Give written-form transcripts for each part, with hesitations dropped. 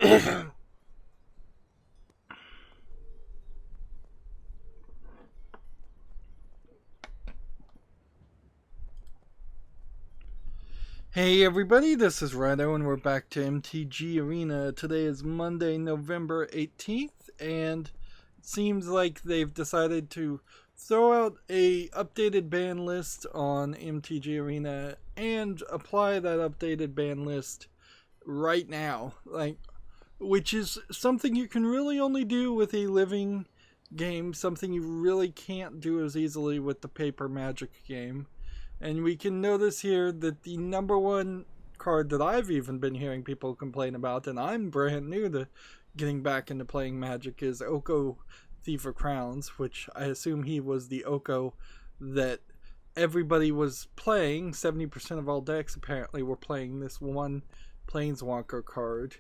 Hey everybody, this is Rydo and we're back to MTG Arena. Today is Monday, November 18th, and it seems like they've decided to throw out a updated ban list on MTG Arena and apply that updated ban list right now. Which is something you can really only do with a living game, something you really can't do as easily with the paper Magic game. And we can notice here that the number one card that I've even been hearing people complain about, and I'm brand new to getting back into playing Magic, is Oko Thief of Crowns, which I assume he was the Oko that everybody was playing. 70% of all decks apparently were playing this one Planeswalker card.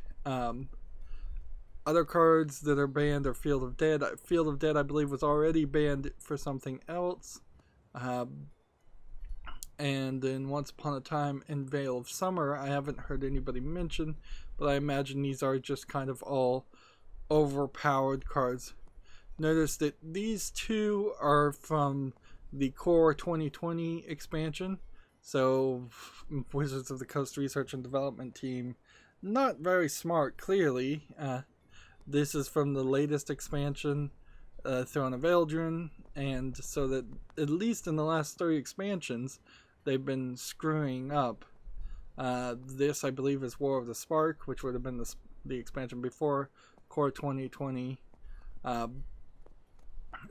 Other cards that are banned are Field of Dead. Field of Dead, I believe, was already banned for something else. And then Once Upon a Time and Veil of Summer, I haven't heard anybody mention, but I imagine these are just kind of all overpowered cards. Notice that these two are from the Core 2020 expansion, so Wizards of the Coast Research and Development Team, not very smart, clearly. This is from the latest expansion, Throne of Eldrin, and so that at least in the last 3 expansions, they've been screwing up. This, I believe, is War of the Spark, which would have been the expansion before Core 2020.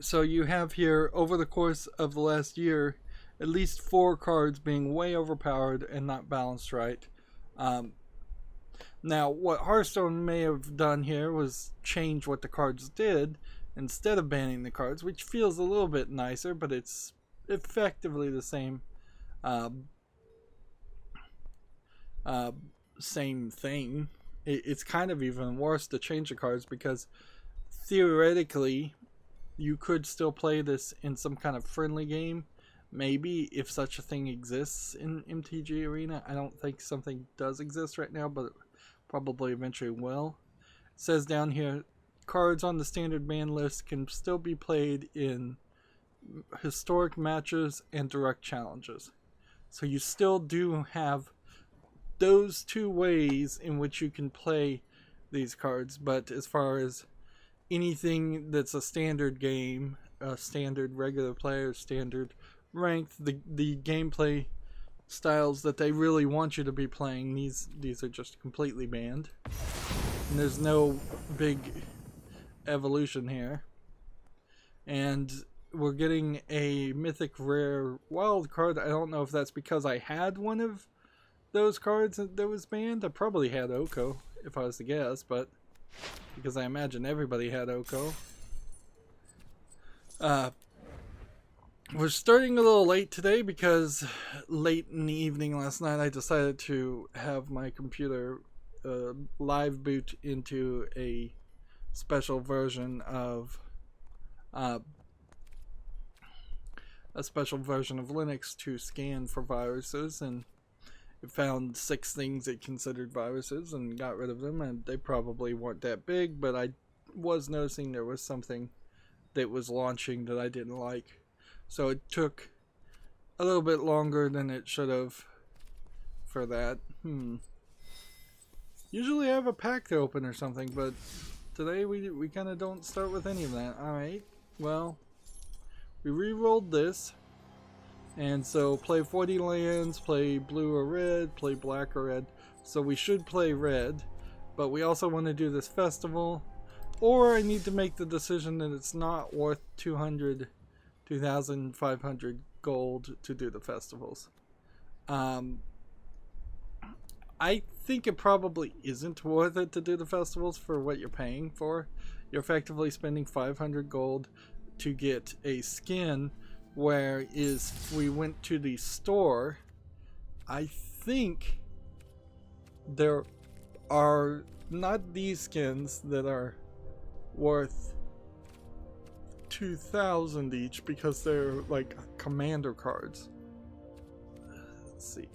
So you have here, over the course of the last year, at least 4 cards being way overpowered and not balanced right. Now, what Hearthstone may have done here was change what the cards did instead of banning the cards, which feels a little bit nicer, but it's effectively the same same thing. It's kind of even worse to change the cards, because theoretically you could still play this in some kind of friendly game, maybe, if such a thing exists in MTG Arena. I don't think something does exist right now, but it probably eventually will. It says down here, cards on the standard ban list can still be played in historic matches and direct challenges. So you still do have those 2 ways in which you can play these cards, but as far as anything that's a standard game, standard regular player, standard ranked, the gameplay styles that they really want you to be playing, these are just completely banned. And there's no big evolution here. And we're getting a mythic rare wild card. I don't know if that's because I had one of those cards that was banned. I probably had Oko, if I was to guess, but because I imagine everybody had Oko. We're starting a little late today because late in the evening last night I decided to have my computer live boot into a special version of Linux to scan for viruses, and it found 6 things it considered viruses and got rid of them, and they probably weren't that big, but I was noticing there was something that was launching that I didn't like. So it took a little bit longer than it should have for that. Usually I have a pack to open or something, but today we kind of don't start with any of that. Alright, well, we re-rolled this, and so play 40 lands, play blue or red, play black or red. So we should play red, but we also want to do this festival, or I need to make the decision that it's not worth 2,500 gold to do the festivals. I think it probably isn't worth it to do the festivals for what you're paying for. You're effectively spending 500 gold to get a skin, whereas if we went to the store, I think there are not these skins that are worth 2,000 each, because they're like commander cards. Let's see.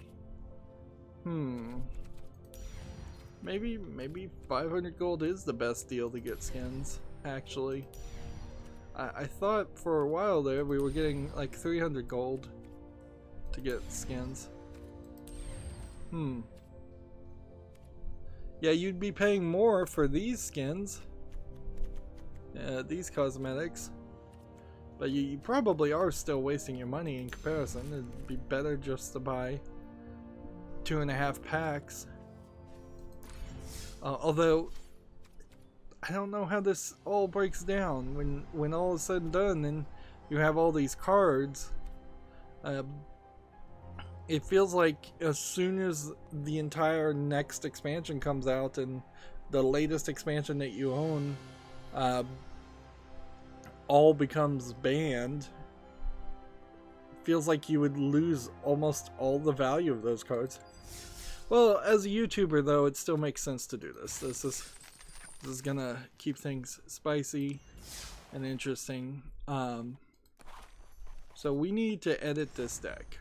Maybe 500 gold is the best deal to get skins, actually. I thought for a while there we were getting like 300 gold to get skins. Yeah, you'd be paying more for these skins, these cosmetics, but you probably are still wasting your money in comparison. It'd be better just to buy 2.5 packs. Although I don't know how this all breaks down when all is said and done, and you have all these cards. It feels like as soon as the entire next expansion comes out and the latest expansion that you own all becomes banned, feels like you would lose almost all the value of those cards. Well, as a YouTuber though, it still makes sense to do this. This is gonna keep things spicy and interesting. So we need to edit this deck.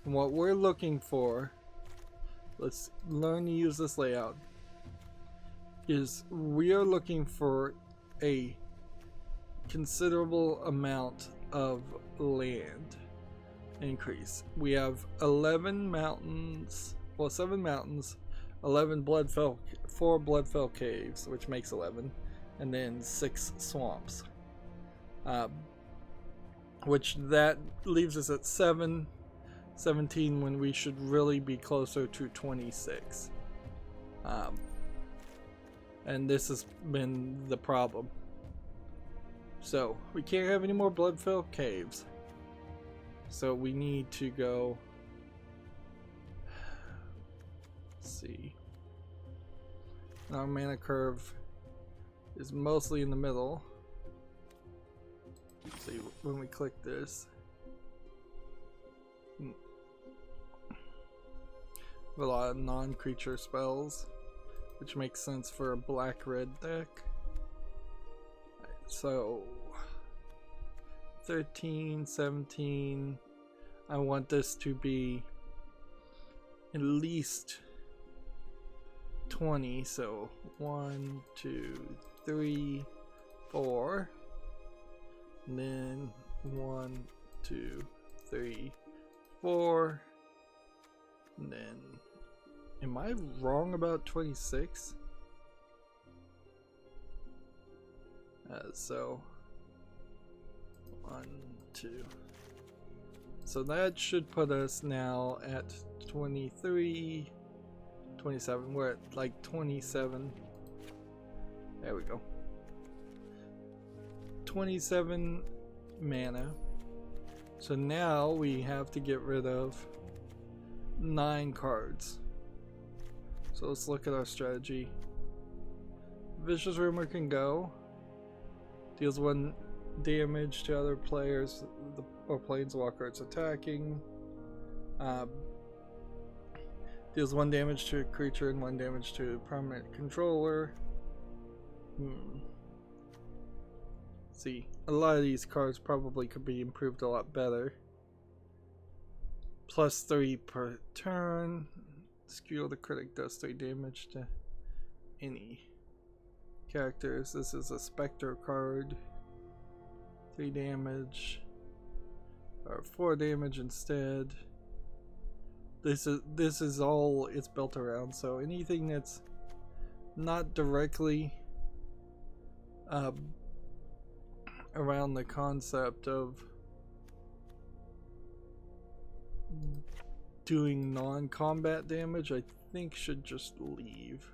And what we're looking for, let's learn to use this layout, is we are looking for a considerable amount of land increase. We have 11 mountains, well 7 mountains, 11 4 bloodfell caves, which makes 11, and then 6 swamps, which that leaves us at 17 when we should really be closer to 26. And this has been the problem. So we can't have any more bloodfell caves, so we need to go, let's see, our mana curve is mostly in the middle. Let's see, when we click this, a lot of non-creature spells, which makes sense for a black-red deck. So 13, 17, I want this to be at least 20, so 1, 2, 3, 4, and then 1, 2, 3, 4, and then, am I wrong about 26? So 1, 2. So that should put us now at 23, 27. We're at like 27. There we go. 27 mana. So now we have to get rid of 9 cards. So let's look at our strategy. Vicious Rumor can go. Deals 1 damage to other players or planeswalker it's attacking. Deals 1 damage to a creature and 1 damage to a permanent controller. See, a lot of these cards probably could be improved a lot better. +3 per turn. Skew the critic does 3 damage to any characters. This is a Spectre card. 3 damage. Or 4 damage instead. This is all it's built around, so anything that's not directly around the concept of doing non-combat damage, I think should just leave.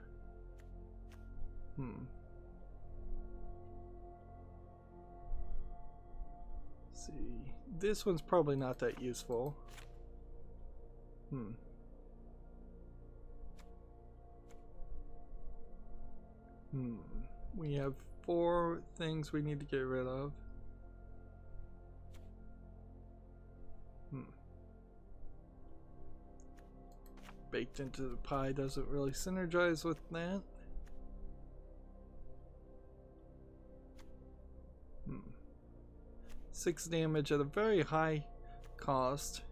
Let's see, this one's probably not that useful. We have 4 things we need to get rid of. Baked into the pie doesn't really synergize with that. 6 damage at a very high cost.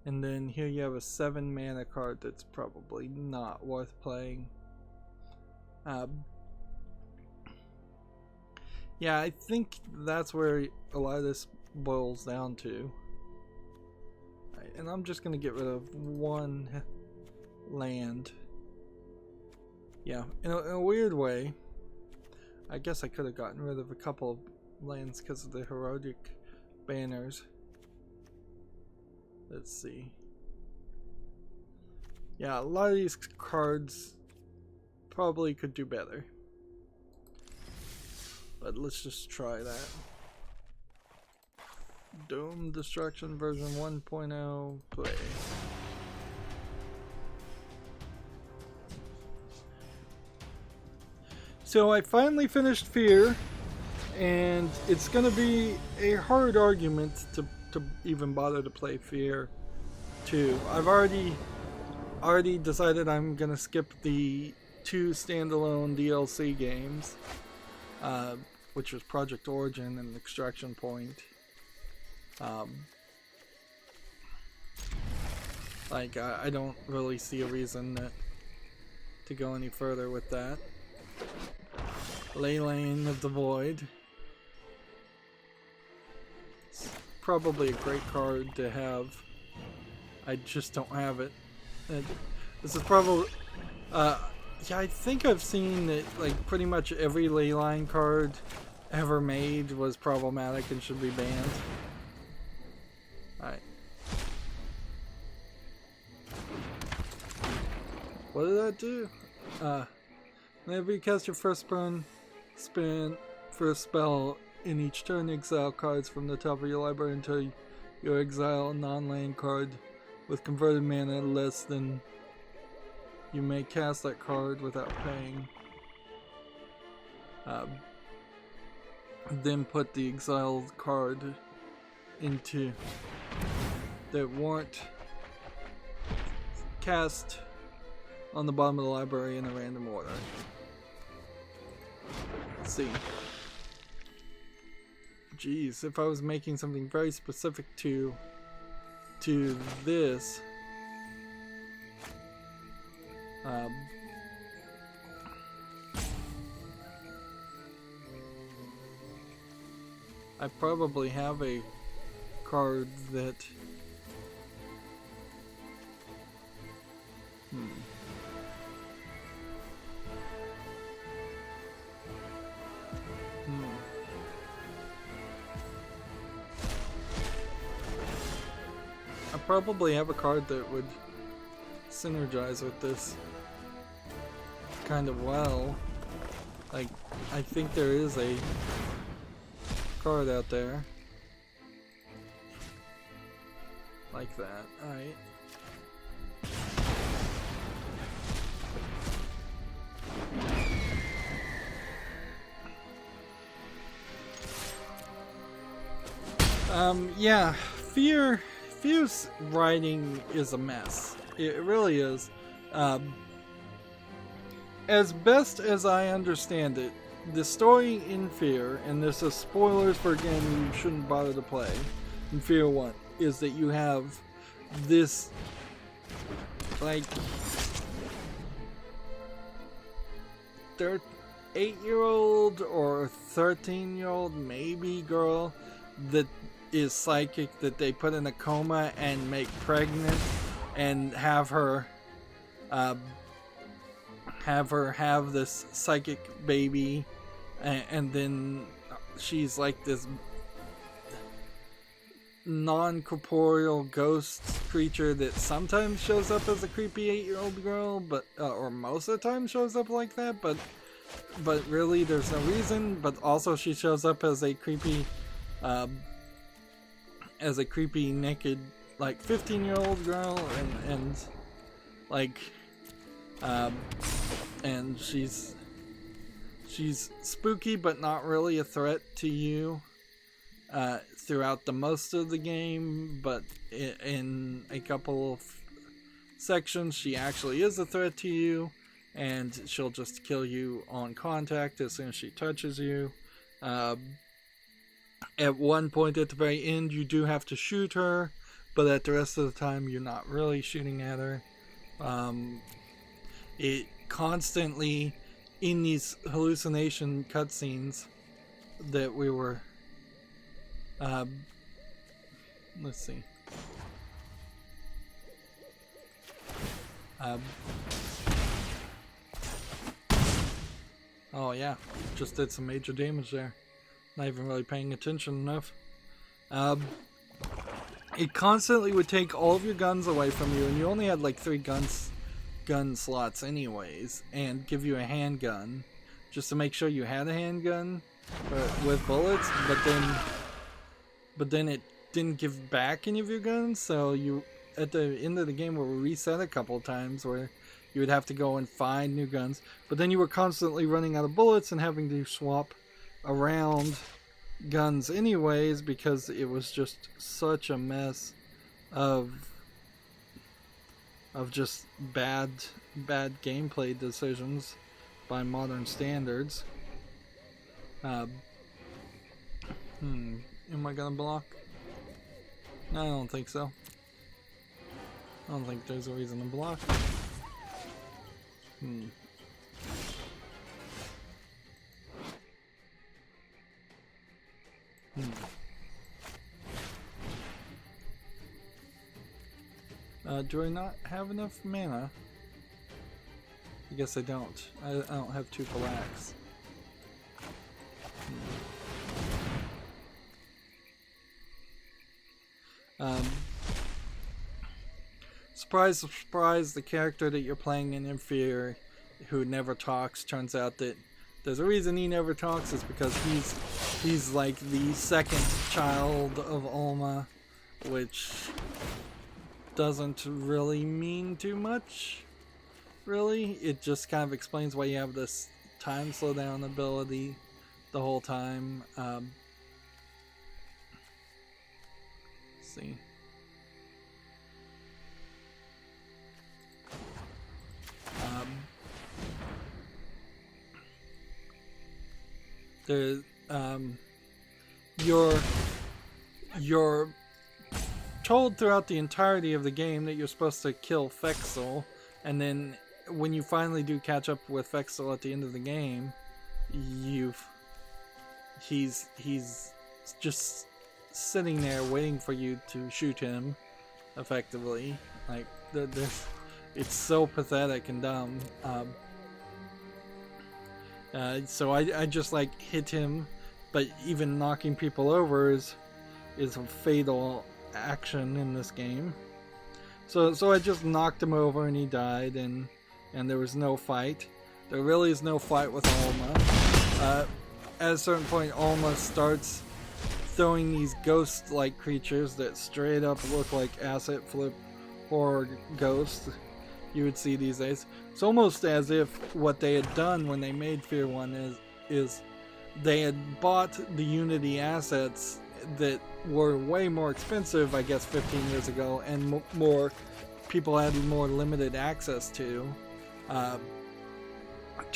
And then here you have a 7 mana card that's probably not worth playing. Yeah, I think that's where a lot of this boils down to. And I'm just going to get rid of 1 land. Yeah, in a weird way, I guess I could have gotten rid of a couple of lands because of the heroic banners. Let's see. Yeah, a lot of these cards probably could do better. But let's just try that. Dome Destruction version 1.0 play. So I finally finished Fear, and it's gonna be a hard argument to even bother to play Fear 2. I've already decided I'm gonna skip the 2 standalone DLC games, which was Project Origin and Extraction Point. I don't really see a reason to go any further with that. Leyline of the Void. It's probably a great card to have. I just don't have it. This is probably... yeah, I think I've seen that like pretty much every Leyline card ever made was problematic and should be banned. Alright. What did that do? Whenever you cast your first spin for a spell in each turn, exile cards from the top of your library until you exile a non-land card with converted mana less than you may cast that card without paying. Then put the exiled card into that weren't cast on the bottom of the library in a random order. Let's see. Jeez, if I was making something very specific to this, I probably have a card that I probably have a card that would synergize with this kind of well. Like, I think there is a card out there like that. Alright. Yeah, Fear's writing is a mess. It really is. As best as I understand it, the story in Fear, and this is spoilers for a game you shouldn't bother to play, in Fear 1, is that you have this, like, 8-year-old or 13-year-old maybe girl that is psychic that they put in a coma and make pregnant and have her have this psychic baby, and then she's like this non-corporeal ghost creature that sometimes shows up as a creepy 8-year-old girl, but or most of the time shows up like that, but really there's no reason. But also she shows up as a creepy naked like 15-year-old girl, and like and she's spooky but not really a threat to you throughout the most of the game, but in a couple of sections she actually is a threat to you, and she'll just kill you on contact as soon as she touches you. At one point at the very end you do have to shoot her, but at the rest of the time you're not really shooting at her. It constantly, in these hallucination cutscenes that we were, let's see, oh yeah, just did some major damage there. Not even really paying attention enough. It constantly would take all of your guns away from you, and you only had like 3 gun slots anyways, and give you a handgun just to make sure you had a handgun with bullets, but then it didn't give back any of your guns, so you at the end of the game will reset a couple of times where you would have to go and find new guns, but then you were constantly running out of bullets and having to swap around guns anyways, because it was just such a mess of just bad gameplay decisions by modern standards. Am I gonna block? No, I don't think so. I don't think there's a reason to block. Do I not have enough mana? I guess I don't. I don't have 2 collapse. Surprise, surprise, the character that you're playing in Inferior, who never talks, turns out that there's a reason he never talks. Is because he's like the second child of Alma, which doesn't really mean too much, really. It just kind of explains why you have this time slowdown ability the whole time. Let's see. You're told throughout the entirety of the game that you're supposed to kill Fexel, and then when you finally do catch up with Fexel at the end of the game, he's just sitting there waiting for you to shoot him, effectively. Like, it's so pathetic and dumb. So I just like hit him, but even knocking people over is a fatal action in this game. So I just knocked him over and he died, and there was no fight. There really is no fight with Alma. At a certain point, Alma starts throwing these ghost-like creatures that straight up look like asset flip horror ghosts you would see these days. It's almost as if what they had done when they made Fear 1 is they had bought the Unity assets that were way more expensive, I guess, 15 years ago, and more people had more limited access to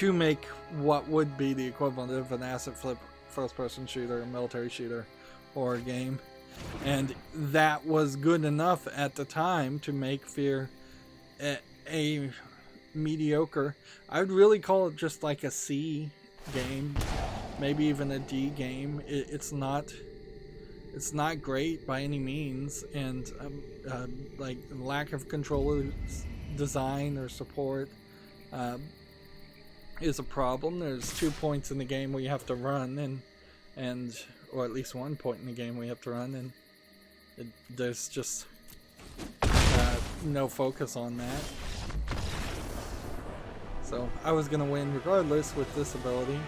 make what would be the equivalent of an asset flip first-person shooter, a military shooter, horror game. And that was good enough at the time to make Fear a mediocre, I would really call it just like a C game, maybe even a D game. It's not great by any means, and like lack of controller design or support is a problem. There's 2 points in the game where you have to run, and or at least 1 point in the game where you have to run, and there's just no focus on that. So I was gonna win regardless with this ability.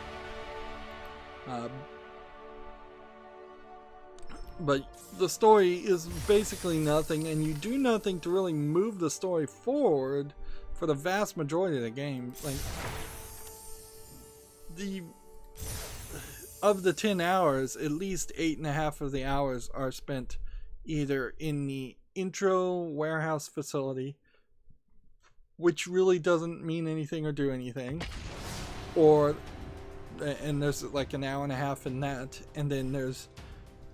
But the story is basically nothing, and you do nothing to really move the story forward for the vast majority of the game. Like, of the 10 hours, at least 8.5 of the hours are spent either in the intro warehouse facility, which really doesn't mean anything or do anything, and there's like an hour and a half in that, and then there's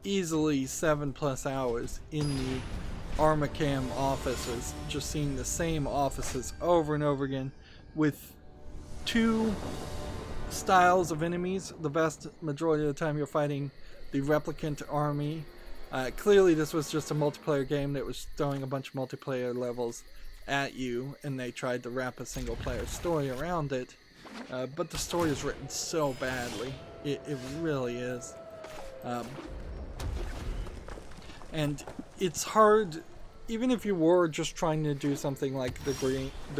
easily 7+ hours in the Armacam offices, just seeing the same offices over and over again with two styles of enemies. The vast majority of the time you're fighting the replicant army. Clearly this was just a multiplayer game that was throwing a bunch of multiplayer levels at you, and they tried to wrap a single player story around it. But the story is written so badly. It really is. And it's hard, even if you were just trying to do something like the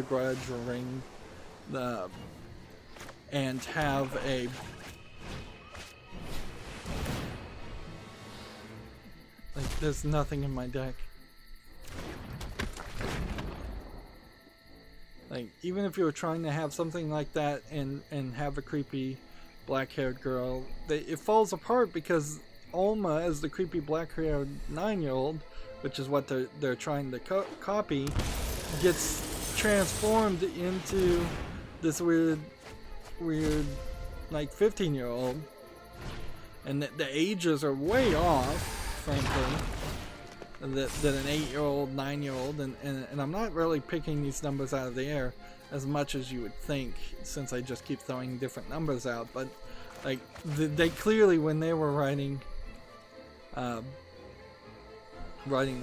Grudge or Ring, and have a there's nothing in my deck. Like, even if you were trying to have something like that and have a creepy black-haired girl, it falls apart because Alma, as the creepy black-haired 9-year-old, which is what they're trying to copy, gets transformed into this weird like 15-year-old, and the ages are way off, frankly, than an 8-year-old, 9-year-old, and I'm not really picking these numbers out of the air as much as you would think, since I just keep throwing different numbers out. But like they clearly, when they were writing the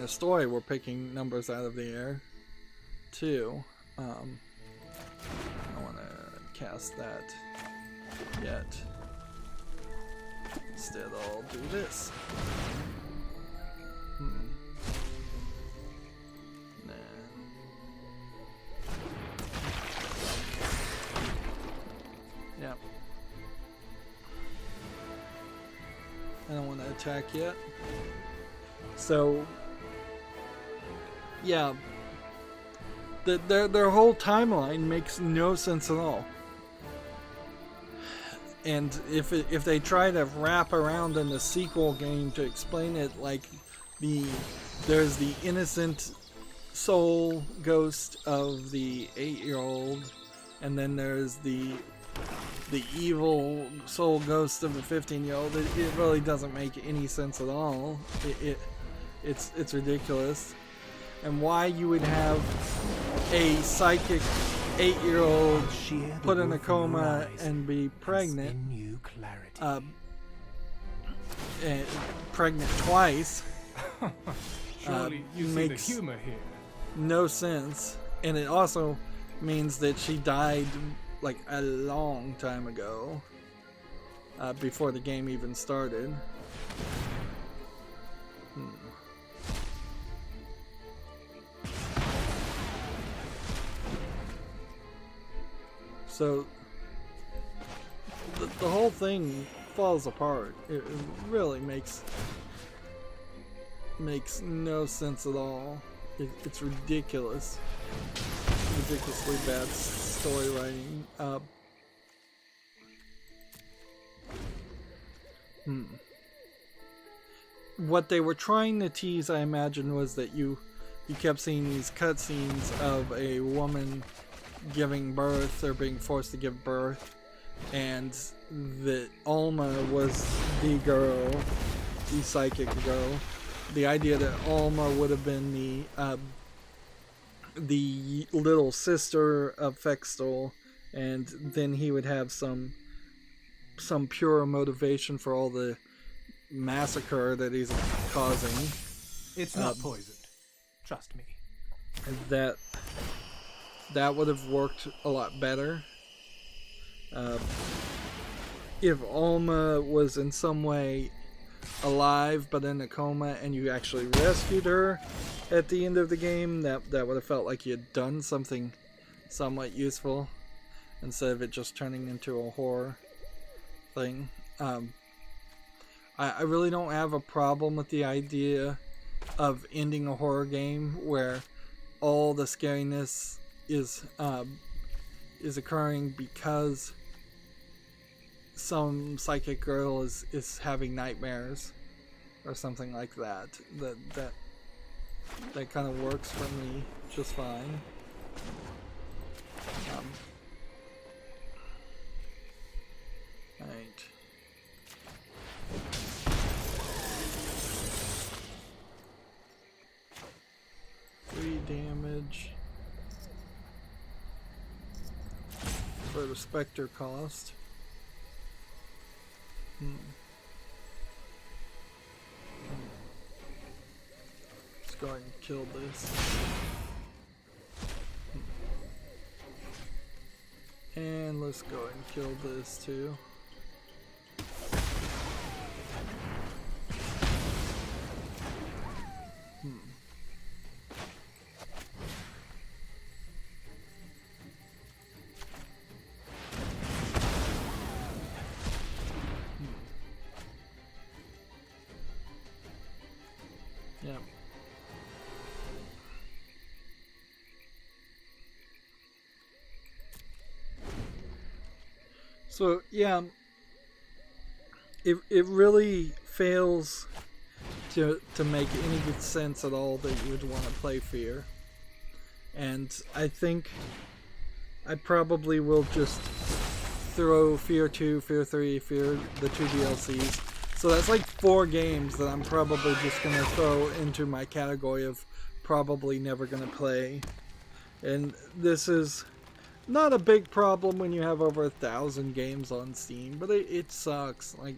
story, were picking numbers out of the air too. I don't want to cast that yet. Instead, I'll do this. Yeah. I don't want to attack yet. So, yeah. Their whole timeline makes no sense at all. And if they try to wrap around in the sequel game to explain it, like there's the innocent soul ghost of the 8-year-old, and then there's the evil soul ghost of the 15-year-old. It really doesn't make any sense at all. It's ridiculous. And why you would have a psychic 8-year-old put in a coma and be pregnant, pregnant twice, Surely you see the humor here. No sense. And it also means that she died like a long time ago, before the game even started. So the whole thing falls apart. It really makes no sense at all. It's ridiculous. Ridiculously bad story writing. What they were trying to tease, I imagine, was that you kept seeing these cutscenes of a woman giving birth or being forced to give birth, and that Alma was the girl, the psychic girl. The idea that Alma would have been the little sister of Fextel, and then he would have some pure motivation for all the massacre that he's causing. It's not poisoned. Trust me. That would have worked a lot better. If Alma was in some way alive but in a coma and you actually rescued her at the end of the game, that would have felt like you had done something somewhat useful, instead of it just turning into a horror thing. I really don't have a problem with the idea of ending a horror game where all the scariness is occurring because some psychic girl is having nightmares or something like that. That kind of works for me just fine. Right. for the Spectre cost. Let's go ahead and kill this. And let's go ahead and kill this too. Yeah. So yeah, it really fails to make any good sense at all that you would want to play Fear. And I think I probably will just throw Fear 2, Fear 3, Fear the 2 DLCs. So that's like 4 games that I'm probably just going to throw into my category of probably never going to play. And this is not a big problem when you have over 1,000 games on Steam, but it sucks. Like,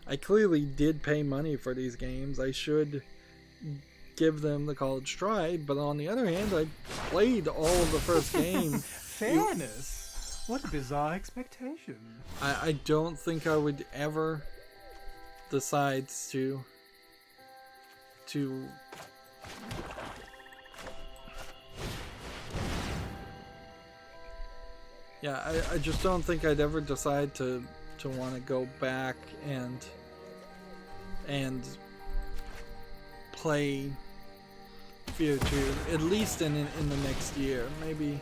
I clearly did pay money for these games. I should give them the college try, but on the other hand, I played all of the first game. Fairness? What a bizarre expectation. I don't think I would ever decide to yeah, I just don't think I'd ever decide to want to go back and play Fear 2, at least in the next year. Maybe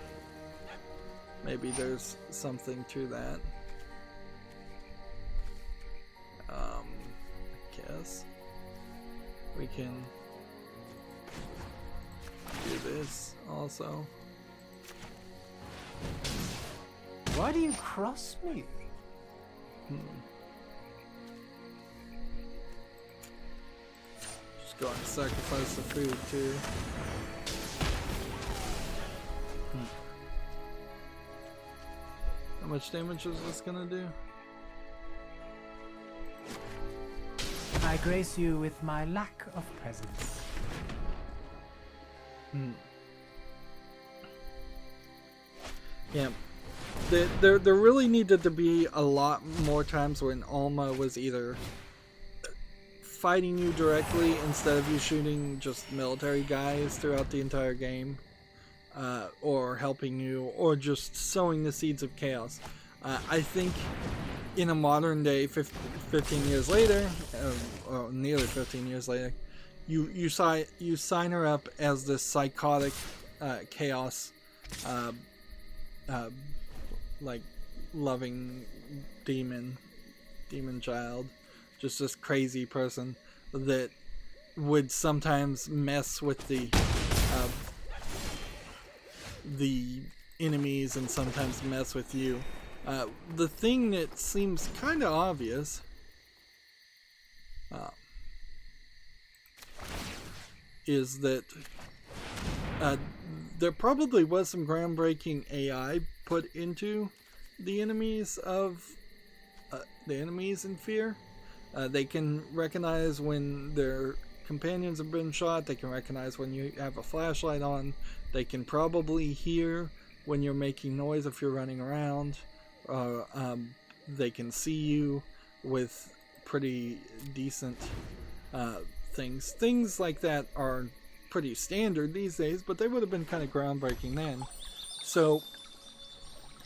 there's something to that. I guess we can do this also. Why do you cross me? Just go and sacrifice the food too. How much damage is this gonna do? I grace you with my lack of presence. Yeah. There really needed to be a lot more times when Alma was either fighting you directly instead of you shooting just military guys throughout the entire game, or helping you, or just sowing the seeds of chaos. I think in a modern day, 15 years later, or nearly 15 years later, you sign her up as this psychotic chaos like loving demon child, just this crazy person that would sometimes mess with the enemies and sometimes mess with you. The thing that seems kind of obvious is that there probably was some groundbreaking AI put into the enemies in Fear. They can recognize when their companions have been shot. They can recognize when you have a flashlight on. They can probably hear when you're making noise if you're running around. They can see you with pretty decent things. Things like that are pretty standard these days, but they would have been kind of groundbreaking then. So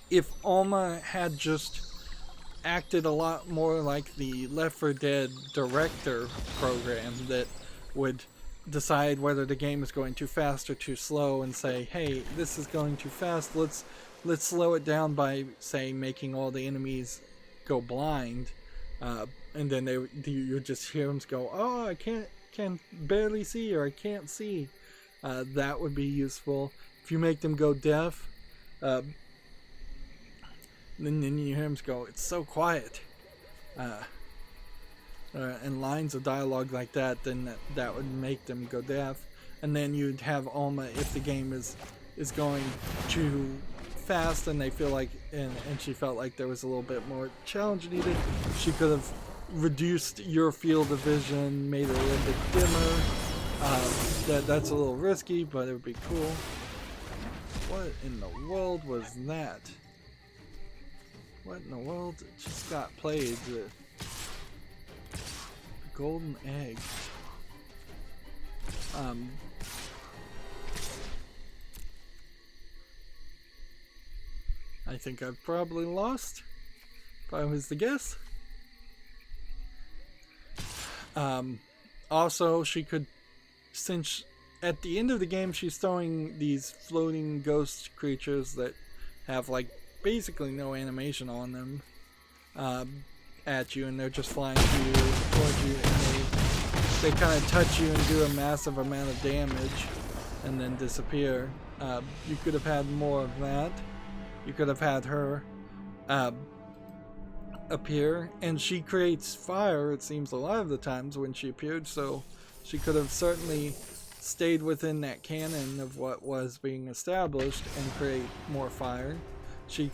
if Alma had just acted a lot more like the Left 4 Dead director program that would decide whether the game is going too fast or too slow and say, hey, this is going too fast, let's slow it down by, say, making all the enemies go blind, and then you just hear them go, oh, I can't barely see, or I can't see. That would be useful. If you make them go deaf, then you hear them go, it's so quiet, and lines of dialogue like that, then that would make them go deaf. And then you'd have Alma, if the game is going too fast, and they feel like, and she felt like there was a little bit more challenge needed. She could have reduced your field of vision, made it a little bit dimmer. That's a little risky, but it would be cool. What in the world was that? What in the world just got played? The golden egg. I think I've probably lost, if I was to guess. Also, she could, since at the end of the game she's throwing these floating ghost creatures that have like basically no animation on them at you, and they're just flying towards you, and they kind of touch you and do a massive amount of damage and then disappear. You could have had more of that. You could have had her appear, and she creates fire, it seems, a lot of the times when she appeared, so she could have certainly stayed within that canon of what was being established and create more fire. She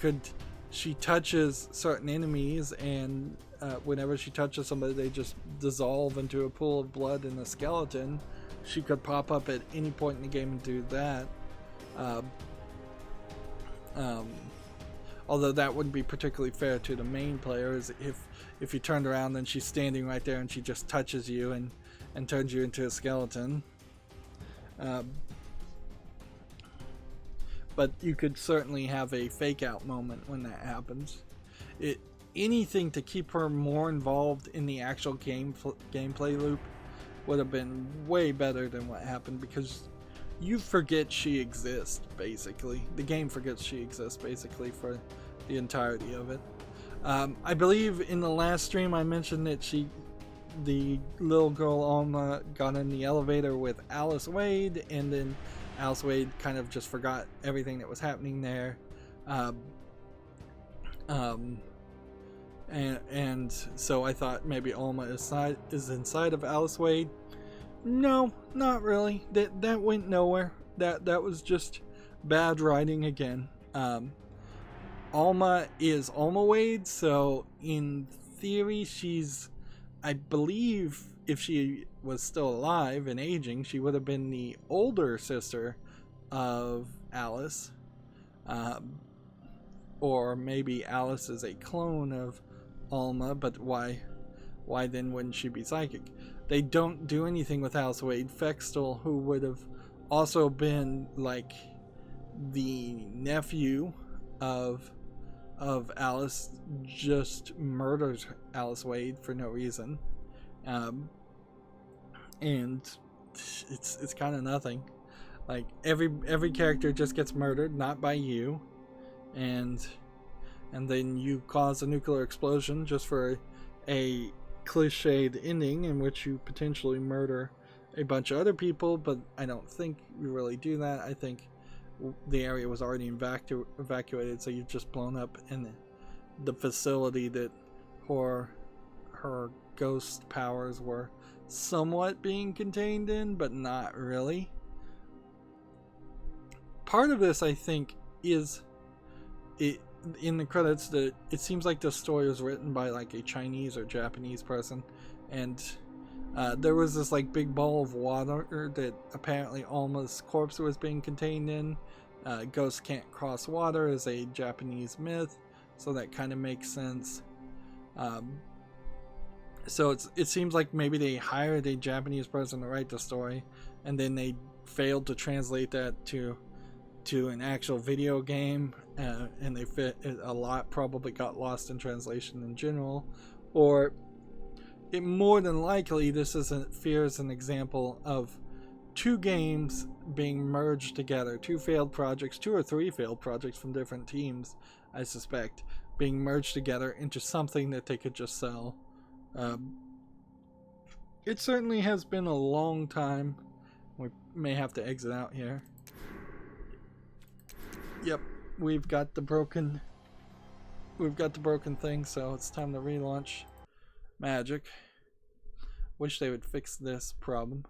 touches certain enemies, and whenever she touches somebody, they just dissolve into a pool of blood and a skeleton. She could pop up at any point in the game and do that. Although that wouldn't be particularly fair to the main players. If you turned around and she's standing right there and she just touches you and turns you into a skeleton. But you could certainly have a fake out moment when that happens. Anything to keep her more involved in the actual gameplay loop would have been way better than what happened, because you forget she exists, basically. The game forgets she exists, basically, for the entirety of it. I believe in the last stream I mentioned that the little girl Alma got in the elevator with Alice Wade, and then Alice Wade kind of just forgot everything that was happening there. And so I thought maybe Alma is inside of Alice Wade. No, not really. That went nowhere. That was just bad writing again. Alma is Alma Wade, so in theory I believe if she was still alive and aging, she would have been the older sister of Alice. Or maybe Alice is a clone of Alma, but why then wouldn't she be psychic? They don't do anything with Alice Wade. Fextel, who would have also been like the nephew of Alice, just murders Alice Wade for no reason. And it's kind of nothing. Like every character just gets murdered, not by you, and then you cause a nuclear explosion just for a cliched ending in which you potentially murder a bunch of other people. But I don't think you really do that. I think the area was already evacuated, so you've just blown up in the facility that her ghost powers were somewhat being contained in, but not really. Part of this, I think, is in the credits that it seems like the story was written by like a Chinese or Japanese person, and there was this like big ball of water that apparently Alma's corpse was being contained in. Ghosts can't cross water is a Japanese myth, so that kind of makes sense. So it seems like maybe they hired a Japanese person to write the story, and then they failed to translate that to an actual video game, and they fit a lot, probably got lost in translation in general, or it more than likely this fears an example of two games being merged together, two or three failed projects from different teams, I suspect, being merged together into something that they could just sell. It certainly has been a long time. We may have to exit out here. Yep, we've got the broken thing, so it's time to relaunch Magic. Wish they would fix this problem.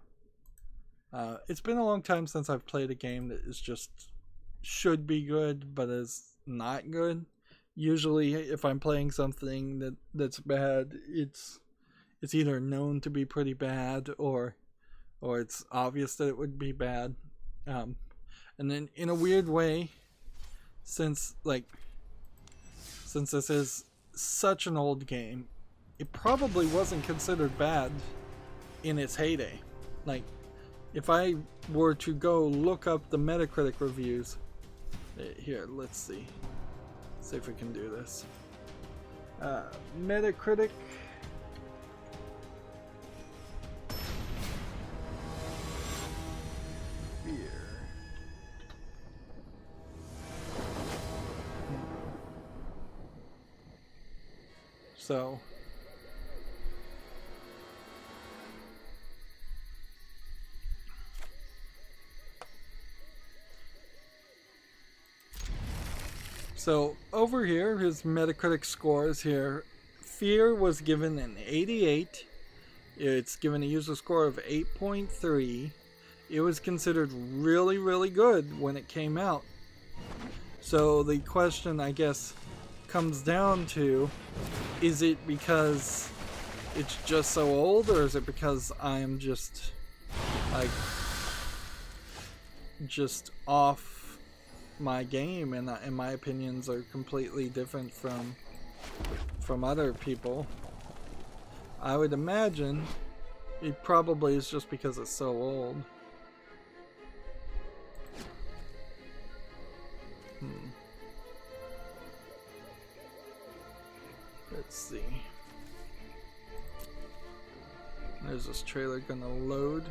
It's been a long time since I've played a game that is just should be good but is not good. Usually, if I'm playing something that's bad, it's either known to be pretty bad or it's obvious that it would be bad. And then in a weird way, since this is such an old game, it probably wasn't considered bad in its heyday. Like, if I were to go look up the Metacritic reviews, here, let's see if we can do this. Metacritic. Here. So over here, his Metacritic scores here. Fear was given an 88. It's given a user score of 8.3. It was considered really, really good when it came out. So the question, I guess, comes down to, is it because it's just so old, or is it because I'm just off my game and my opinions are completely different from other people? I would imagine it probably is just because it's so old. Let's see. There's this trailer gonna load.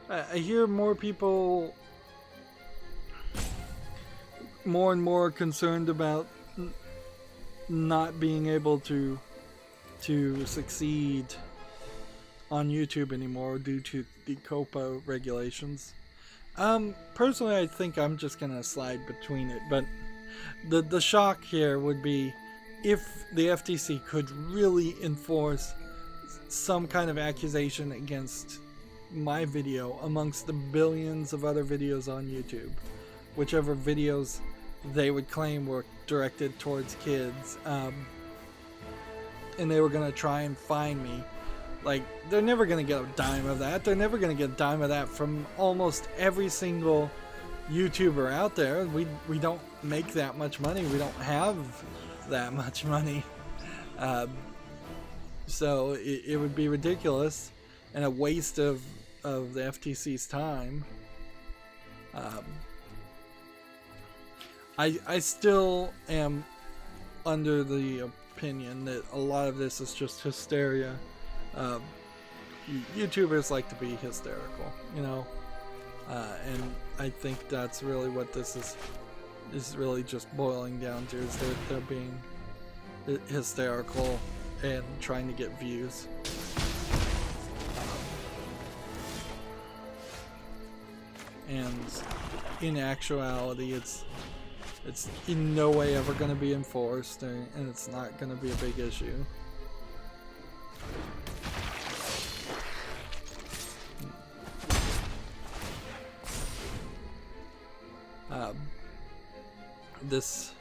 I hear more people more and more concerned about not being able to succeed on YouTube anymore due to the COPPA regulations. Personally, I think I'm just gonna slide between it, but the shock here would be if the FTC could really enforce some kind of accusation against my video amongst the billions of other videos on YouTube, whichever videos they would claim were directed towards kids, and they were gonna try and fine me. Like, they're never gonna get a dime of that. They're never gonna get a dime of that from almost every single YouTuber out there. We don't make that much money. We don't have that much money. So it would be ridiculous and a waste of the FTC's time. I still am under the opinion that a lot of this is just hysteria. YouTubers like to be hysterical, you know, and I think that's really what this is really just boiling down to, is they're being hysterical and trying to get views. And in actuality, it's in no way ever going to be enforced, and it's not going to be a big issue. This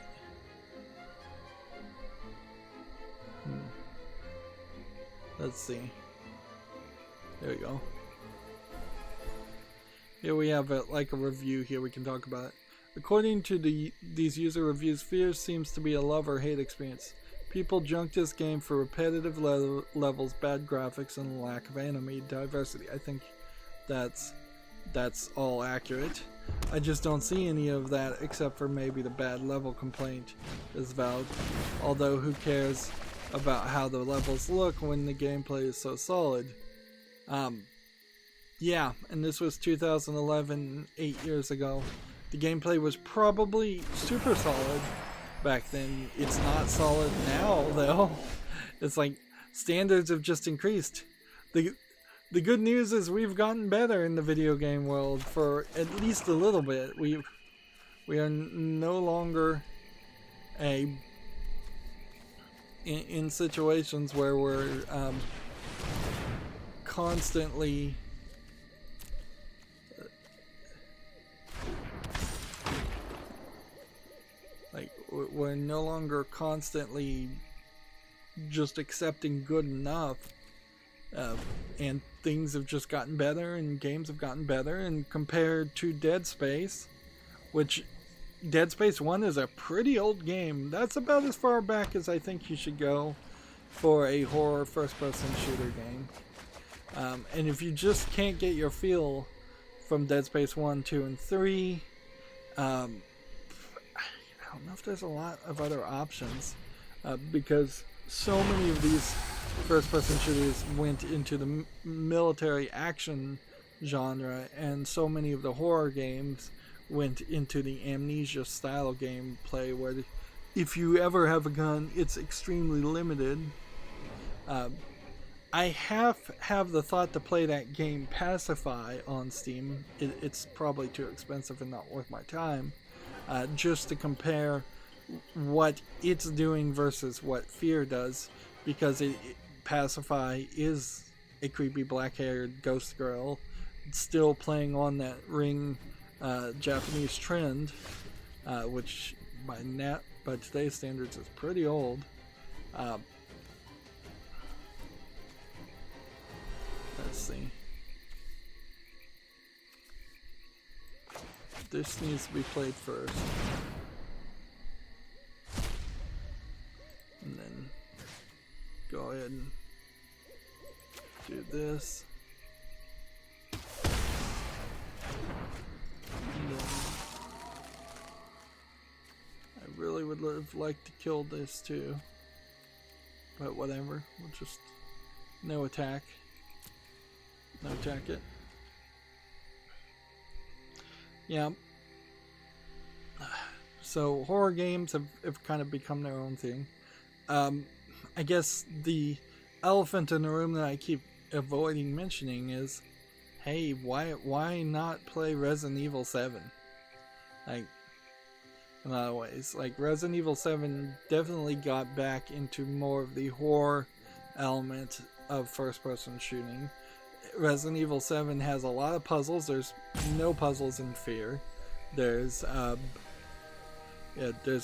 let's see. There we go. Here we have a review here. We can talk about it. According to these user reviews, Fear seems to be a love or hate experience. People junk this game for repetitive levels, bad graphics, and lack of anime diversity. I think that's all accurate. I just don't see any of that except for maybe the bad level complaint is valid. Although who cares about how the levels look when the gameplay is so solid? Yeah, and this was 2011, 8 years ago. The gameplay was probably super solid back then. It's not solid now, though. It's like standards have just increased. The good news is we've gotten better in the video game world for at least a little bit. We are no longer in situations where we're constantly Like, we're no longer constantly just accepting good enough, and things have just gotten better, and games have gotten better. And compared to Dead Space, which Dead Space 1 is a pretty old game, that's about as far back as I think you should go for a horror first-person shooter game. And if you just can't get your feel from Dead Space 1, 2, and 3, I don't know if there's a lot of other options, because so many of these first-person shooters went into the military action genre, and so many of the horror games went into the Amnesia style gameplay, where if you ever have a gun, it's extremely limited. I have the thought to play that game Pacify on Steam. It's probably too expensive and not worth my time, just to compare what it's doing versus what Fear does, because Pacify is a creepy black-haired ghost girl still playing on that Ring Japanese trend, which by today's standards is pretty old. Let's see. This needs to be played first. And then go ahead and do this. And then I really would have liked to kill this too. But whatever. We'll just no attack. No attack it. Yeah. So horror games have kind of become their own thing. I guess the elephant in the room that I keep avoiding mentioning is, hey, why not play Resident Evil 7? Like, in a lot of ways. Like, Resident Evil 7 definitely got back into more of the horror element of first-person shooting. Resident Evil 7 has a lot of puzzles. There's no puzzles in Fear. There's a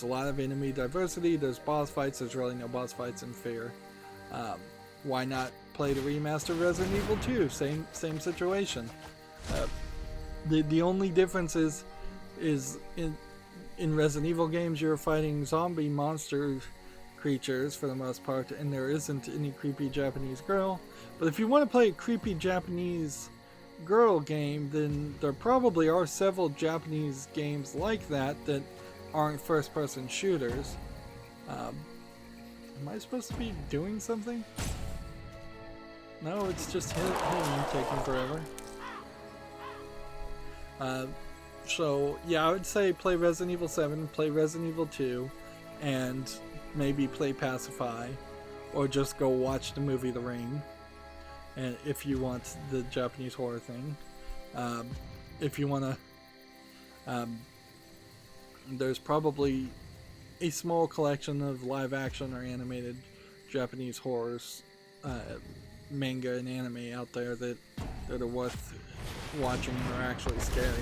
lot of enemy diversity. There's boss fights. There's really no boss fights in Fear. Why not play the remastered Resident Evil 2? Same situation. The only difference is in Resident Evil games you're fighting zombie monster creatures for the most part, and there isn't any creepy Japanese girl. But if you want to play a creepy Japanese girl game, then there probably are several Japanese games like that aren't first-person shooters. Am I supposed to be doing something? No, it's just hitting taking forever. So yeah, I would say play Resident Evil 7, play Resident Evil 2, and maybe play Pacify, or just go watch the movie The Ring. And if you want the Japanese horror thing, if you want to, there's probably a small collection of live action or animated Japanese horrors, manga and anime out there that are worth watching and are actually scary.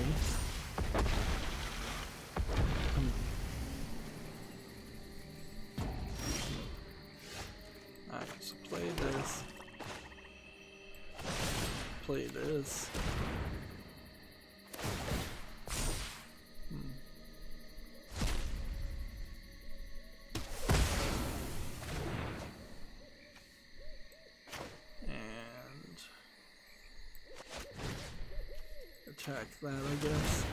Alright, so play this. Play this. And attack that, I guess.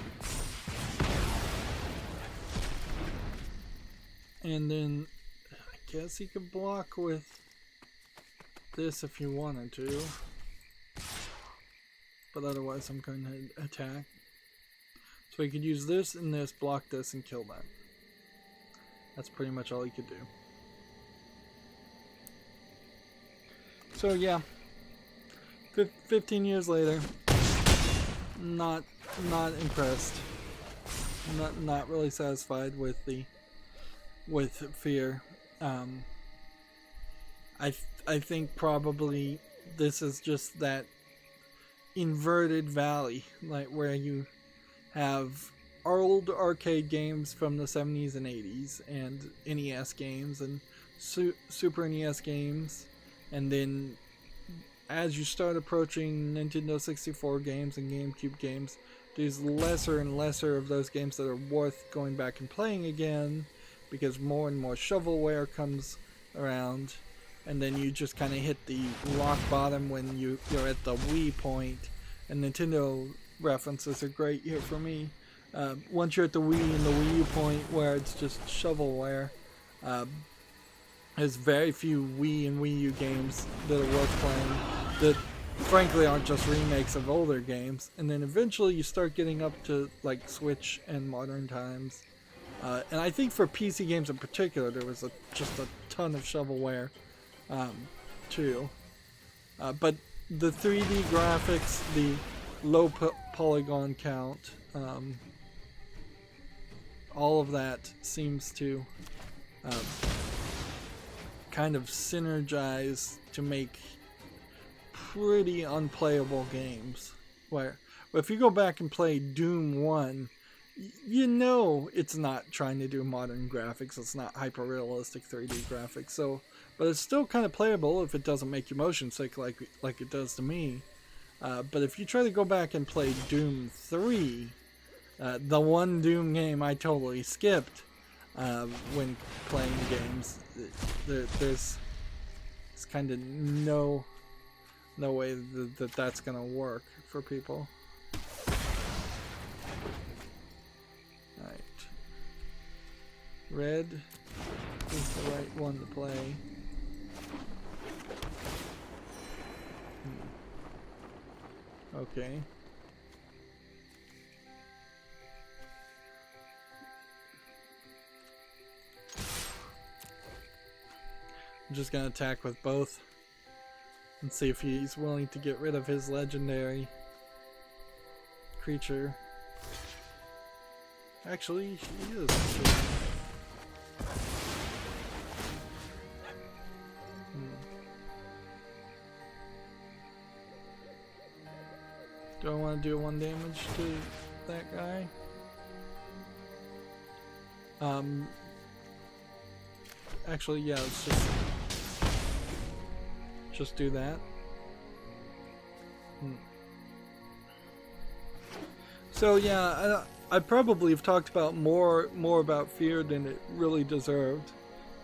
And then I guess you could block with this if you wanted to. But otherwise I'm going to attack. So you could use this and this, block this, and kill that. That's pretty much all you could do. So yeah, 15 years later, not impressed. Not really satisfied with Fear. I think probably this is just that inverted valley, like where you have old arcade games from the 70s and 80s, and NES games, and Super NES games, and then as you start approaching Nintendo 64 games and GameCube games, there's lesser and lesser of those games that are worth going back and playing again, because more and more shovelware comes around, and then you just kind of hit the rock bottom when you're at the Wii point, and Nintendo references are great here for me. Once you're at the Wii and the Wii U point where it's just shovelware, there's very few Wii and Wii U games that are worth playing that frankly aren't just remakes of older games, and then eventually you start getting up to like Switch and modern times. And I think for PC games in particular, there was just a ton of shovelware too. But the 3D graphics, the low polygon count, all of that seems to kind of synergize to make pretty unplayable games. Where if you go back and play Doom 1, you know it's not trying to do modern graphics, it's not hyper-realistic 3D graphics, so, but it's still kind of playable if it doesn't make you motion sick like it does to me. But if you try to go back and play Doom 3, the one Doom game I totally skipped when playing games, there's kind of no way that's gonna work for people. Alright. Red is the right one to play. Okay. I'm just gonna attack with both and see if he's willing to get rid of his legendary creature. Actually, he is. Do I want to do 1 damage to that guy? Actually, yeah, let's just do that. So yeah, I probably have talked about more about fear than it really deserved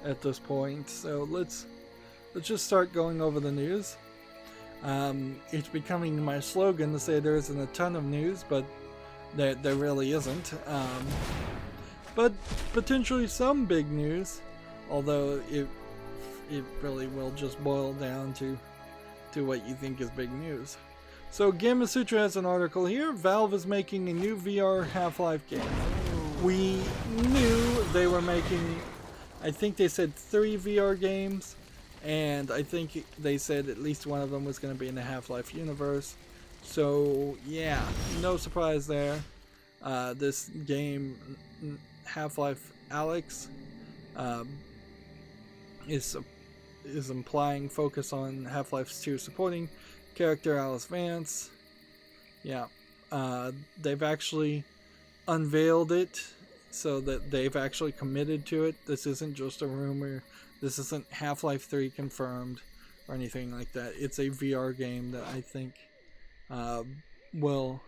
at this point. So let's just start going over the news. It's becoming my slogan to say there isn't a ton of news, but there really isn't. But potentially some big news, although it really will just boil down to what you think is big news. So Gamasutra has an article here. Valve is making a new VR Half-Life game. We knew they were making, I think they said 3 VR games, and I think they said at least one of them was going to be in the Half-Life universe. So yeah, no surprise there. This game, Half-Life Alyx, is implying focus on Half-Life 2 supporting character Alice Vance. Yeah, they've actually unveiled it so that they've actually committed to it. This isn't just a rumor. This isn't Half-Life 3 confirmed or anything like that. It's a VR game that I think will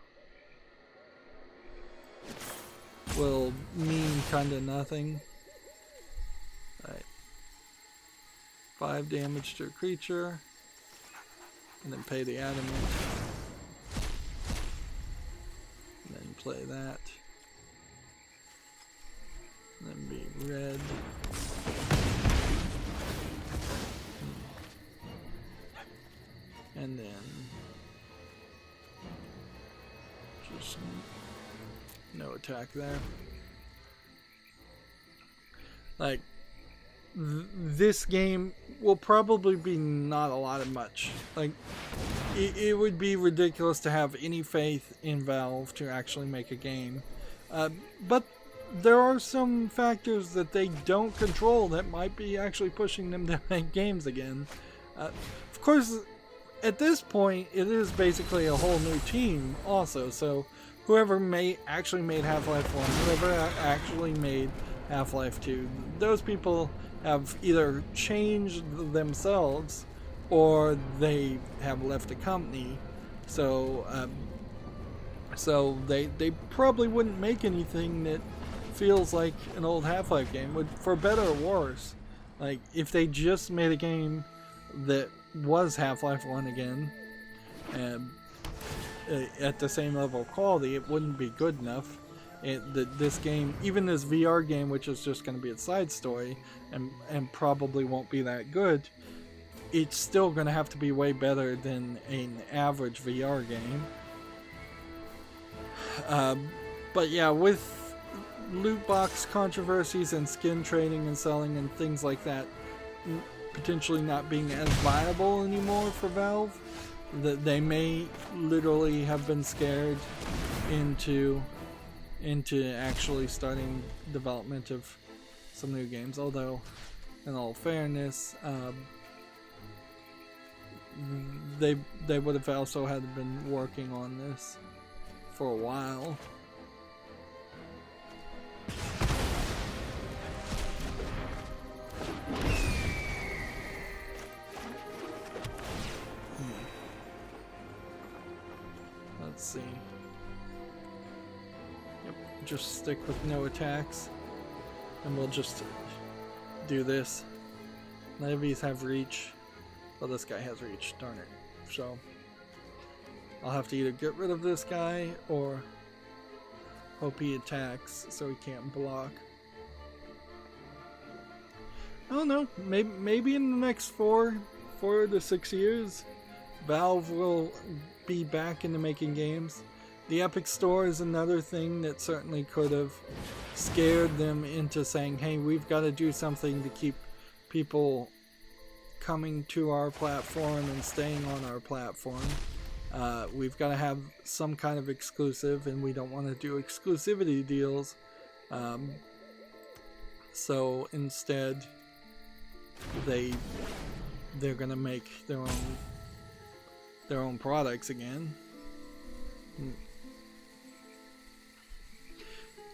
mean kind of nothing. Right. 5 damage to a creature, and then pay the adamant, and then play that, and then be red. And then just no attack there. Like, this game will probably be not a lot of much. Like, it would be ridiculous to have any faith in Valve to actually make a game. But there are some factors that they don't control that might be actually pushing them to make games again. Of course, at this point, it is basically a whole new team also, so whoever actually made Half-Life 1, whoever actually made Half-Life 2, those people have either changed themselves or they have left the company. So so they probably wouldn't make anything that feels like an old Half-Life game, for better or worse. Like, if they just made a game that was Half-Life 1 again, at the same level of quality, it wouldn't be good enough. This game, even this VR game, which is just going to be a side story and probably won't be that good, it's still going to have to be way better than an average VR game. But yeah, with loot box controversies and skin trading and selling and things like that potentially not being as viable anymore for Valve, that they may literally have been scared into actually starting development of some new games. Although, in all fairness, they would have also had been working on this for a while. Let's see. Yep, just stick with no attacks, and we'll just do this. None of these have reach. Well, this guy has reach, darn it. So I'll have to either get rid of this guy or hope he attacks so he can't block. I don't know, maybe in the next 4 to 6 years, Valve will be back into making games. The Epic Store is another thing that certainly could have scared them into saying, hey, we've got to do something to keep people coming to our platform and staying on our platform. We've got to have some kind of exclusive, and we don't want to do exclusivity deals. So instead, they're gonna make their own products again.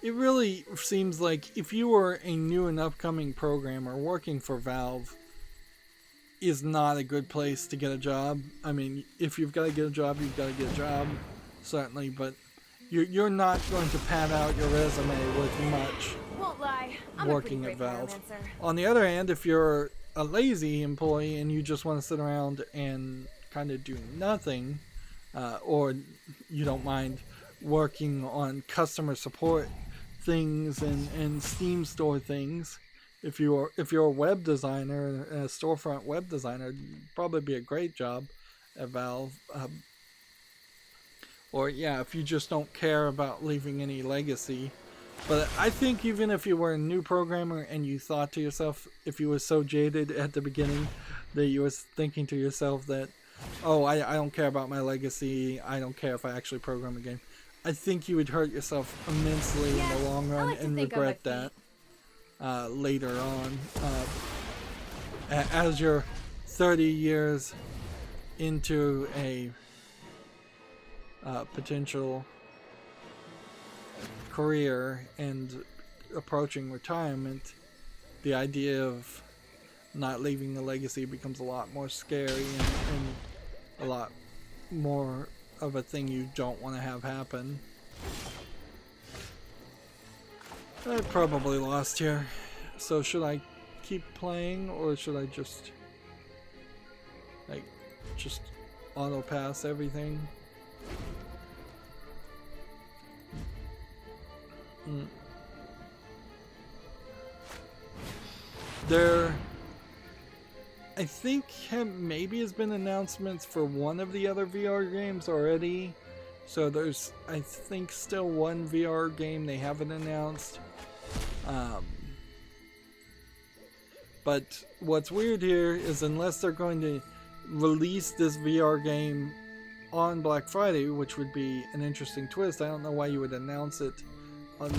It really seems like if you were a new and upcoming programmer working for Valve is not a good place to get a job. I mean, if you've got to get a job, you've got to get a job, certainly, but you're not going to pad out your resume with much. Won't lie, I'm working at Valve. On the other hand, if you're a lazy employee and you just want to sit around and kind of do nothing, or you don't mind working on customer support things and Steam store things, if you're a web designer, a storefront web designer, it'd probably be a great job at Valve. Or yeah, if you just don't care about leaving any legacy. But I think even if you were a new programmer and you thought to yourself, if you were so jaded at the beginning that you was thinking to yourself that, oh, I don't care about my legacy, I don't care if I actually program a game, I think you would hurt yourself immensely in the long run and regret that later on. As you're 30 years into a potential career and approaching retirement, the idea of not leaving a legacy becomes a lot more scary and a lot more of a thing you don't want to have happen. I probably lost here, so should I keep playing or should I just auto pass everything? There, I think, maybe has been announcements for one of the other VR games already. So there's, I think, still one VR game they haven't announced. But what's weird here is unless they're going to release this VR game on Black Friday, which would be an interesting twist. I don't know why you would announce it on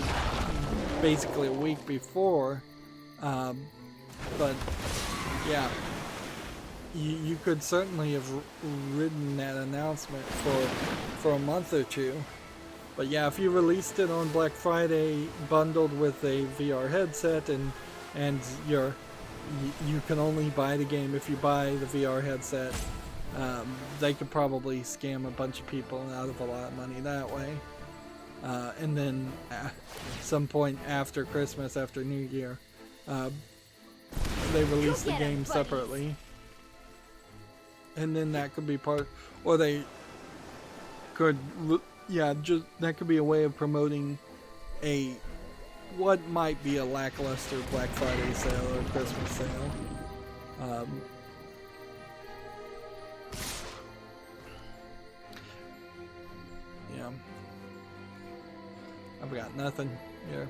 basically a week before. But yeah, you could certainly have ridden that announcement for a month or two, But yeah, if you released it on Black Friday bundled with a VR headset and you can only buy the game if you buy the VR headset, they could probably scam a bunch of people out of a lot of money that way. And then at some point after Christmas, after New Year, they release the game separately. And then that could be part, or they could, yeah, just that could be a way of promoting what might be a lackluster Black Friday sale or Christmas sale. Yeah, I've got nothing here.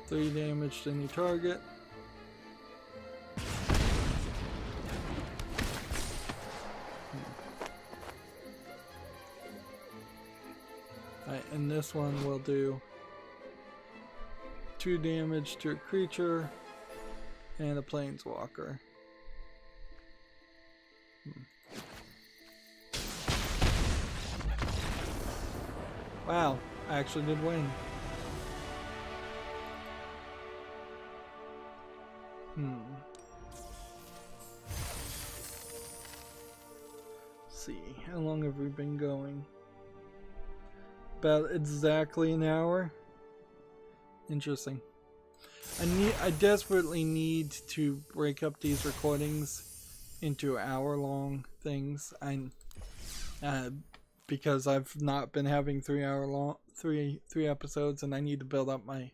Three damage to any target. Alright, and this one will do 2 damage to a creature and a planeswalker. Wow, I actually did win. Let's see, how long have we been going? About exactly an hour. Interesting. I desperately need to break up these recordings into hour-long things. Because I've not been having 3 episodes, and I need to build up my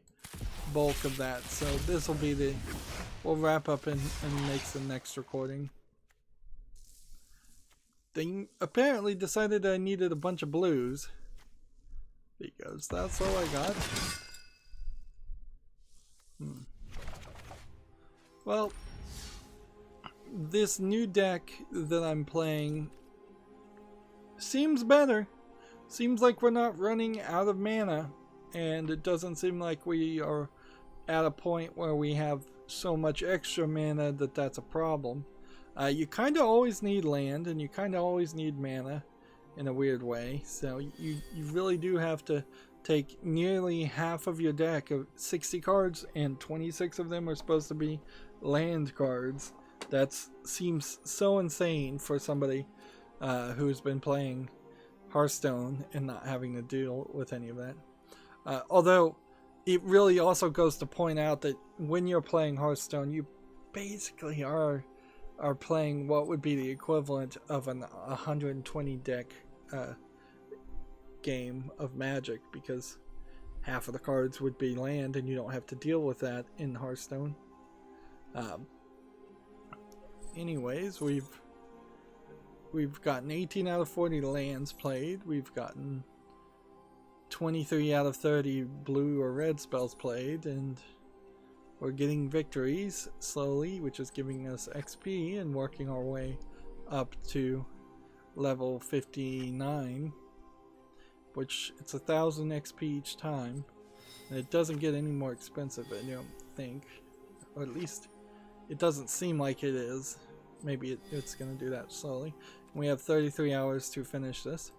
bulk of that. So this will be we'll wrap up and make the next recording. They apparently decided I needed a bunch of blues, because that's all I got. Well, this new deck that I'm playing seems better. Seems like we're not running out of mana, and it doesn't seem like we are at a point where we have so much extra mana that that's a problem. You kind of always need land, and you kind of always need mana in a weird way, so you really do have to take nearly half of your deck of 60 cards, and 26 of them are supposed to be land cards. That seems so insane for somebody who's been playing Hearthstone and not having to deal with any of that. Although it really also goes to point out that when you're playing Hearthstone, you basically are playing what would be the equivalent of an 120 deck game of Magic, because half of the cards would be land and you don't have to deal with that in Hearthstone. Anyways, we've gotten 18 out of 40 lands played. We've gotten 23 out of 30 blue or red spells played, and we're getting victories slowly, which is giving us XP and working our way up to level 59, which it's 1,000 XP each time, and it doesn't get any more expensive, I don't think, or at least it doesn't seem like it is. Maybe it's going to do that slowly. We have 33 hours to finish this.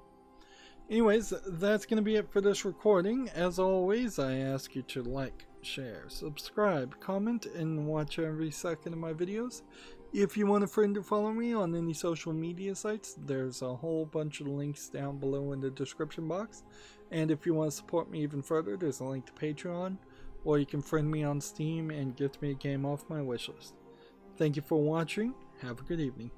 Anyways, that's going to be it for this recording. As always, I ask you to like, share, subscribe, comment, and watch every second of my videos. If you want a friend to follow me on any social media sites, there's a whole bunch of links down below in the description box. And if you want to support me even further, there's a link to Patreon, or you can friend me on Steam and gift me a game off my wishlist. Thank you for watching. Have a good evening.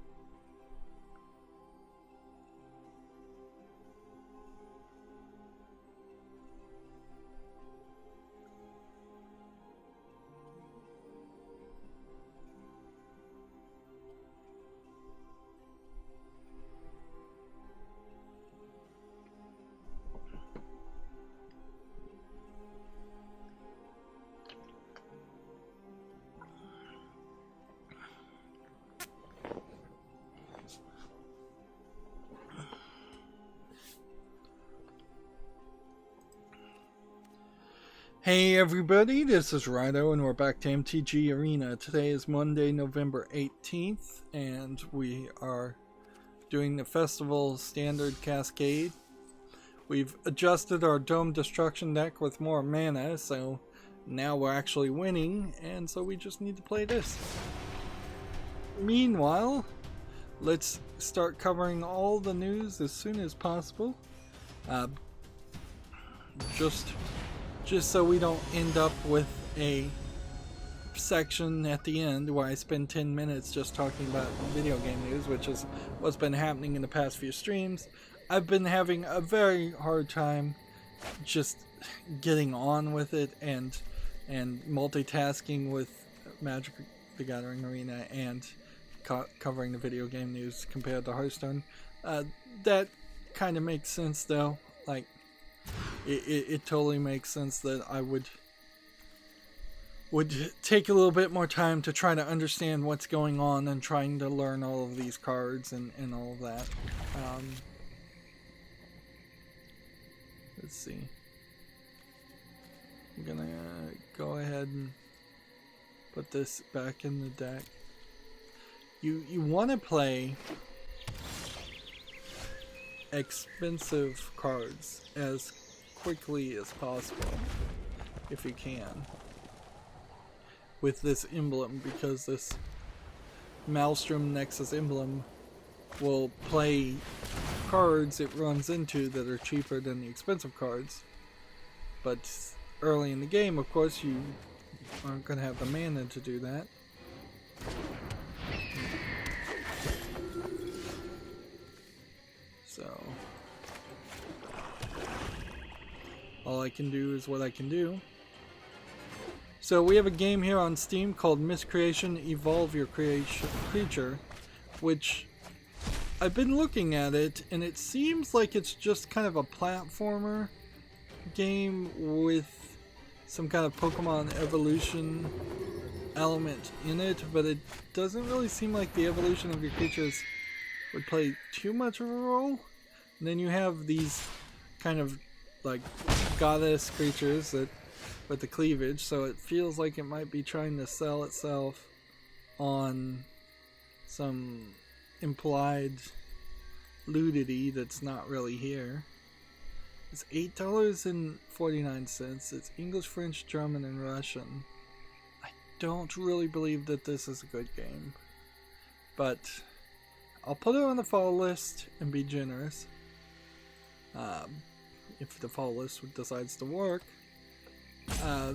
Hey everybody, this is Rydo and we're back to MTG Arena. Today is Monday, November 18th, and we are doing the festival standard cascade. We've adjusted our Dome Destruction deck with more mana, so now we're actually winning, and so we just need to play this. Meanwhile, let's start covering all the news as soon as possible. Just so we don't end up with a section at the end where I spend 10 minutes just talking about video game news, which is what's been happening in the past few streams. I've been having a very hard time just getting on with it and multitasking with Magic the Gathering Arena and covering the video game news compared to Hearthstone. That kind of makes sense though. Like, it totally makes sense that I would take a little bit more time to try to understand what's going on and trying to learn all of these cards and all of that. Let's see. I'm gonna go ahead and put this back in the deck. You want to play expensive cards as quickly as possible if you can with this emblem, because this Maelstrom Nexus emblem will play cards it runs into that are cheaper than the expensive cards, but early in the game of course you aren't going to have the mana to do that. So all I can do is what I can do. So we have a game here on Steam called Miscreation Evolve Your Creature, which I've been looking at it and it seems like it's just kind of a platformer game with some kind of Pokemon evolution element in it, but it doesn't really seem like the evolution of your creatures would play too much of a role. And then you have these kind of like goddess creatures that with the cleavage, so it feels like it might be trying to sell itself on some implied ludity that's not really here. It's $8.49. It's English, French, German, and Russian. I don't really believe that this is a good game, but I'll put it on the fall list and be generous. If the fall list decides to work.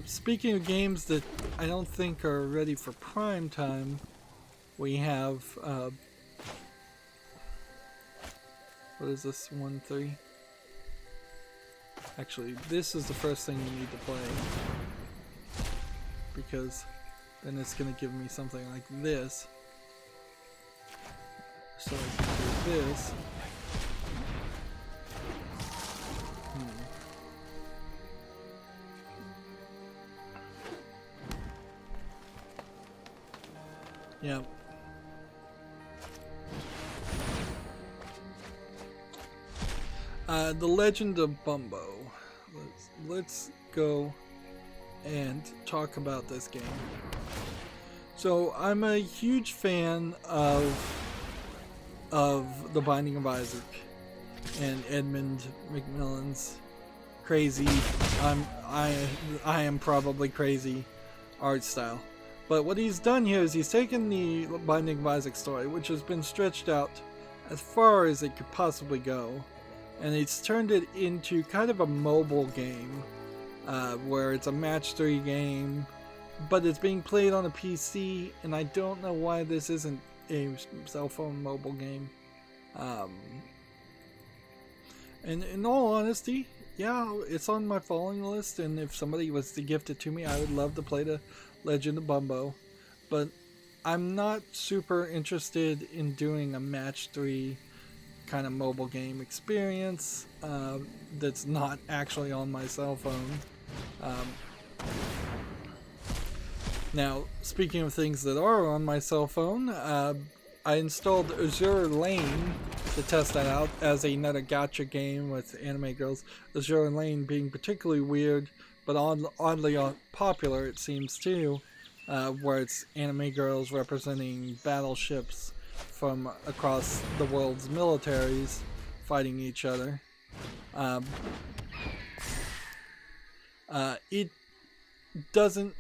Speaking of games that I don't think are ready for prime time, we have what is this? 1-3? Actually, this is the first thing you need to play, because then it's going to give me something like this. So I can do this. Yep. The Legend of Bumbo. Let's go and talk about this game. So I'm a huge fan of The Binding of Isaac and Edmund Macmillan's crazy, I am probably crazy art style. But what he's done here is he's taken the Binding of Isaac story, which has been stretched out as far as it could possibly go, and he's turned it into kind of a mobile game, where it's a match 3 game, but it's being played on a PC, and I don't know why this isn't a cell phone mobile game. And in all honesty, yeah, it's on my following list, and if somebody was to gift it to me, I would love to play the Legend of Bumbo, but I'm not super interested in doing a match 3 kind of mobile game experience that's not actually on my cell phone. Now, speaking of things that are on my cell phone, I installed Azure Lane to test that out as another gacha game with anime girls. Azure Lane being particularly weird, but oddly popular it seems too, where it's anime girls representing battleships from across the world's militaries fighting each other. It doesn't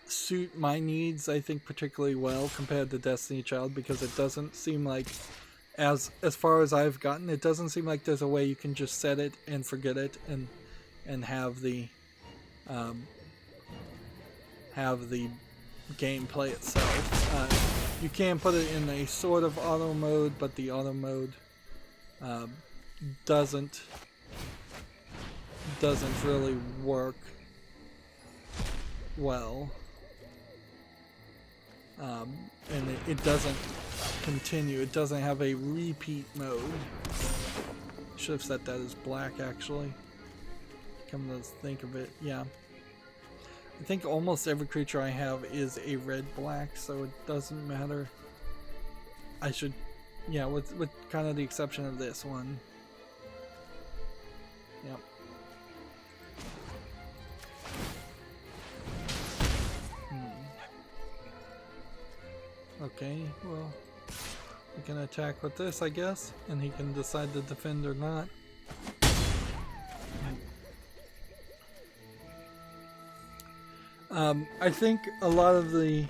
suit my needs, I think, particularly well compared to Destiny Child, because it doesn't seem like, as far as I've gotten, it doesn't seem like there's a way you can just set it and forget it and have the gameplay itself. You can put it in a sort of auto mode, but the auto mode doesn't really work well. And it doesn't continue. It doesn't have a repeat mode. Should have set that as black, actually. Come to think of it, yeah. I think almost every creature I have is a red-black, so it doesn't matter. I should, yeah, with kind of the exception of this one. Yep. Okay, well, we can attack with this, I guess, and he can decide to defend or not. I think a lot of the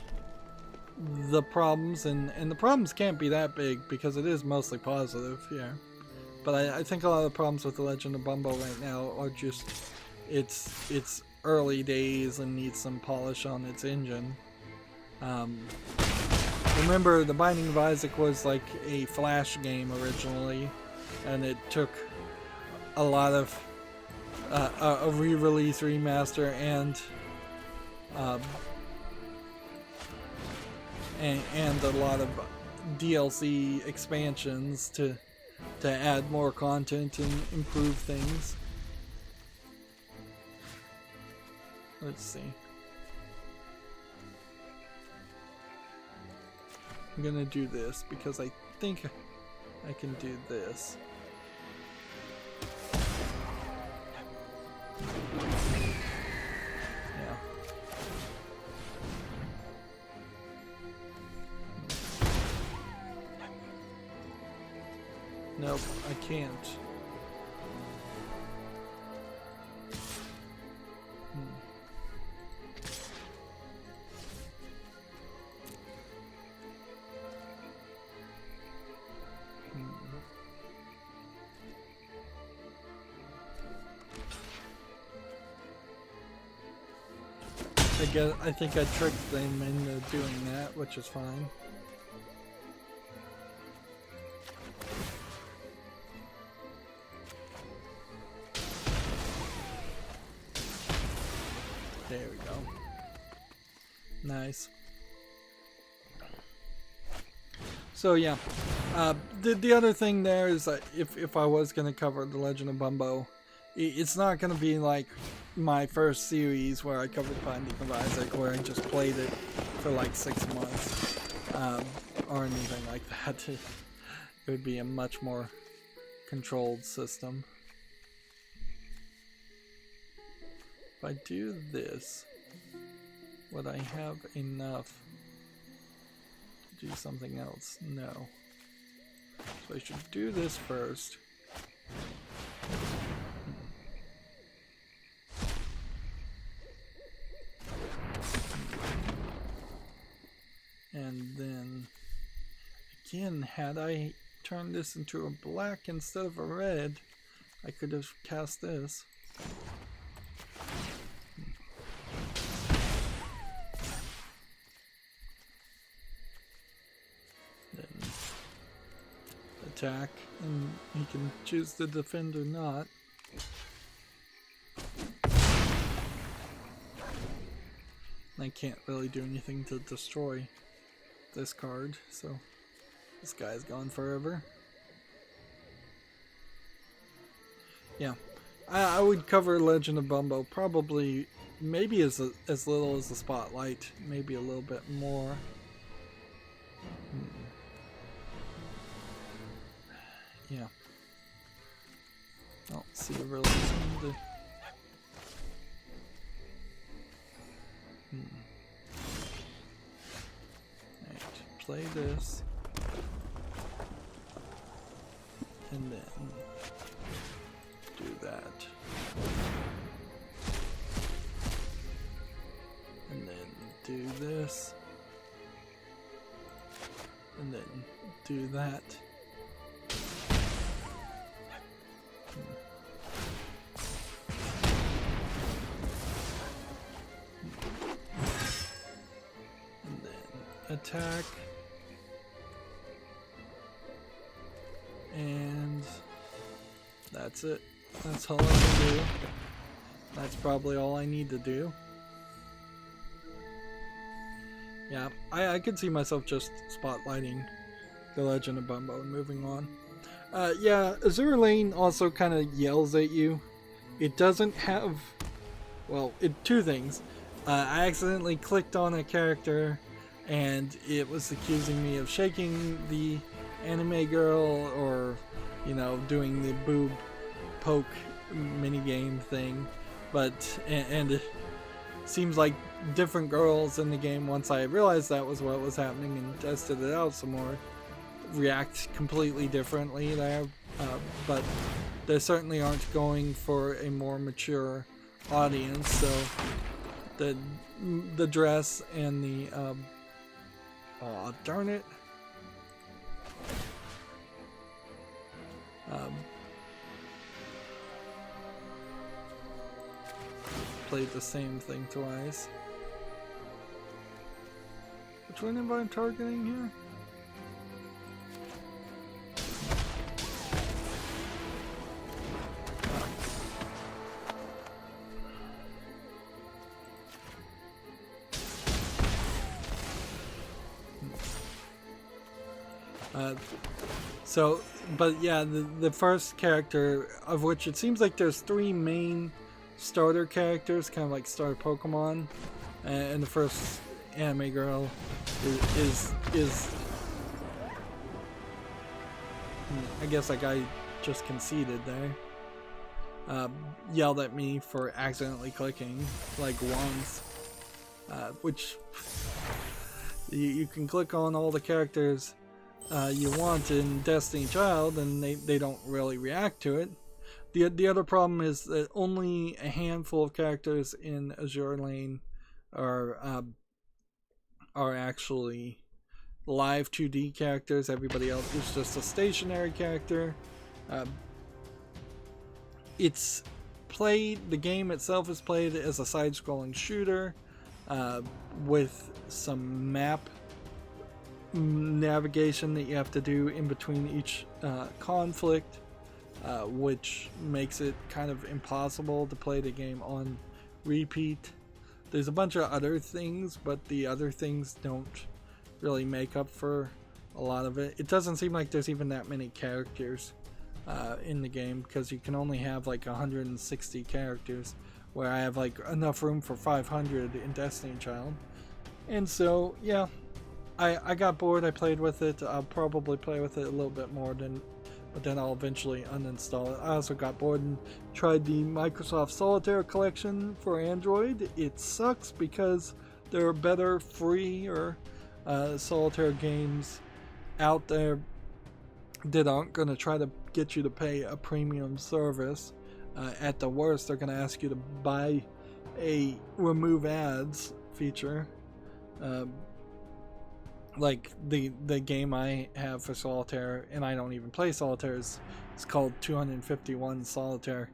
problems, and the problems can't be that big because it is mostly positive, yeah. But I think a lot of the problems with The Legend of Bumbo right now are just it's early days and needs some polish on its engine. Remember, The Binding of Isaac was like a Flash game originally, and it took a lot of a re-release, remaster, and a lot of DLC expansions to add more content and improve things. Let's see. I'm gonna do this because I think I can do this. Yeah. Nope, I can't. I think I tricked them into doing that, which is fine. There we go. Nice. So yeah, the other thing there is that if I was going to cover The Legend of Bumbo, it's not going to be like my first series where I covered Binding of Isaac, where I just played it for like 6 months, or anything like that. It would be a much more controlled system. If I do this, would I have enough to do something else? No. So I should do this first. And then, again, had I turned this into a black instead of a red, I could have cast this. Then attack, and he can choose to defend or not. I can't really do anything to destroy this card, so this guy's gone forever. Yeah, I would cover Legend of Bumbo probably maybe as little as the Spotlight, maybe a little bit more. Yeah. I don't see a real reason to Right, play this. And then do that. And then do this. And then do that. And then attack. And that's it. That's all I can do. That's probably all I need to do. Yeah, I could see myself just spotlighting The Legend of Bumbo and moving on. Yeah, Azure Lane also kind of yells at you. It doesn't have... Well, two things. I accidentally clicked on a character and it was accusing me of shaking the anime girl, or, you know, doing the boob poke minigame thing. But, and it seems like different girls in the game, once I realized that was what was happening and tested it out some more, react completely differently there. But they certainly aren't going for a more mature audience, so the dress and the oh darn it, played the same thing twice. Which one am I targeting here? But yeah, the first character, of which it seems like there's 3 main starter characters, kind of like starter Pokemon, and the first anime girl is I guess that guy just conceded there. Yelled at me for accidentally clicking like once, which you can click on all the characters you want in Destiny Child, and they don't really react to it. The other problem is that only a handful of characters in Azure Lane are actually live 2D characters. Everybody else is just a stationary character. It's played, the game itself is played as a side-scrolling shooter with some map navigation that you have to do in between each conflict, which makes it kind of impossible to play the game on repeat. There's a bunch of other things, but the other things don't really make up for a lot of it. It doesn't seem like there's even that many characters in the game, because you can only have like 160 characters, where I have like enough room for 500 in Destiny Child. And so yeah, I got bored. I played with it. I'll probably play with it a little bit more, but then I'll eventually uninstall it. I also got bored and tried the Microsoft Solitaire collection for Android. It sucks because there are better free or solitaire games out there that aren't going to try to get you to pay a premium service. At the worst, they're going to ask you to buy a remove ads feature. Like the game I have for Solitaire, and I don't even play Solitaire, it's called 251 Solitaire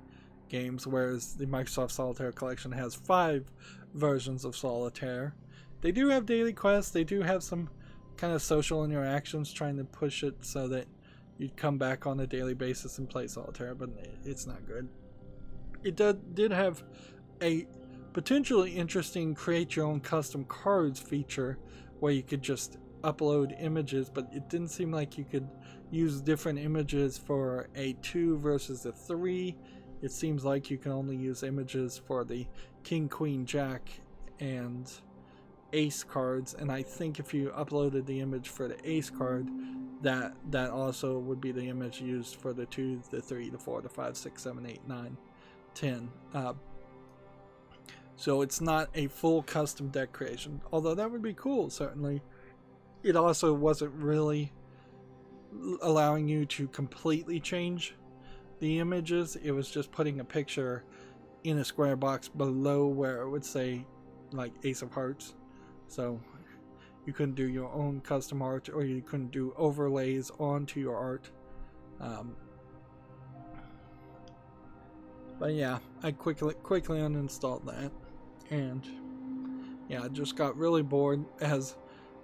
games, whereas the Microsoft Solitaire collection has 5 versions of Solitaire. They do have daily quests, they do have some kind of social interactions trying to push it so that you'd come back on a daily basis and play Solitaire, but it's not good. It did have a potentially interesting create your own custom cards feature where you could just upload images, but it didn't seem like you could use different images for a 2 versus a 3. It seems like you can only use images for the King, Queen, Jack, and Ace cards, and I think if you uploaded the image for the Ace card, that also would be the image used for the 2, the 3, the 4, the 5, 6, 7, 8, 9, 10. So it's not a full custom deck creation, although that would be cool, certainly. It also wasn't really allowing you to completely change the images. It was just putting a picture in a square box below where it would say like Ace of Hearts. So you couldn't do your own custom art, or you couldn't do overlays onto your art. But yeah, I quickly uninstalled that, and yeah, I just got really bored as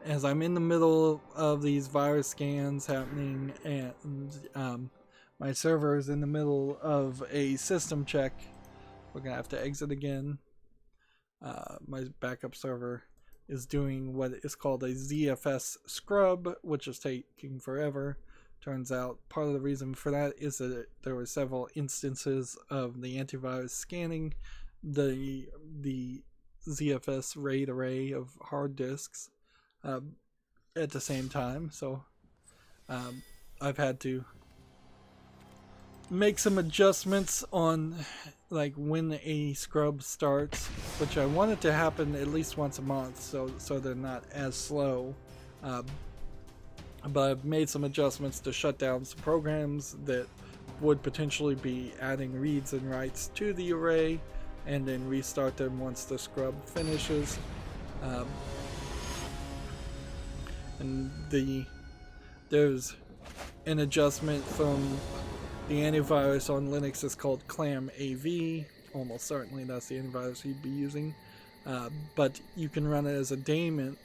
I'm in the middle of these virus scans happening, and my server is in the middle of a system check. We're gonna have to exit again. My backup server is doing what is called a ZFS scrub, which is taking forever. Turns out part of the reason for that is that there were several instances of the antivirus scanning the ZFS RAID array of hard disks at the same time. So I've had to make some adjustments on like when a scrub starts, which I want it to happen at least once a month, so they're not as slow. But I've made some adjustments to shut down some programs that would potentially be adding reads and writes to the array, and then restart them once the scrub finishes. And there's an adjustment from the antivirus on Linux is called Clam AV. Almost certainly that's the antivirus you'd be using. But you can run it as a daemon.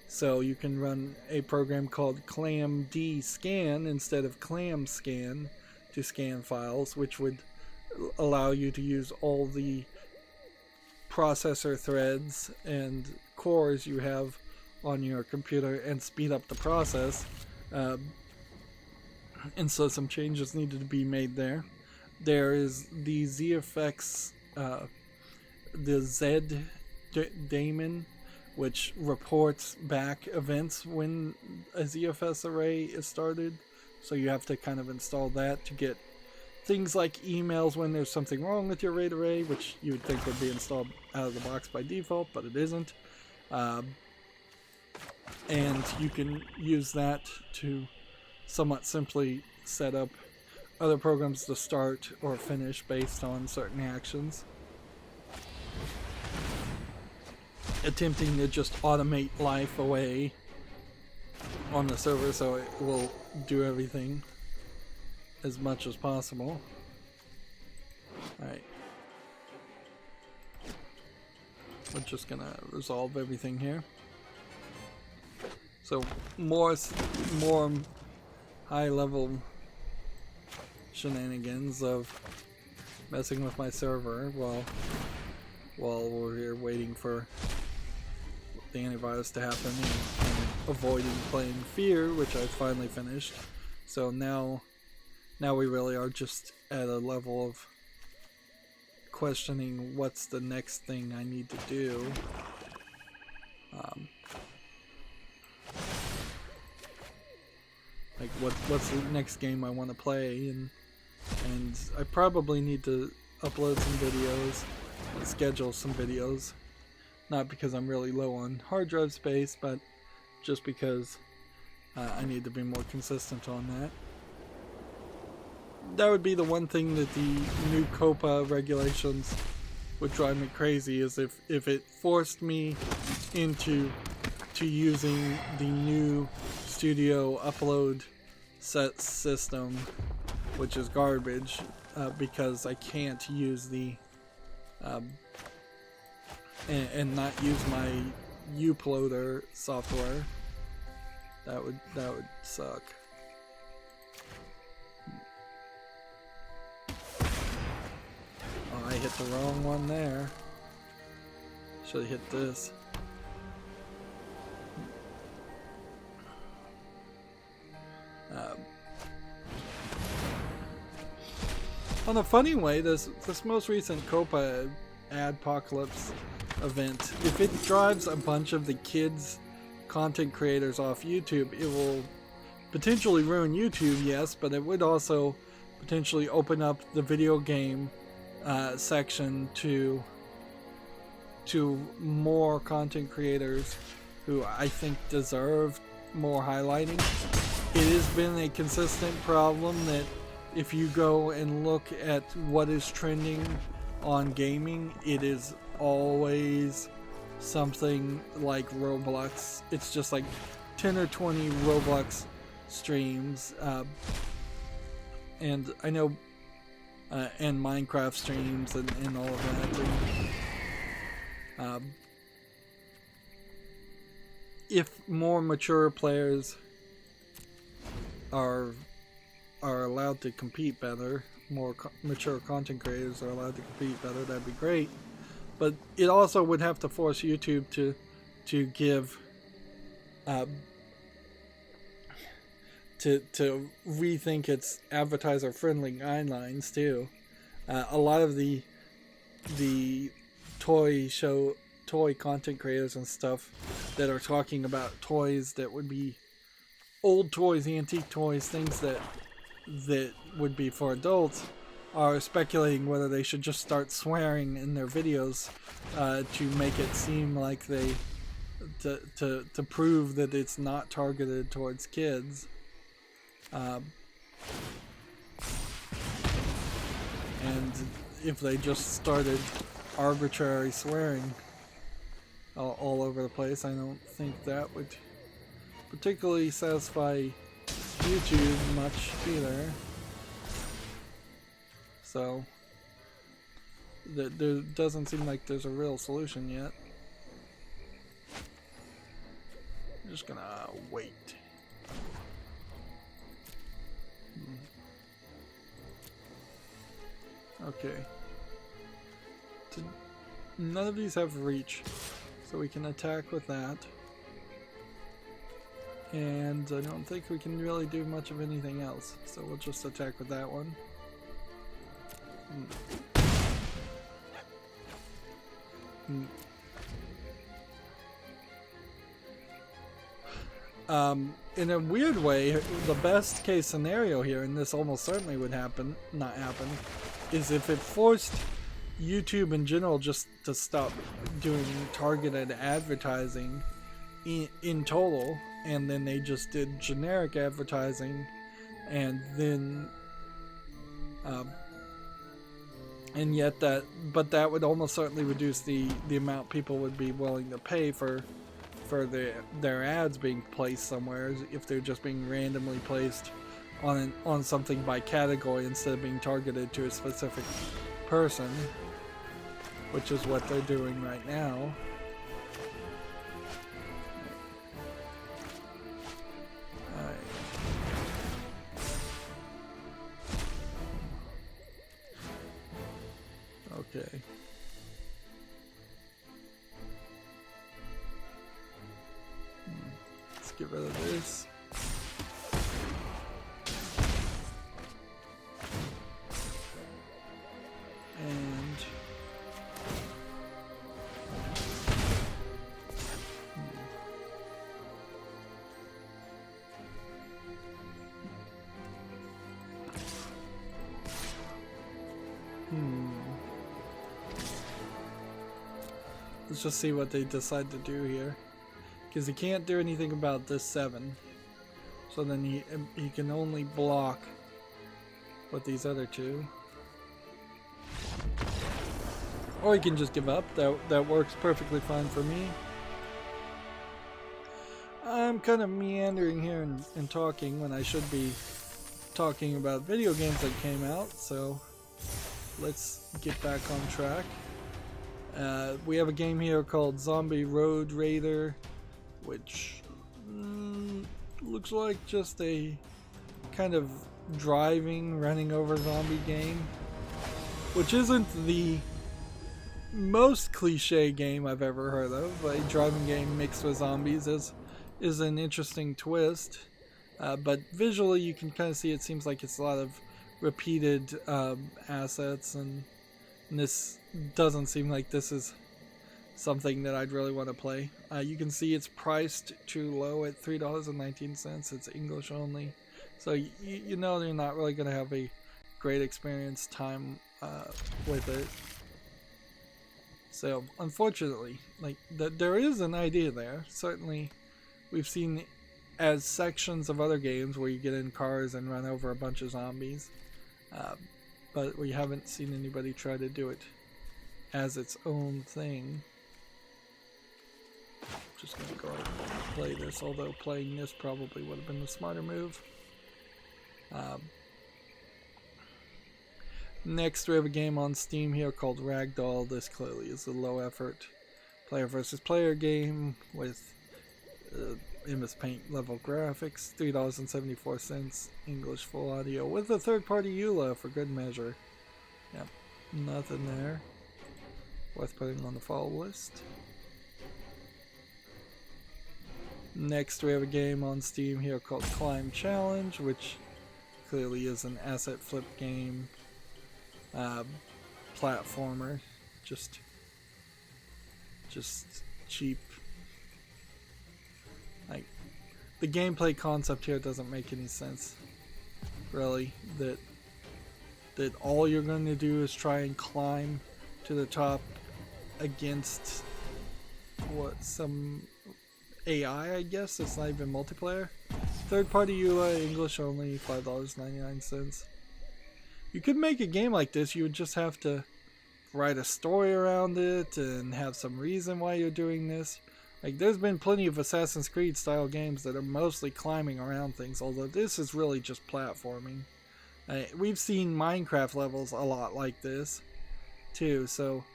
So you can run a program called clamdscan instead of clamscan to scan files, which would allow you to use all the processor threads and cores you have on your computer and speed up the process. And so some changes needed to be made there. There is the ZFX, the Z daemon, which reports back events when a ZFS array is started. So you have to kind of install that to get things like emails when there's something wrong with your RAID array, which you would think would be installed out of the box by default, but it isn't. And you can use that to somewhat simply set up other programs to start or finish based on certain actions. Attempting to just automate life away on the server so it will do everything as much as possible. Alright. We're just gonna resolve everything here. So more high level shenanigans of messing with my server while we're here waiting for the antivirus to happen and avoiding playing Fear, which I finally finished. So now we really are just at a level of questioning what's the next thing I need to do. Like what's the next game I want to play, and I probably need to upload some videos, schedule some videos, not because I'm really low on hard drive space, but just because I need to be more consistent on that. That would be the one thing that the new COPA regulations would drive me crazy, is if it forced me into using the new studio upload set system, which is garbage, because I can't use the and not use my uploader software. That would suck. Oh, I hit the wrong one there. Should have hit this. On a funny way, this most recent COPA Adpocalypse event, if it drives a bunch of the kids content creators off YouTube, it will potentially ruin YouTube, yes, but it would also potentially open up the video game section to to more content creators who I think deserve more highlighting. It has been a consistent problem that if you go and look at what is trending on gaming, it is always something like Roblox. It's just like 10 or 20 Roblox streams, and I know, and Minecraft streams and all of that. And, if more mature players are allowed to compete better, more mature content creators are allowed to compete better, that'd be great. But it also would have to force YouTube to give to rethink its advertiser friendly guidelines too. A lot of the toy content creators and stuff that are talking about toys that would be old toys, antique toys, things that would be for adults, are speculating whether they should just start swearing in their videos to make it seem like they to prove that it's not targeted towards kids. And if they just started arbitrary swearing all over the place, I don't think that would particularly satisfy YouTube much either. So there doesn't seem like there's a real solution yet. I'm just gonna wait. Okay. None of these have reach, so we can attack with that. And I don't think we can really do much of anything else, so we'll just attack with that one. In a weird way, the best case scenario here, and this almost certainly would not happen, is if it forced YouTube in general just to stop doing targeted advertising in total, and then they just did generic advertising, and then and yet that would almost certainly reduce the amount people would be willing to pay for their ads being placed somewhere, if they're just being randomly placed on something by category instead of being targeted to a specific person, which is what they're doing right now. Okay. Let's get rid of this. And let's just see what they decide to do here, because he can't do anything about this 7, so then he can only block with these other 2, or he can just give up. That works perfectly fine for me. I'm kind of meandering here and talking when I should be talking about video games that came out, so let's get back on track. We have a game here called Zombie Road Raider, which looks like just a kind of driving, running over zombie game, which isn't the most cliche game I've ever heard of. A driving game mixed with zombies is an interesting twist, but visually you can kind of see it seems like it's a lot of repeated assets, and this doesn't seem like this is something that I'd really want to play. You can see it's priced too low at $3.19. It's English only, so you know you're not really going to have a great experience time with it. So unfortunately, like there is an idea there. Certainly, we've seen as sections of other games where you get in cars and run over a bunch of zombies, but we haven't seen anybody try to do it as its own thing. Just gonna go ahead and play this, although playing this probably would have been the smarter move. Next we have a game on Steam here called Ragdoll. This clearly is a low effort player versus player game with MS Paint level graphics, $3.74, English full audio with a third party EULA for good measure. Yep, nothing there worth putting on the follow list. Next we have a game on Steam here called Climb Challenge, which clearly is an asset flip game, platformer, just cheap. Like, the gameplay concept here doesn't make any sense, really, that all you're going to do is try and climb to the top against some AI, I guess. It's not even multiplayer. Third party EULA, English only, $5.99. You could make a game like this. You would just have to write a story around it and have some reason why you're doing this. Like, there's been plenty of Assassin's Creed style games that are mostly climbing around things, although this is really just platforming. We've seen Minecraft levels a lot like this too, so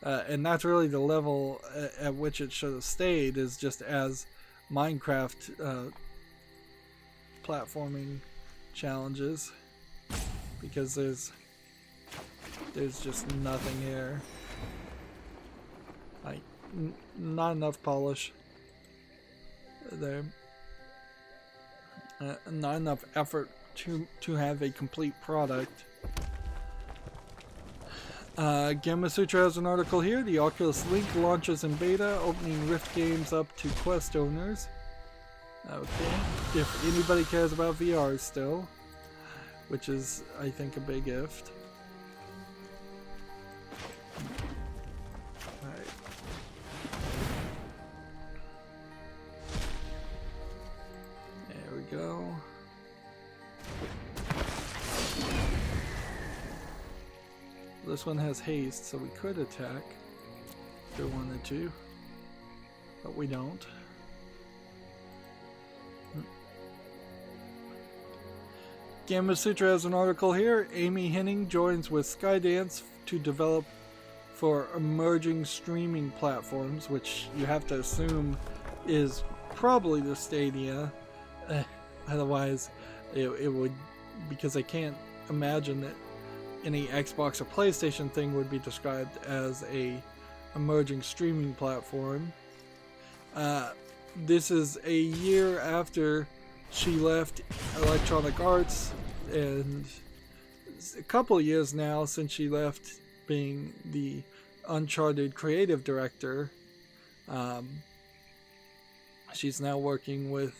and that's really the level at which it should have stayed, is just as Minecraft platforming challenges, because there's just nothing here. Like, not enough polish there, not enough effort to have a complete product. Gamasutra has an article here. The Oculus Link launches in beta, opening Rift games up to Quest owners. Okay, if anybody cares about VR still, which is, I think, a big if. Alright. There we go. This one has haste, so we could attack if we wanted to, but we don't. Gamasutra has an article here. Amy Hennig joins with Skydance to develop for emerging streaming platforms, which you have to assume is probably the Stadia. Otherwise, it would, because I can't imagine that any Xbox or PlayStation thing would be described as a emerging streaming platform. This is a year after she left Electronic Arts, and a couple of years now since she left being the Uncharted creative director. She's now working with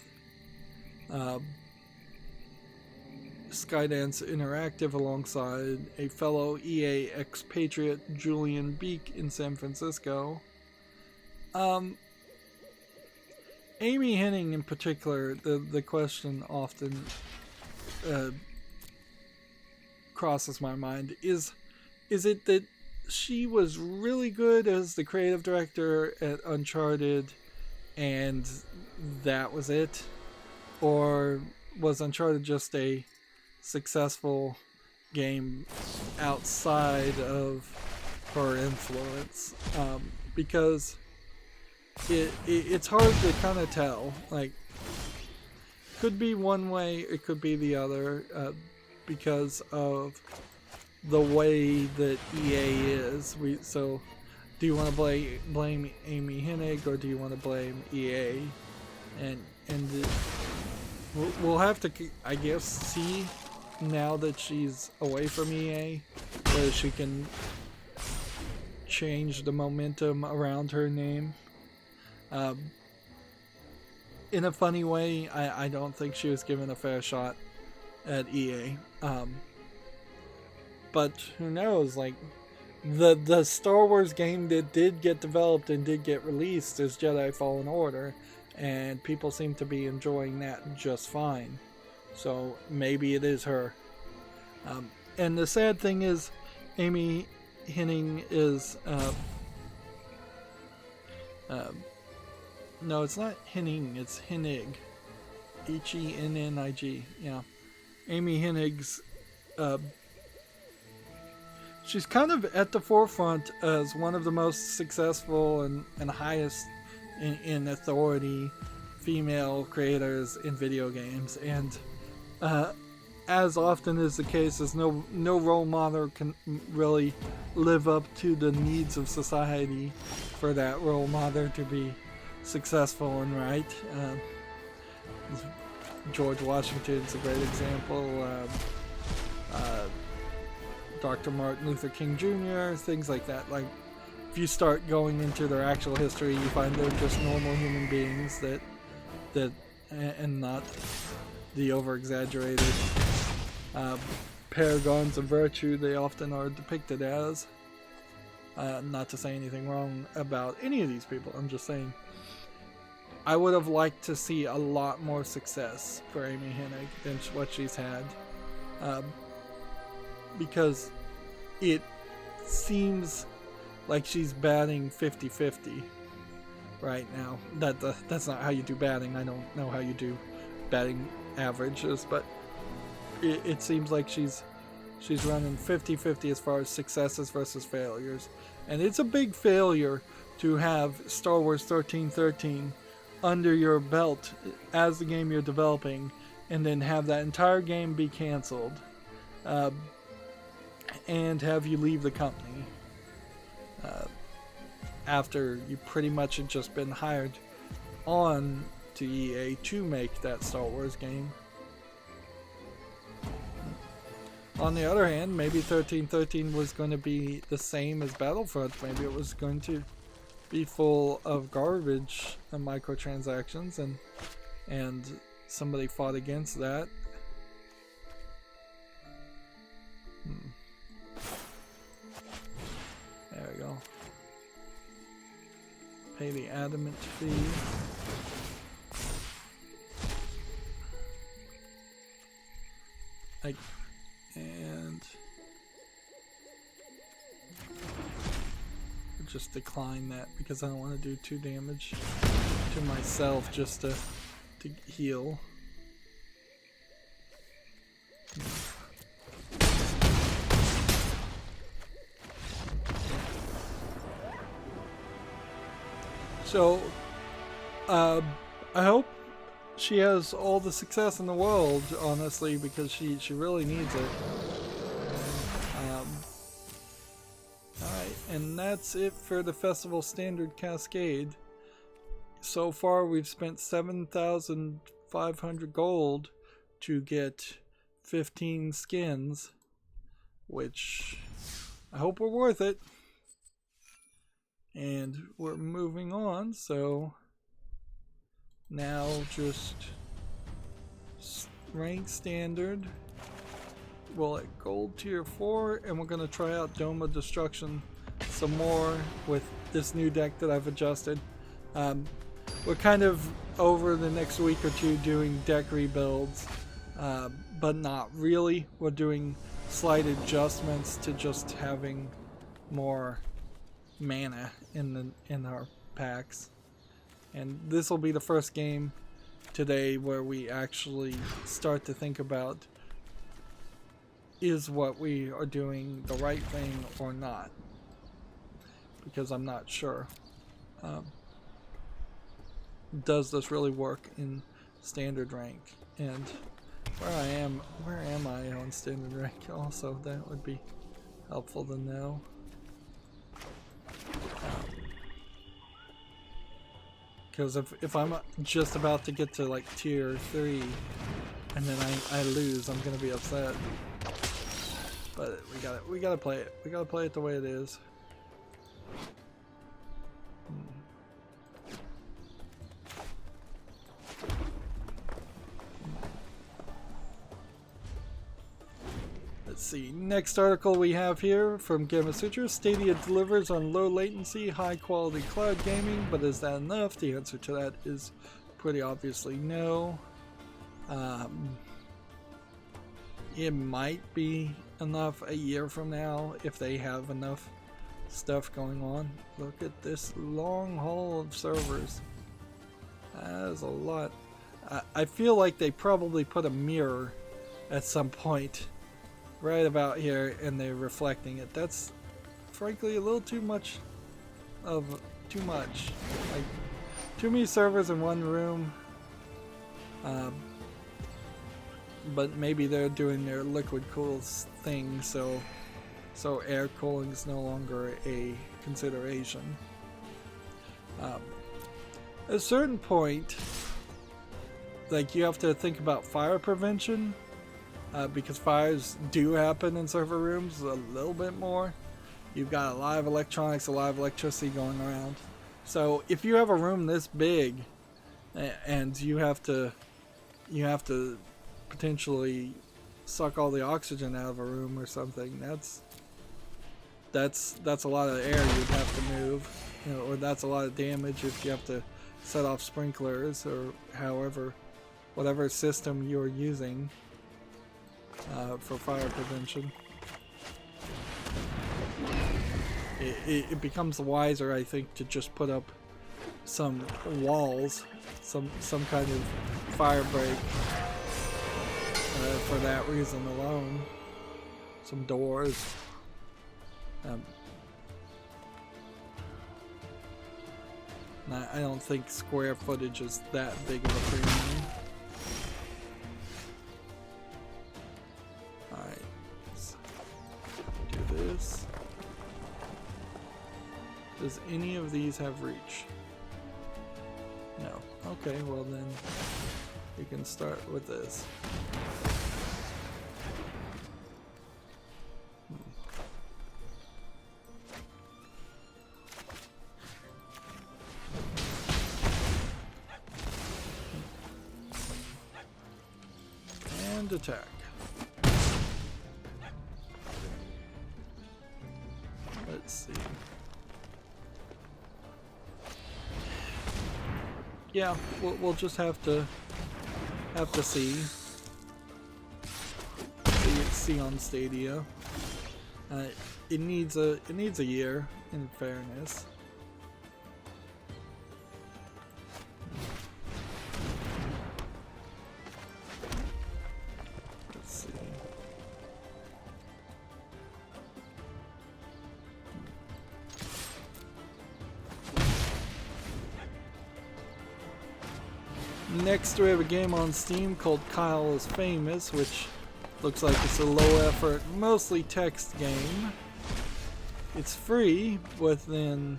Skydance Interactive alongside a fellow EA expatriate, Julian Beek, in San Francisco. Amy Hennig in particular, the question often crosses my mind, is it that she was really good as the creative director at Uncharted and that was it? Or was Uncharted just a successful game outside of her influence? Because it's hard to kind of tell. Like, could be one way, it could be the other, because of the way that EA is. So do you want to blame Amy Hennig, or do you want to blame EA? And we'll have to, I guess, see now that she's away from EA, whether she can change the momentum around her name. In a funny way, I don't think she was given a fair shot at EA. But who knows, like, The Star Wars game that did get developed and did get released is Jedi Fallen Order, and people seem to be enjoying that just fine. So maybe it is her. And the sad thing is, Amy Hennig is no, it's not Hennig, it's Hennig. Hennig. Yeah. Amy Hennig's she's kind of at the forefront as one of the most successful and highest in authority female creators in video games, and as often is the case, is no role model can really live up to the needs of society for that role model to be successful and right. George Washington's a great example. Dr. Martin Luther King Jr., things like that. Like, if you start going into their actual history, you find they're just normal human beings that and not the over-exaggerated paragons of virtue they often are depicted as. Not to say anything wrong about any of these people. I'm just saying I would have liked to see a lot more success for Amy Hennig than what she's had. Because it seems like she's batting 50-50 right now. That's not how you do batting. I don't know how you do batting averages, but it seems like she's running 50-50 as far as successes versus failures. And it's a big failure to have Star Wars 1313 under your belt as the game you're developing, and then have that entire game be canceled. And have you leave the company after you pretty much had just been hired on to EA to make that Star Wars game. On the other hand, maybe 1313 was going to be the same as Battlefront. Maybe it was going to be full of garbage and microtransactions, and somebody fought against that. There we go. Pay the adamant fee. And just decline that because I don't want to do 2 damage to myself just to heal. So, I hope she has all the success in the world, honestly, because she really needs it. Alright, and that's it for the Festival Standard Cascade. So far, we've spent 7,500 gold to get 15 skins, which I hope were worth it. And we're moving on, so now just rank standard. Well, at gold tier 4, and we're going to try out Dome of Destruction some more with this new deck that I've adjusted. We're kind of over the next week or two doing deck rebuilds, but not really. We're doing slight adjustments to just having more mana in our packs. And this will be the first game today where we actually start to think about, is what we are doing the right thing or not? Because I'm not sure. Does this really work in standard rank? And where am I on standard rank also? That would be helpful to know. Because if I'm just about to get to like tier 3 and then I lose, I'm gonna be upset. But we gotta play it. We gotta play it the way it is. Let's see. Next article we have here from Gamma Sutra. Stadia delivers on low latency, high quality cloud gaming, but is that enough? The answer to that is pretty obviously no. It might be enough a year from now if they have enough stuff going on. Look at this long haul of servers. That is a lot. I feel like they probably put a mirror at some point right about here and they're reflecting it. That's frankly a little too much. Like too many servers in one room. But maybe they're doing their liquid cool thing, so air cooling is no longer a consideration. At a certain point, like, you have to think about fire prevention, because fires do happen in server rooms a little bit more. You've got a lot of electronics, a lot of electricity going around. So if you have a room this big and you have to potentially suck all the oxygen out of a room or something, that's a lot of air you'd have to move, you know, or that's a lot of damage if you have to set off sprinklers or whatever system you're using for fire prevention. It becomes wiser, I think, to just put up some walls, some kind of fire break for that reason alone. Some doors. I don't think square footage is that big of a premium. Alright, let's do this. Does any of these have reach? No. Okay, well then we can start with this. And attack. Let's see. Yeah, we'll just have to see on Stadia. It needs a year, in fairness. Let's see. Next, we have a game on Steam called Kyle is Famous, which looks like it's a low-effort, mostly text game. It's free, with then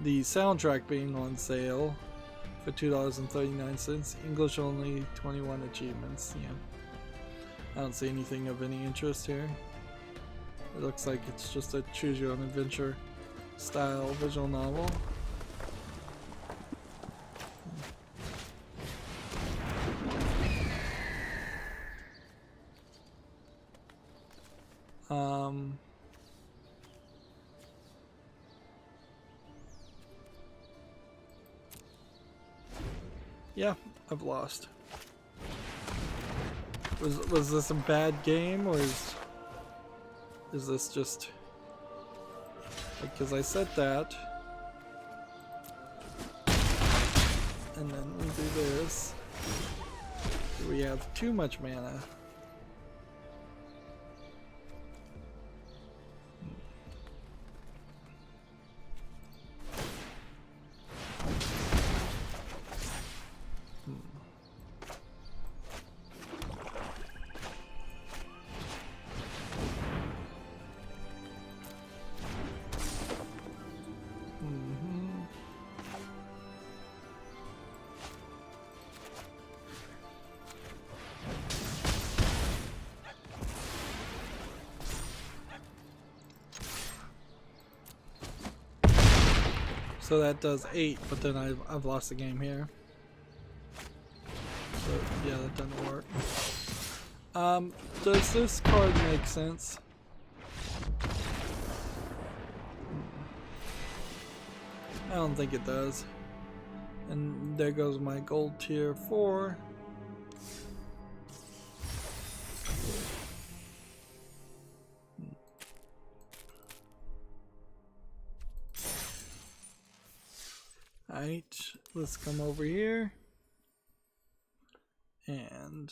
the soundtrack being on sale for $2.39. English only, 21 achievements. Yeah, I don't see anything of any interest here. It looks like it's just a choose-your-own-adventure style visual novel. Yeah, I've lost. Was this a bad game, or is this just because I said that, and then we do this? Do we have too much mana? So that does 8, but then I've lost the game here. So yeah, that doesn't work. Does this card make sense? I don't think it does. And there goes my gold tier 4. Alright, let's come over here and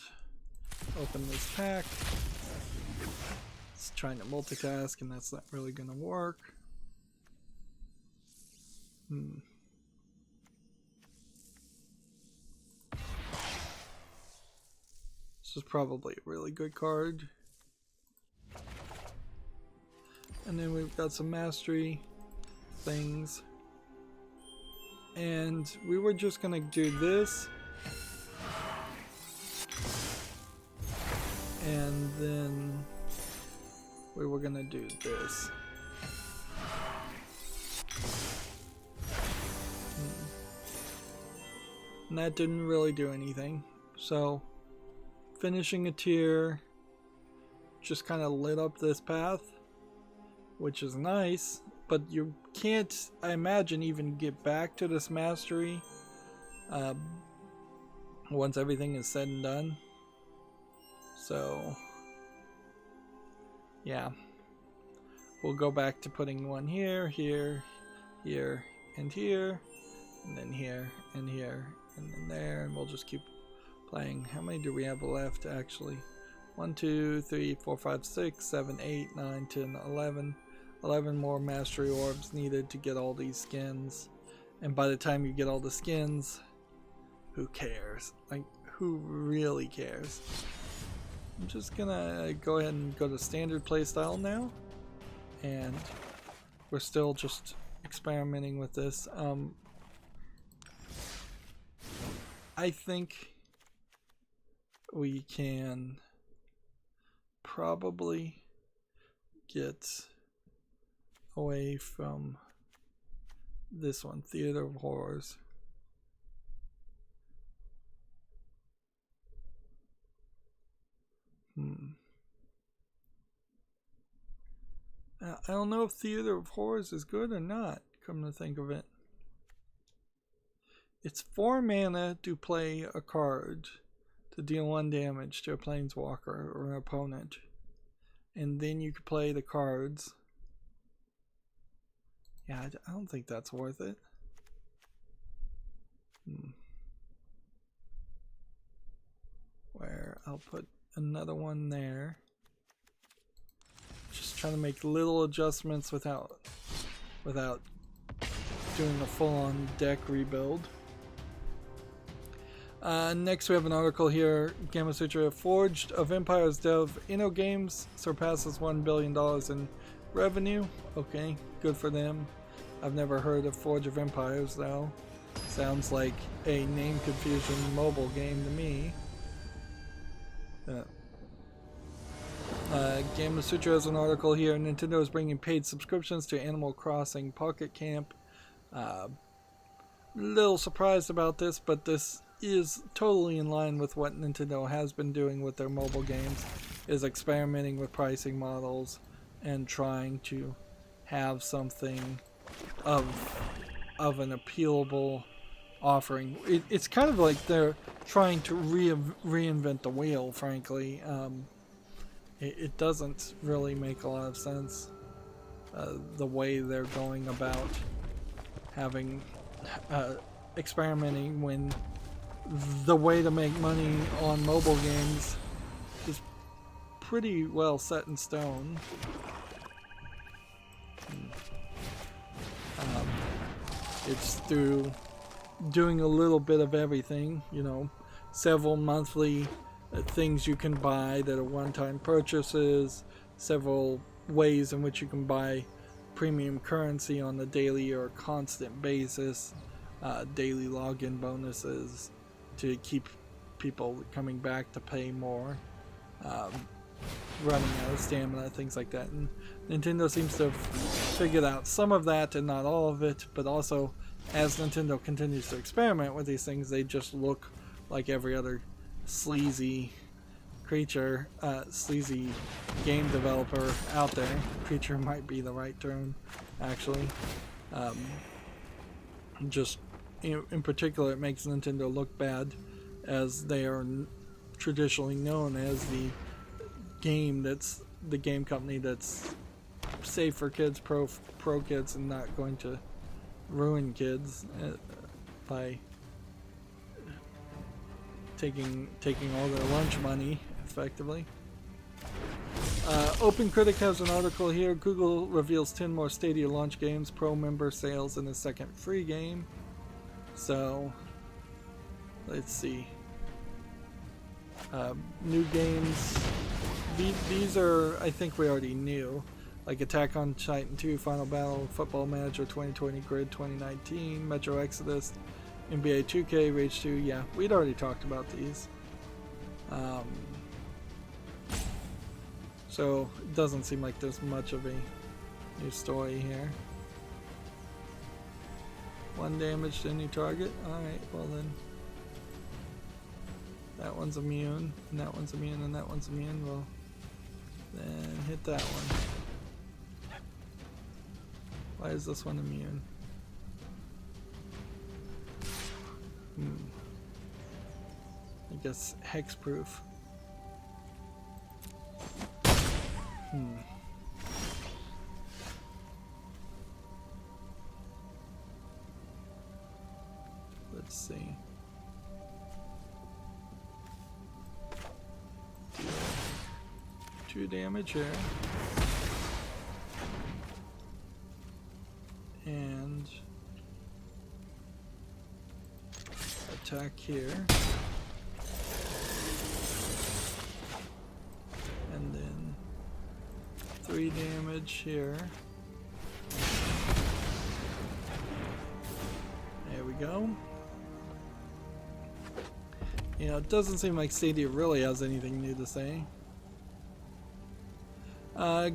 open this pack. It's trying to multitask and that's not really gonna work. This is probably a really good card. And then we've got some mastery things. And we were just gonna do this. And then we were gonna do this. And that didn't really do anything. So finishing a tier just kind of lit up this path, which is nice, but you can't, I imagine, even get back to this mastery once everything is said and done. So yeah, we'll go back to putting one here, here, here, and here, and then here, and here, and then there, and we'll just keep playing. How many do we have left actually? 1, 2, 3, 4, 5, 6, 7, 8, 9, 10, 11. 11 more mastery orbs needed to get all these skins. And by the time you get all the skins, who cares? Like, who really cares? I'm just gonna go ahead and go to standard playstyle now. And we're still just experimenting with this. I think we can probably get away from this one, Theater of Horrors. I don't know if Theater of Horrors is good or not, come to think of it. It's 4 mana to play a card to deal 1 damage to a planeswalker or an opponent. And then you can play the cards. Yeah, I don't think that's worth it. Where I'll put another one there. Just trying to make little adjustments without doing a full-on deck rebuild. Next we have an article here. Gamma Sutra: Forged of Empires dev InnoGames surpasses $1 billion in revenue. Okay, good for them. I've never heard of Forge of Empires though. Sounds like a name confusion mobile game to me. Gamma Sutra has an article here. Nintendo is bringing paid subscriptions to Animal Crossing Pocket Camp. Little surprised about this, but this is totally in line with what Nintendo has been doing with their mobile games, is experimenting with pricing models and trying to have something of an appealable offering. It's kind of like they're trying to reinvent the wheel, frankly. It doesn't really make a lot of sense the way they're going about having experimenting when the way to make money on mobile games is pretty well set in stone. It's through doing a little bit of everything, you know, several monthly things you can buy that are one-time purchases, several ways in which you can buy premium currency on a daily or constant basis, daily login bonuses to keep people coming back to pay more, running out of stamina, things like that. And Nintendo seems to have figured out some of that and not all of it, but also as Nintendo continues to experiment with these things, they just look like every other sleazy, Creature, sleazy game developer out there. Creature might be the right term, actually. Just in particular, it makes Nintendo look bad, as they are traditionally known as the game company that's safe for kids, pro kids, and not going to ruin kids by taking all their lunch money, effectively. OpenCritic has an article here. Google reveals 10 more Stadia launch games, Pro member sales, and a second free game. So, let's see. New games. These are, I think we already knew. Like Attack on Titan 2, Final Battle, Football Manager 2020, Grid 2019, Metro Exodus, NBA 2K, Rage 2. Yeah, we'd already talked about these. So it doesn't seem like there's much of a new story here. 1 damage to any target. Alright, well then. That one's immune, and that one's immune, and that one's immune. Well, then hit that one. Why is this one immune? I guess hexproof. Let's see. 2 damage here. And attack here. And then 3 damage here. There we go. You know, it doesn't seem like Stadia really has anything new to say.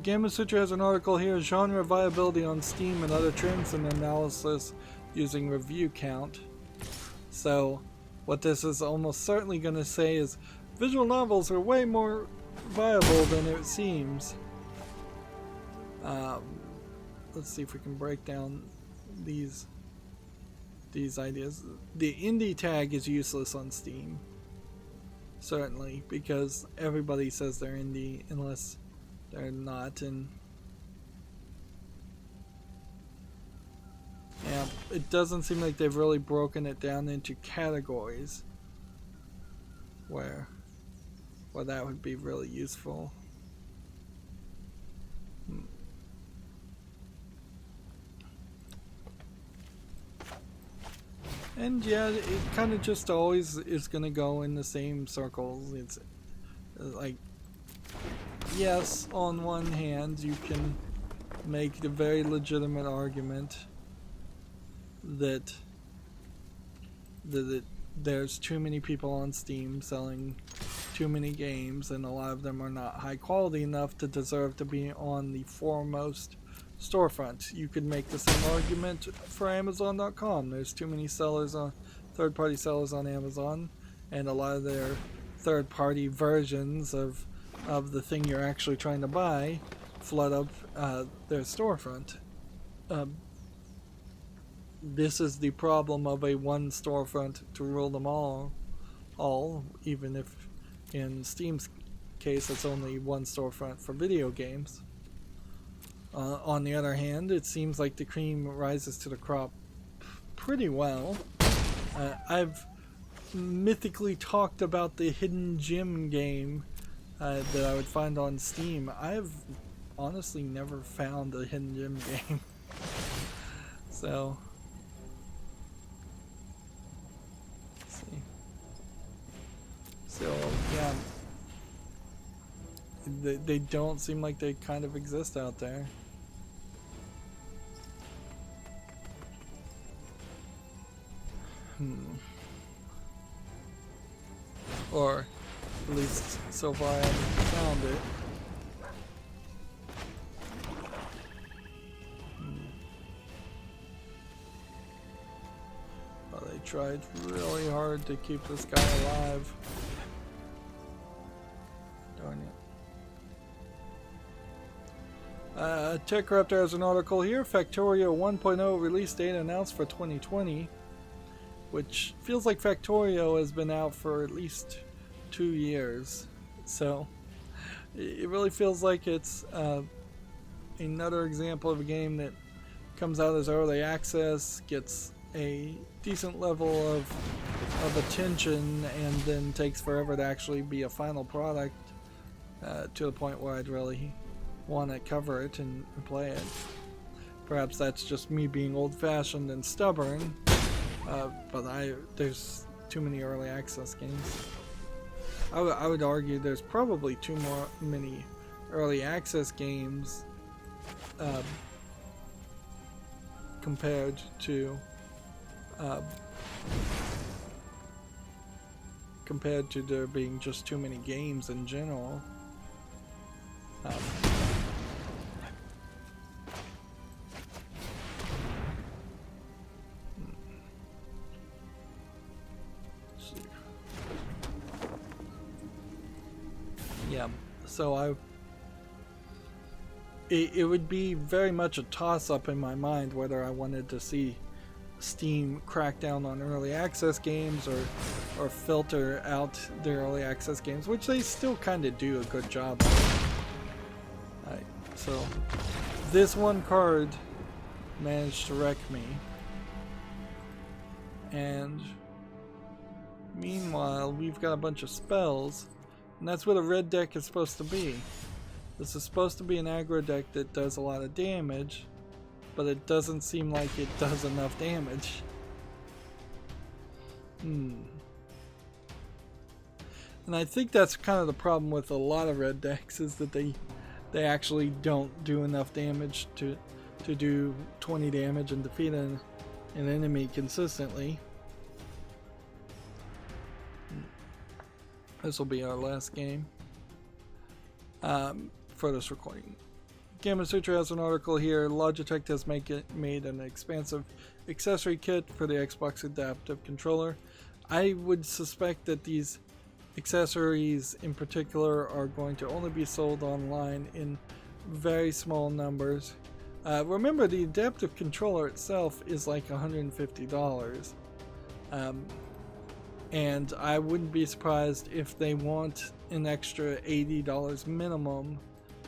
Gamma Sutra has an article here, genre viability on Steam and other trends and analysis using review count. So, what this is almost certainly going to say is visual novels are way more viable than it seems. Let's see if we can break down these ideas. The indie tag is useless on Steam. Certainly, because everybody says they're indie unless they're not, and yeah, it doesn't seem like they've really broken it down into categories where that would be really useful. And yeah, it kind of just always is going to go in the same circles. It's like, yes, on one hand, you can make the very legitimate argument that there's too many people on Steam selling too many games, and a lot of them are not high quality enough to deserve to be on the foremost storefront. You could make the same argument for Amazon.com. There's too many sellers on third-party sellers on Amazon, and a lot of their third-party versions of the thing you're actually trying to buy flood up their storefront. This is the problem of a one storefront to rule them all, even if in Steam's case it's only one storefront for video games. On the other hand, it seems like the cream rises to the crop pretty well. I've mythically talked about the hidden gem game that I would find on Steam. I've honestly never found a hidden gem game. So, let's see. So, yeah. They don't seem like they kind of exist out there. Or at least so far I haven't found it. Well, they tried really hard to keep this guy alive. TechRaptor has an article here. Factorio 1.0 release date announced for 2020, which feels like Factorio has been out for at least 2 years. So it really feels like it's another example of a game that comes out as early access, gets a decent level of attention, and then takes forever to actually be a final product, to the point where I'd really want to cover it and play it. Perhaps that's just me being old-fashioned and stubborn, but there's too many early access games. I would argue there's probably many early access games compared to there being just too many games in general. Yeah, so it would be very much a toss-up in my mind whether I wanted to see Steam crack down on early access games or filter out the early access games, which they still kind of do a good job of. So this one card managed to wreck me, and meanwhile we've got a bunch of spells, and that's what a red deck is supposed to be. This is supposed to be an aggro deck that does a lot of damage, but it doesn't seem like it does enough damage. And I think that's kind of the problem with a lot of red decks, is that they actually don't do enough damage to do 20 damage and defeat an enemy consistently. This will be our last game for this recording. Gamer Sutra has an article here. Logitech has made an expansive accessory kit for the Xbox Adaptive Controller. I would suspect that these accessories in particular are going to only be sold online in very small numbers. Remember, the Adaptive Controller itself is like $150. And I wouldn't be surprised if they want an extra $80 minimum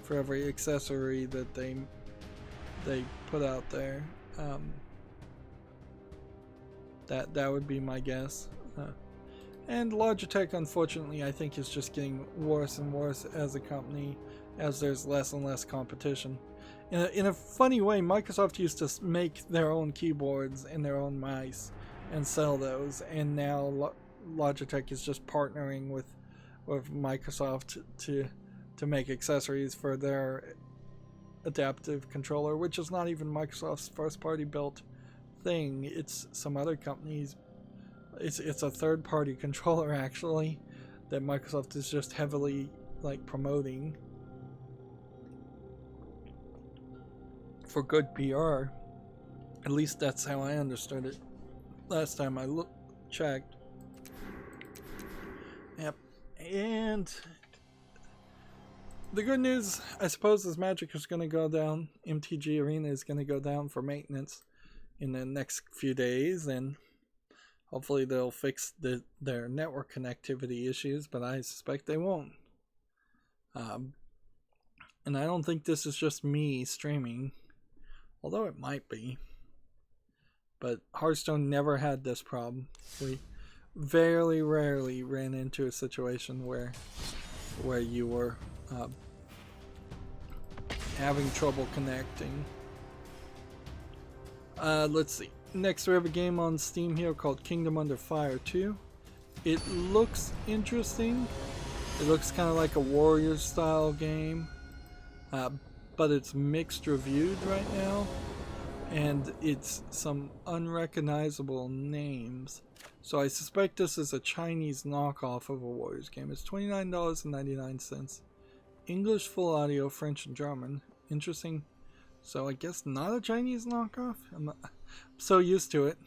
for every accessory that they put out there. That would be my guess. And Logitech, unfortunately, I think is just getting worse and worse as a company, as there's less and less competition. In a funny way, Microsoft used to make their own keyboards and their own mice and sell those, and now Logitech is just partnering with Microsoft to make accessories for their adaptive controller, which is not even Microsoft's first-party built thing. It's some other companies. It's a third-party controller, actually, that Microsoft is just heavily promoting for good PR. At least that's how I understood it last time I checked. Yep. And the good news, I suppose, is Magic is going to go down. MTG Arena is going to go down for maintenance in the next few days, and hopefully they'll fix their network connectivity issues, but I suspect they won't. And I don't think this is just me streaming, although it might be. But Hearthstone never had this problem. We very rarely ran into a situation where you were having trouble connecting. Let's see. Next we have a game on Steam here called Kingdom Under Fire 2. It looks interesting. It looks kind of like a Warriors style game, but it's mixed reviewed right now, and it's some unrecognizable names. So I suspect this is a Chinese knockoff of a Warriors game. It's $29.99. English full audio, French and German. Interesting. So I guess not a Chinese knockoff? I'm so used to it.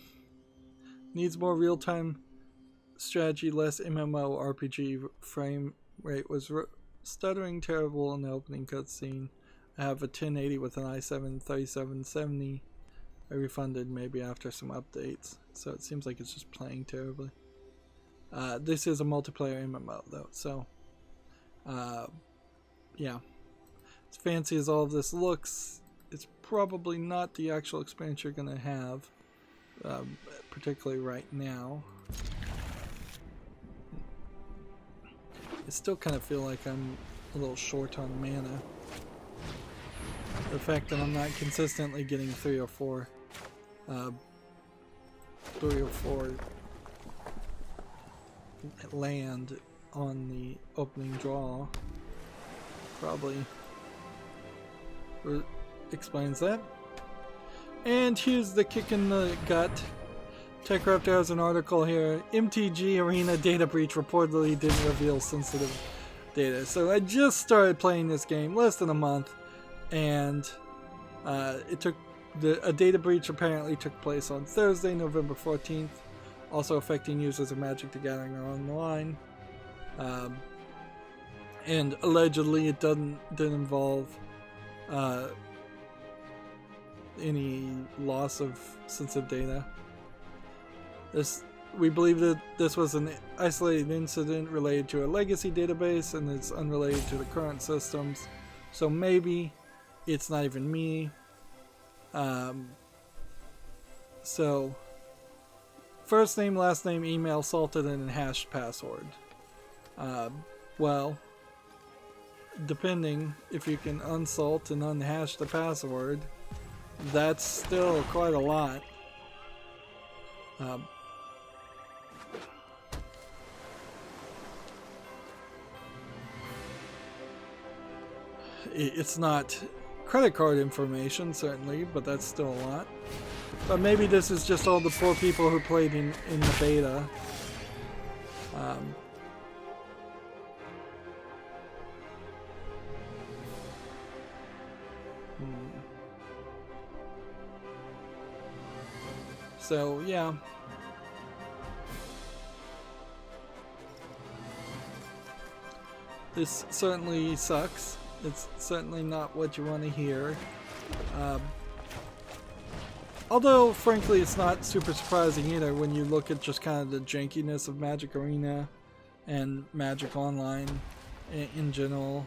Needs more real-time strategy, less MMO RPG. Frame rate was stuttering terrible in the opening cutscene. I have a 1080 with an i7 3770. I refunded maybe after some updates, so it seems like it's just playing terribly. This is a multiplayer MMO though, so yeah. As fancy as all of this looks, it's probably not the actual experience you're going to have, particularly right now. I still kind of feel like I'm a little short on mana. The fact that I'm not consistently getting 3 or 4 land on the opening draw probably explains that. And here's the kick in the gut. TechRaptor has an article here. MTG Arena data breach reportedly didn't reveal sensitive data. So I just started playing this game less than a month, and it took a data breach apparently took place on Thursday, November 14th, also affecting users of Magic the Gathering Online. And allegedly it didn't involve any loss of sensitive data. We believe that this was an isolated incident related to a legacy database and it's unrelated to the current systems. So maybe it's not even me. So first name, last name, email, salted, and hashed password. Well, depending if you can unsalt and unhash the password, that's still quite a lot. It's not credit card information, certainly, but that's still a lot. But maybe this is just all the poor people who played in the beta. So, yeah. This certainly sucks. It's certainly not what you want to hear. Although, frankly, it's not super surprising either when you look at just kind of the jankiness of Magic Arena and Magic Online in general.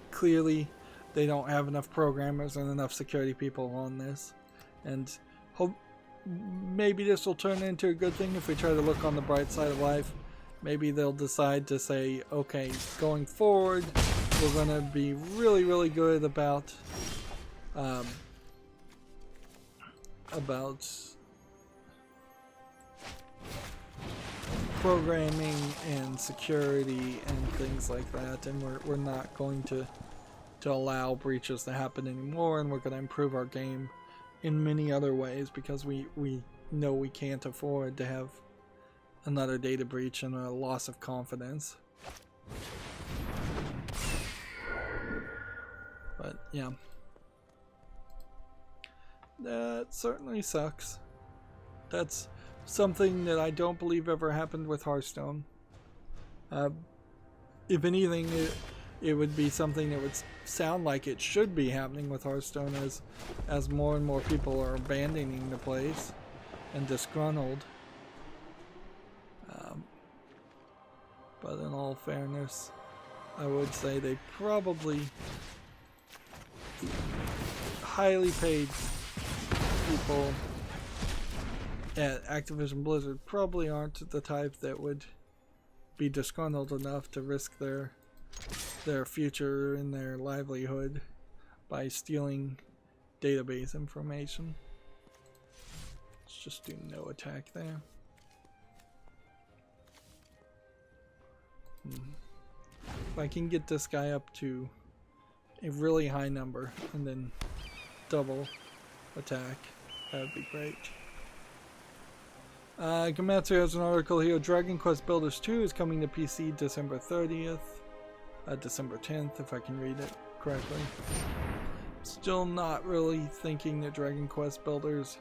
Clearly, they don't have enough programmers and enough security people on this. And maybe this will turn into a good thing if we try to look on the bright side of life. Maybe they'll decide to say, okay, going forward, we're going to be really, really good about programming and security and things like that, and we're not going to allow breaches to happen anymore, and we're going to improve our game in many other ways because we know we can't afford to have another data breach and a loss of confidence. But yeah, that certainly sucks. That's something that I don't believe ever happened with Hearthstone. If anything, it would be something that would sound like it should be happening with Hearthstone as more and more people are abandoning the place and disgruntled. But in all fairness, I would say they probably highly paid people at Activision Blizzard probably aren't the type that would be disgruntled enough to risk their future and their livelihood by stealing database information. Let's just do no attack there. If I can get this guy up to a really high number and then double attack, that would be great. Gamatsu has an article here. Dragon Quest Builders 2 is coming to PC December 30th. December 10th, if I can read it correctly. Still not really thinking that Dragon Quest Builders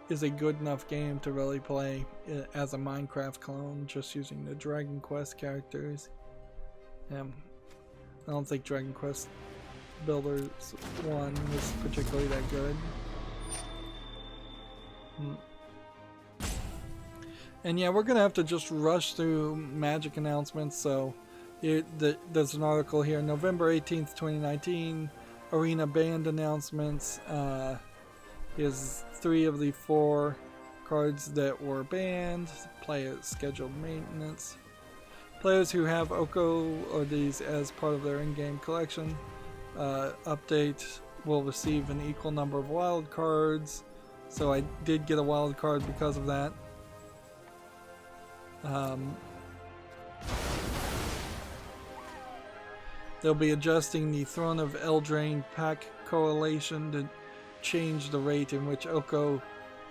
is a good enough game to really play as a Minecraft clone, just using the Dragon Quest characters. I don't think Dragon Quest Builders 1 was particularly that good. And yeah, we're gonna have to just rush through Magic announcements. So there's an article here, November 18th, 2019, Arena banned announcements. Here's 3 of the 4 cards that were banned. Player scheduled maintenance. Players who have Oko or these as part of their in-game collection update will receive an equal number of wild cards. So I did get a wild card because of that. They'll be adjusting the Throne of Eldraine pack correlation to change the rate in which Oko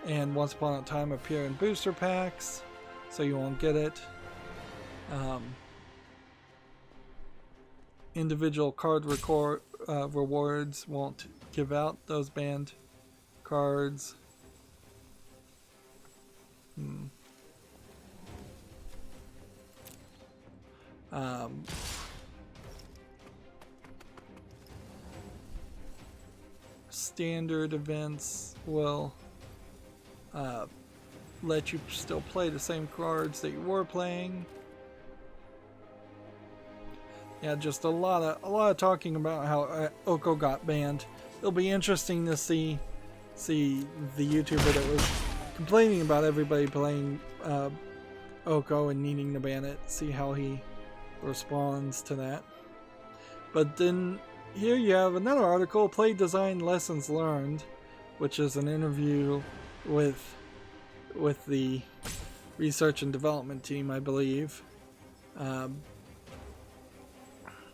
and Once Upon a Time appear in booster packs, so you won't get it. Individual card rewards won't give out those banned cards. Standard events will let you still play the same cards that you were playing. Yeah, just a lot of talking about how Oko got banned. It'll be interesting to see the YouTuber that was complaining about everybody playing Oko and needing to ban it, see how he responds to that. But then here you have another article, Play Design Lessons Learned, which is an interview with the research and development team, I believe,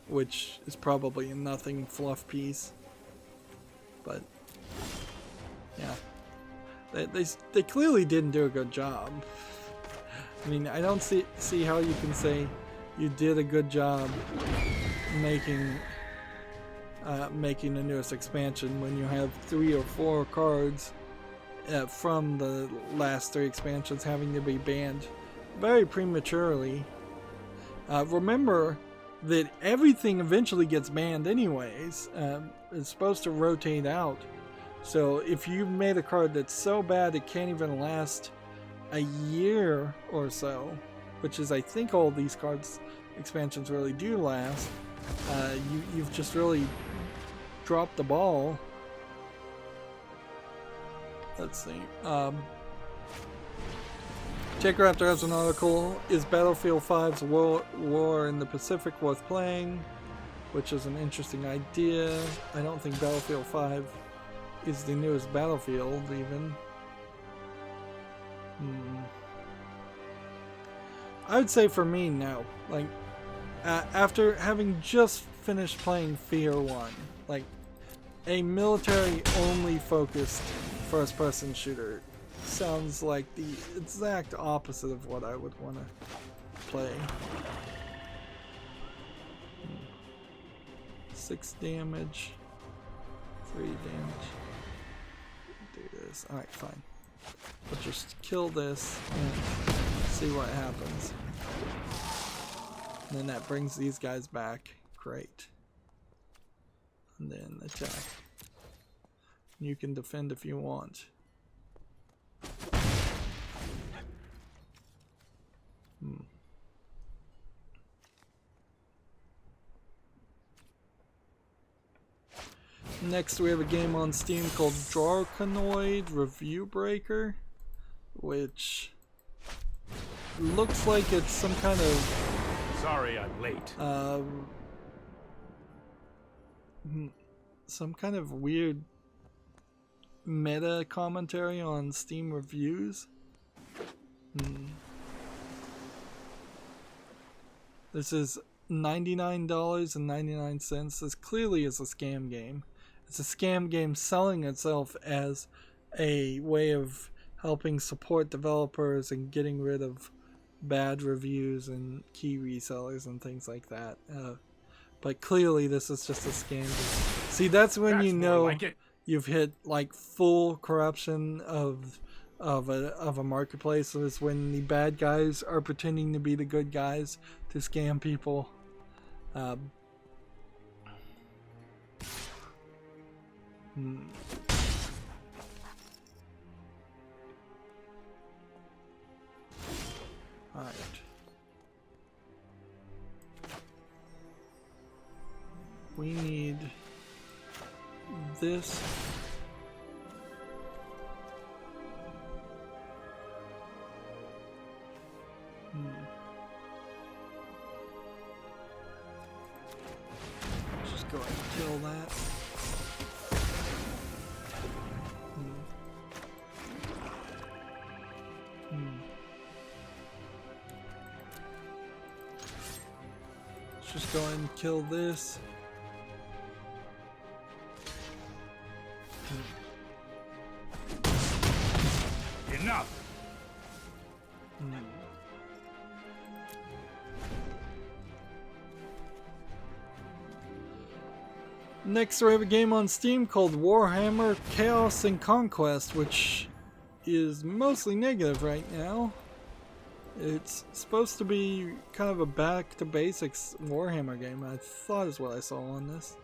which is probably a nothing fluff piece, but yeah, they clearly didn't do a good job. I mean, I don't see how you can say you did a good job making the newest expansion when you have 3 or 4 cards from the last 3 expansions having to be banned very prematurely. Remember that everything eventually gets banned anyways. It's supposed to rotate out. So if you made a card that's so bad it can't even last a year or so, which is I think all these cards expansions really do last, you've just really dropped the ball. Let's see. Taker Raptor has an article, is Battlefield 5's War in the Pacific worth playing? Which is an interesting idea. I don't think Battlefield 5 is the newest Battlefield even. I would say for me, no. Like, after having just finished playing Fear 1, like, a military-only focused first-person shooter sounds like the exact opposite of what I would want to play. 6 damage, 3 damage. Do this. Alright, fine. We'll just kill this and see what happens. And then that brings these guys back. Great. And then attack. You can defend if you want. Next we have a game on Steam called Drakenoid Review Breaker, which looks like it's some kind of... Sorry I'm late. Some kind of weird meta commentary on Steam reviews. This is $99.99. This clearly is a scam game. It's a scam game selling itself as a way of helping support developers and getting rid of bad reviews and key resellers and things like that. But clearly this is just a scam game. See, that's when you know like you've hit like full corruption of a marketplace. Is when the bad guys are pretending to be the good guys to scam people. Alright. We need this. Just go ahead and kill that. Let's just go ahead and kill this. Enough. Next, we have a game on Steam called Warhammer Chaos and Conquest, which is mostly negative right now. It's supposed to be kind of a back to basics Warhammer game, I thought is what I saw on this.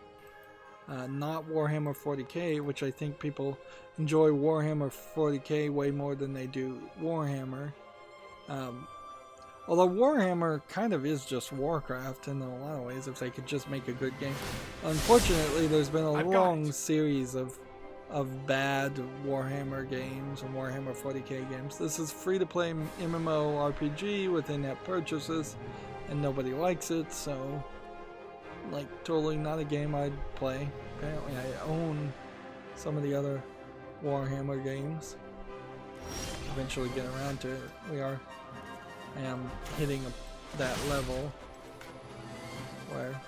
Not Warhammer 40k, which I think people enjoy Warhammer 40k way more than they do Warhammer. Although Warhammer kind of is just Warcraft in a lot of ways, if they could just make a good game. Unfortunately, there's been a long series of bad Warhammer games and Warhammer 40k games. This is free-to-play MMORPG with in-app purchases, and nobody likes it, so like totally not a game I'd play. Apparently I own some of the other Warhammer games. Eventually get around to it. I am hitting that level where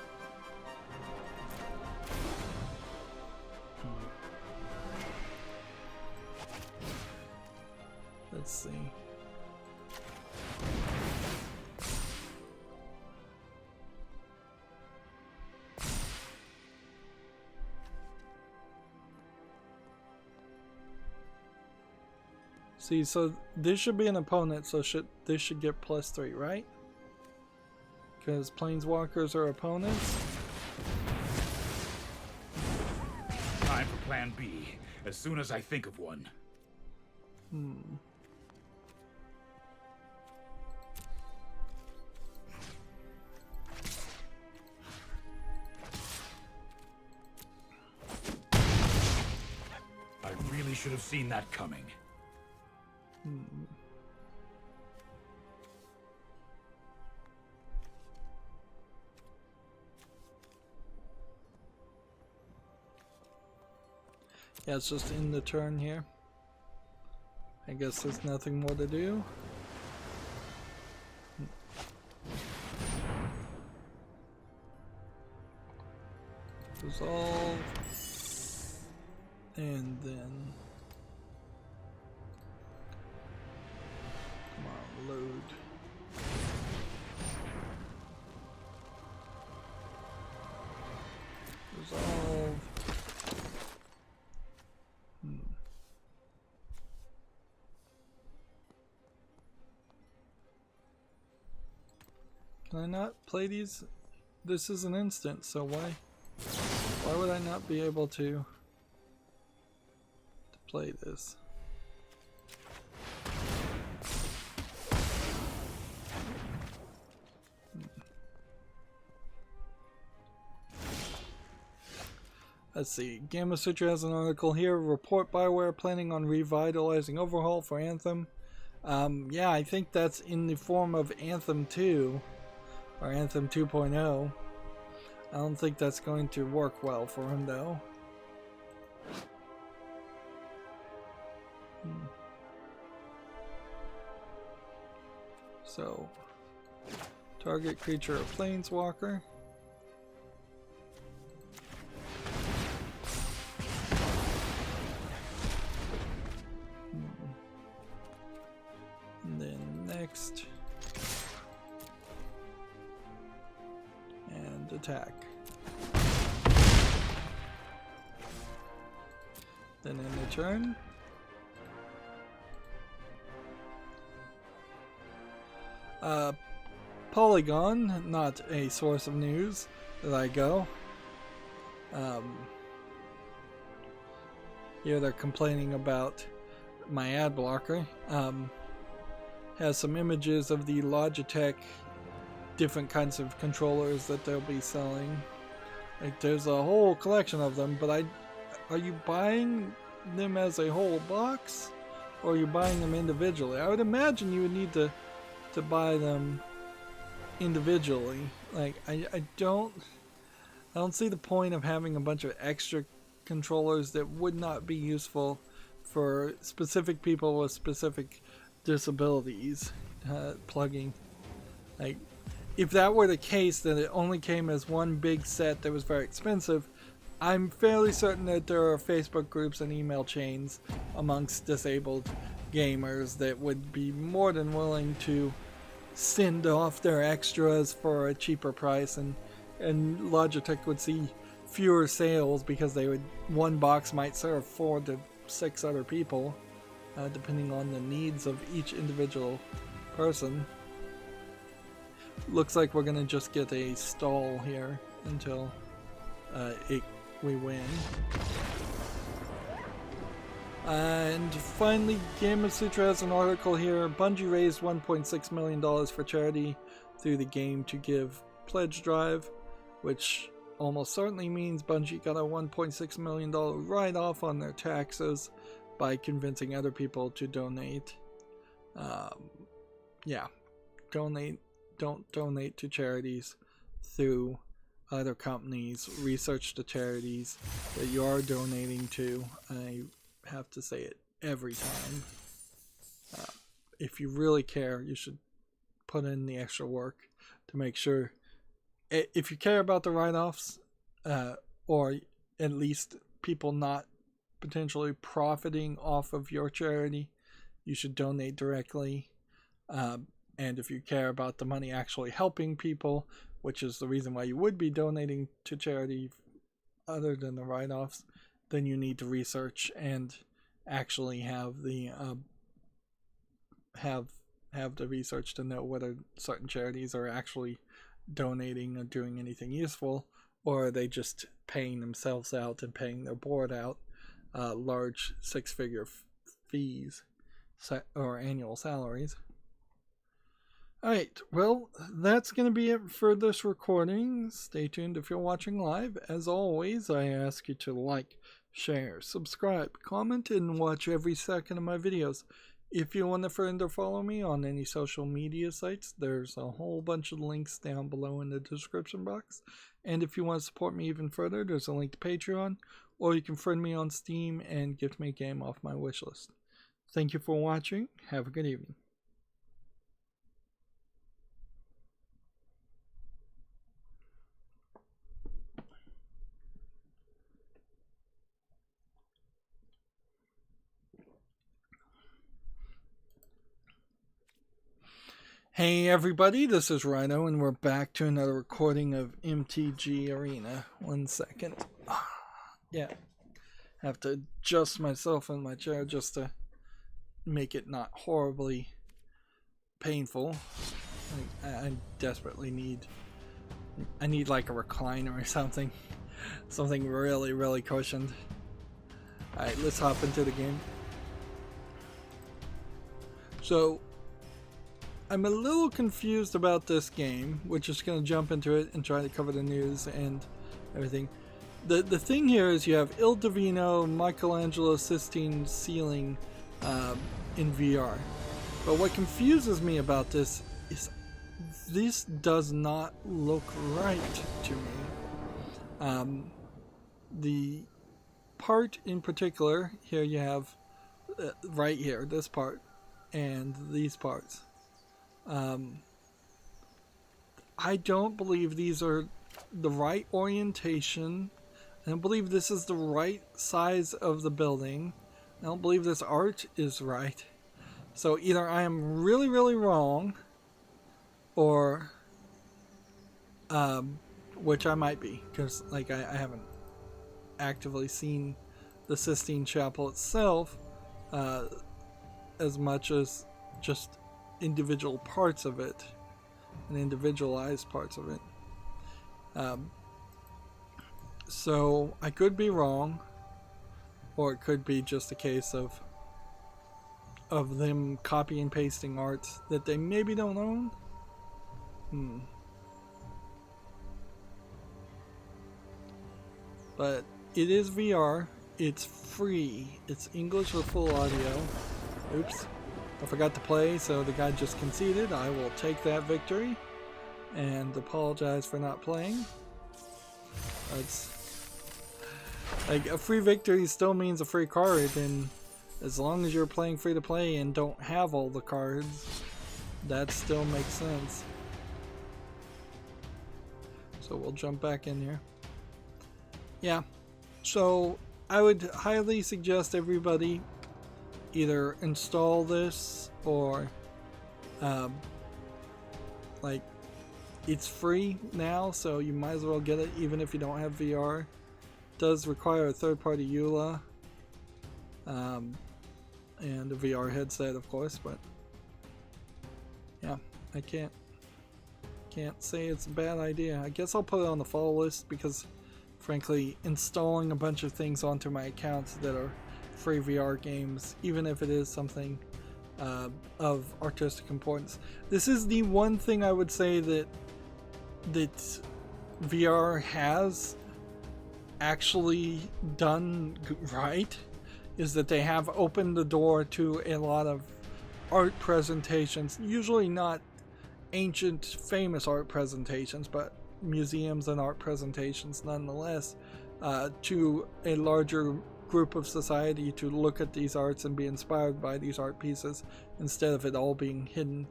let's see. See, so this should be an opponent, so this should get +3, right? Because planeswalkers are opponents. Time for plan B, as soon as I think of one. I really should have seen that coming. Yeah, it's just in the turn here. I guess there's nothing more to do. Resolve. And then come on, load. Resolve. Can I not play these? This is an instant, so why would I not be able to play this? Let's see. Gamma Sutra has an article here. Report Bioware planning on revitalizing overhaul for Anthem. Yeah, I think that's in the form of Anthem 2 or Anthem 2.0. I don't think that's going to work well for him though. So, target creature a planeswalker. And then next. And attack. Then in the turn. Polygon, not a source of news that I go. Here they're complaining about my ad blocker. Has some images of the Logitech different kinds of controllers that they'll be selling. Like, there's a whole collection of them, but are you buying them as a whole box, or are you buying them individually? I would imagine you would need to buy them individually. Like, I don't see the point of having a bunch of extra controllers that would not be useful for specific people with specific disabilities. Plugging, like, if that were the case, then it only came as one big set that was very expensive. I'm fairly certain that there are Facebook groups and email chains amongst disabled gamers that would be more than willing to send off their extras for a cheaper price, and Logitech would see fewer sales because one box might serve 4 to 6 other people, depending on the needs of each individual person. Looks like we're gonna just get a stall here until we win. And finally, Game of Sutra has an article here. Bungie raised $1.6 million for charity through the Game to Give pledge drive, which almost certainly means Bungie got a $1.6 million write-off on their taxes by convincing other people to donate. Yeah, don't donate to charities through other companies. Research the charities that you are donating to. I have to say it every time. If you really care, you should put in the extra work to make sure. If you care about the write-offs, or at least people not potentially profiting off of your charity, you should donate directly. And if you care about the money actually helping people, which is the reason why you would be donating to charity other than the write-offs, then you need to research and actually have the research to know whether certain charities are actually donating or doing anything useful, or are they just paying themselves out and paying their board out large six-figure fees or annual salaries. Alright, well, that's going to be it for this recording. Stay tuned if you're watching live. As always, I ask you to like, share, subscribe, comment, and watch every second of my videos. If you want to friend or follow me on any social media sites, there's a whole bunch of links down below in the description box. And if you want to support me even further, there's a link to Patreon, or you can friend me on Steam and gift me a game off my wishlist. Thank you for watching. Have a good evening. Hey everybody, this is Rydo, and we're back to another recording of MTG Arena. 1 second. Yeah, have to adjust myself in my chair just to make it not horribly painful. I desperately need like a recliner or something. Something really, really cushioned. Alright, let's hop into the game. So, I'm a little confused about this game, which is going to jump into it and try to cover the news and everything. The thing here is you have Il Divino, Michelangelo Sistine ceiling in VR. But what confuses me about this is this does not look right to me. The part in particular, here you have right here, this part, and these parts. I don't believe these are the right orientation. I don't believe this is the right size of the building. I don't believe this art is right. So either I am really, really wrong, or which I might be, because like I haven't actively seen the Sistine Chapel itself as much as just individual parts of it and individualized parts of it. So I could be wrong, or it could be just a case of them copy and pasting art that they maybe don't own. But it is VR. It's free. It's English with full audio. Oops. I forgot to play, so the guy just conceded. I will take that victory and apologize for not playing. That's like a free victory still means a free card, and as long as you're playing free to play and don't have all the cards, that still makes sense. So we'll jump back in here. Yeah, so I would highly suggest everybody either install this or like, it's free now, so you might as well get it even if you don't have VR. It does require a third-party EULA and a VR headset, of course, but yeah, I can't say it's a bad idea. I guess I'll put it on the follow list because frankly, installing a bunch of things onto my accounts that are free VR games, even if it is something of artistic importance. This is the one thing I would say that VR has actually done right, is that they have opened the door to a lot of art presentations, usually not ancient famous art presentations, but museums and art presentations nonetheless, to a larger group of society to look at these arts and be inspired by these art pieces, instead of it all being hidden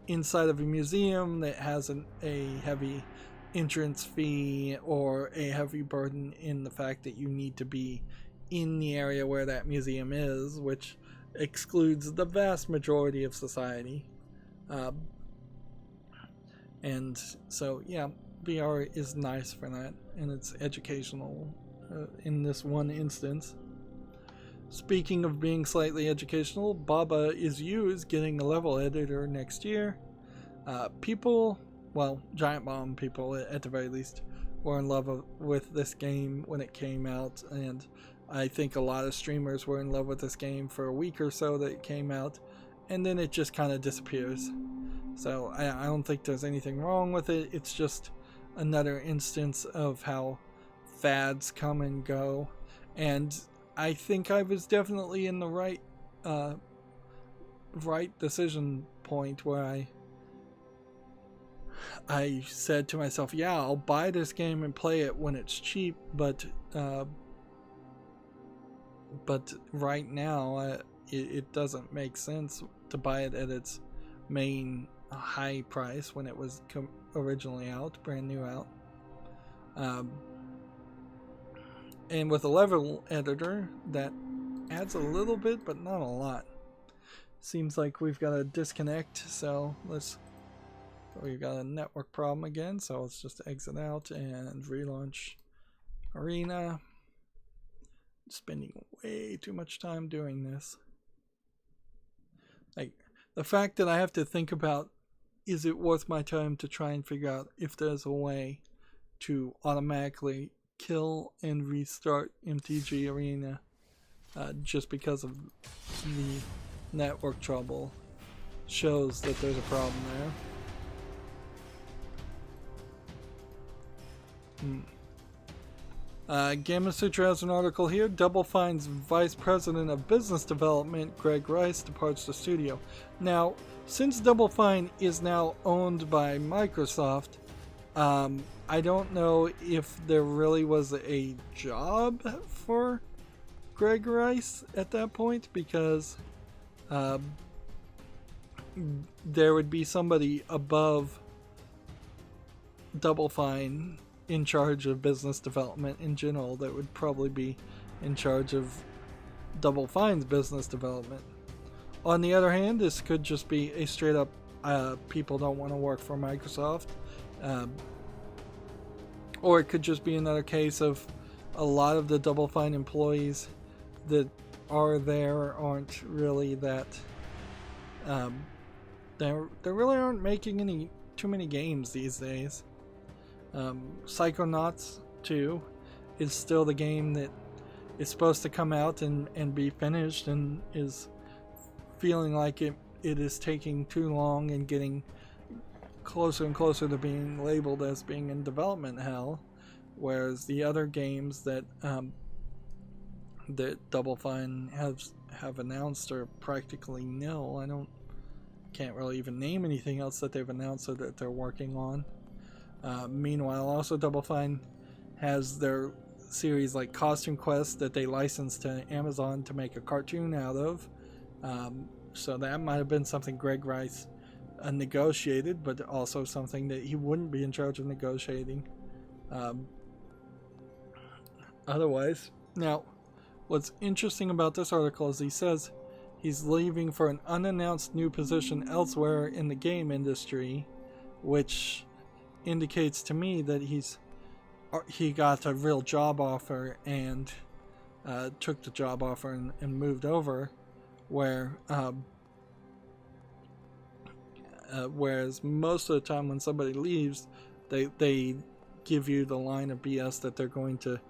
inside of a museum that has a heavy entrance fee or a heavy burden in the fact that you need to be in the area where that museum is, which excludes the vast majority of society. And so yeah, VR is nice for that, and it's educational in this one instance. Speaking of being slightly educational, Baba Is You is getting a level editor next year. People, well, Giant Bomb people at the very least, were in love with this game when it came out, and I think a lot of streamers were in love with this game for a week or so that it came out, and then it just kind of disappears. So I don't think there's anything wrong with it. It's just another instance of how fads come and go, and I think I was definitely in the right decision point where I said to myself, yeah, I'll buy this game and play it when it's cheap, but right now it doesn't make sense to buy it at its main high price when it was originally out, brand new out. And with a level editor, that adds a little bit, but not a lot. Seems like we've got a disconnect, so we've got a network problem again, so let's just exit out and relaunch Arena. Spending way too much time doing this. Like, the fact that I have to think about, is it worth my time to try and figure out if there's a way to automatically kill and restart MTG Arena just because of the network trouble, shows that there's a problem there. Gamma Sutra has an article here. Double Fine's Vice President of Business Development, Greg Rice, departs the studio. Now, since Double Fine is now owned by Microsoft, I don't know if there really was a job for Greg Rice at that point, because there would be somebody above Double Fine in charge of business development in general that would probably be in charge of Double Fine's business development. On the other hand, this could just be a straight up people don't want to work for Microsoft, or it could just be another case of a lot of the Double Fine employees that are there aren't really that they really aren't making too many games these days. Psychonauts 2 is still the game that is supposed to come out and be finished, and is feeling like it is taking too long and getting closer and closer to being labeled as being in development hell, whereas the other games that that Double Fine have announced are practically nil. Can't really even name anything else that they've announced or that they're working on. Meanwhile, also Double Fine has their series like Costume Quest that they licensed to Amazon to make a cartoon out of. So that might have been something Greg Rice negotiated, but also something that he wouldn't be in charge of negotiating otherwise. Now, what's interesting about this article is he says he's leaving for an unannounced new position elsewhere in the game industry, which indicates to me that he got a real job offer and took the job offer and moved over, whereas most of the time when somebody leaves, they give you the line of BS that they're going to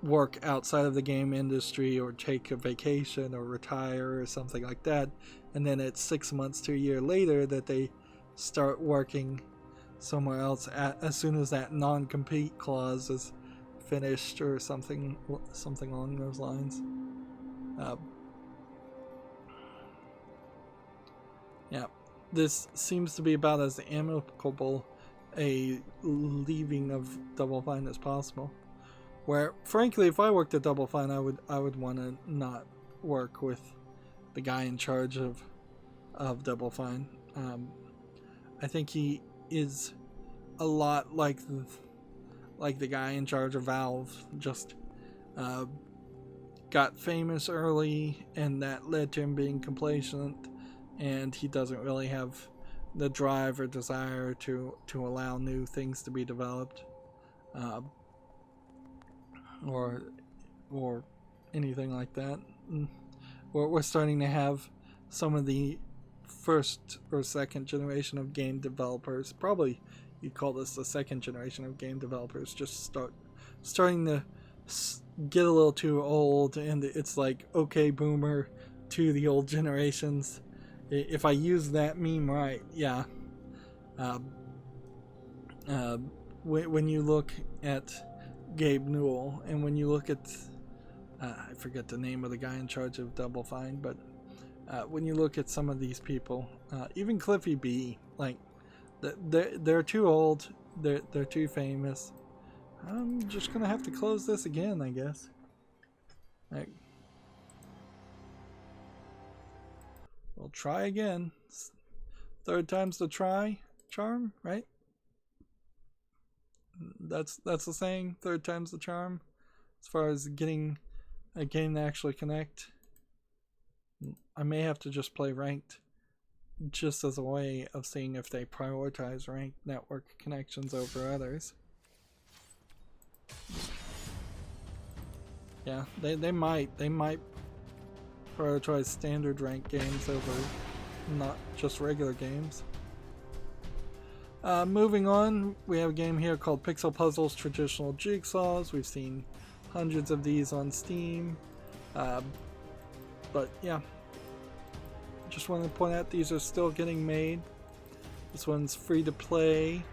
work outside of the game industry or take a vacation or retire or something like that, and then it's 6 months to a year later that they start working somewhere else as soon as that non-compete clause is finished or something along those lines. Yeah, this seems to be about as amicable a leaving of Double Fine as possible. Where, frankly, if I worked at Double Fine, I would want to not work with the guy in charge of Double Fine. I think he is a lot like the guy in charge of Valve. Just got famous early, and that led to him being complacent, and he doesn't really have the drive or desire to allow new things to be developed. Or anything like that. We're starting to have some of the first or second generation of game developers, probably you'd call this the second generation of game developers, just starting to get a little too old, and it's like, okay, boomer to the old generations. If I use that meme right, yeah. When you look at Gabe Newell, and when you look at I forget the name of the guy in charge of Double Fine, but when you look at some of these people, even Cliffy B, like they're too old, they're too famous. I'm just gonna have to close this again, I guess. Like, we'll try again. Third time's the charm, right? That's the saying. Third time's the charm, as far as getting a game to actually connect. I may have to just play ranked, just as a way of seeing if they prioritize ranked network connections over others. Yeah, they might prioritize standard ranked games over not just regular games. Moving on, we have a game here called Pixel Puzzles Traditional Jigsaws. We've seen hundreds of these on Steam. But yeah, just wanted to point out these are still getting made. This one's free to play,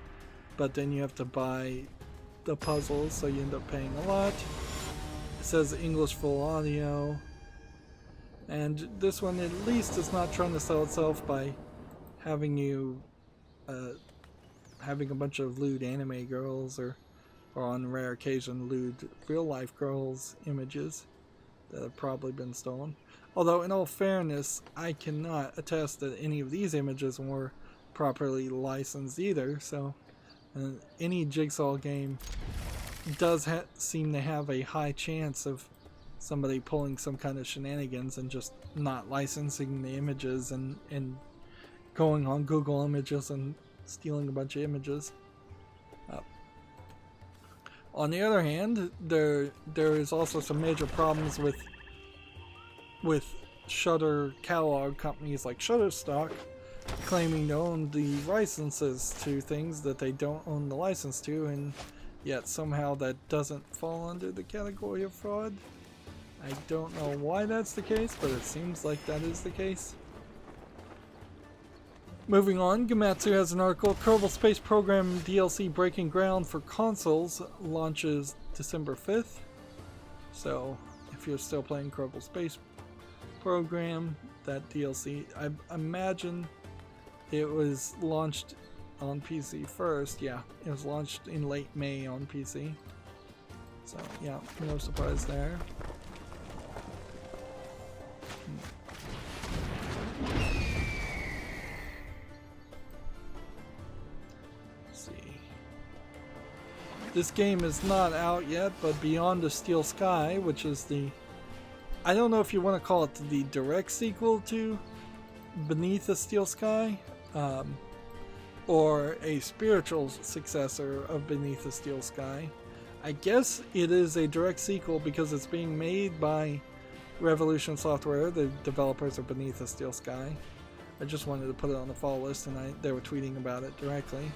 but then you have to buy the puzzles, so you end up paying a lot. It says English full audio. And this one at least is not trying to sell itself by having you having a bunch of lewd anime girls or on rare occasion lewd real life girls images that have probably been stolen. Although in all fairness, I cannot attest that any of these images were properly licensed either, so any Jigsaw game does seem to have a high chance of somebody pulling some kind of shenanigans and just not licensing the images and going on Google Images and stealing a bunch of images. On the other hand, there is also some major problems with Shudder catalog companies like Shutterstock claiming to own the licenses to things that they don't own the license to, and yet somehow that doesn't fall under the category of fraud. I don't know why that's the case, but it seems like that is the case. Moving on, Gematsu has an article, Kerbal Space Program DLC Breaking Ground for consoles launches December 5th. So, if you're still playing Kerbal Space Program, that DLC, I imagine it was launched on PC first. Yeah, it was launched in late May on PC. So, yeah, no surprise there. This game is not out yet, but Beyond the Steel Sky, which is the... I don't know if you want to call it the direct sequel to Beneath the Steel Sky, or a spiritual successor of Beneath the Steel Sky. I guess it is a direct sequel because it's being made by Revolution Software, the developers of Beneath the Steel Sky. I just wanted to put it on the fall list, and they were tweeting about it directly.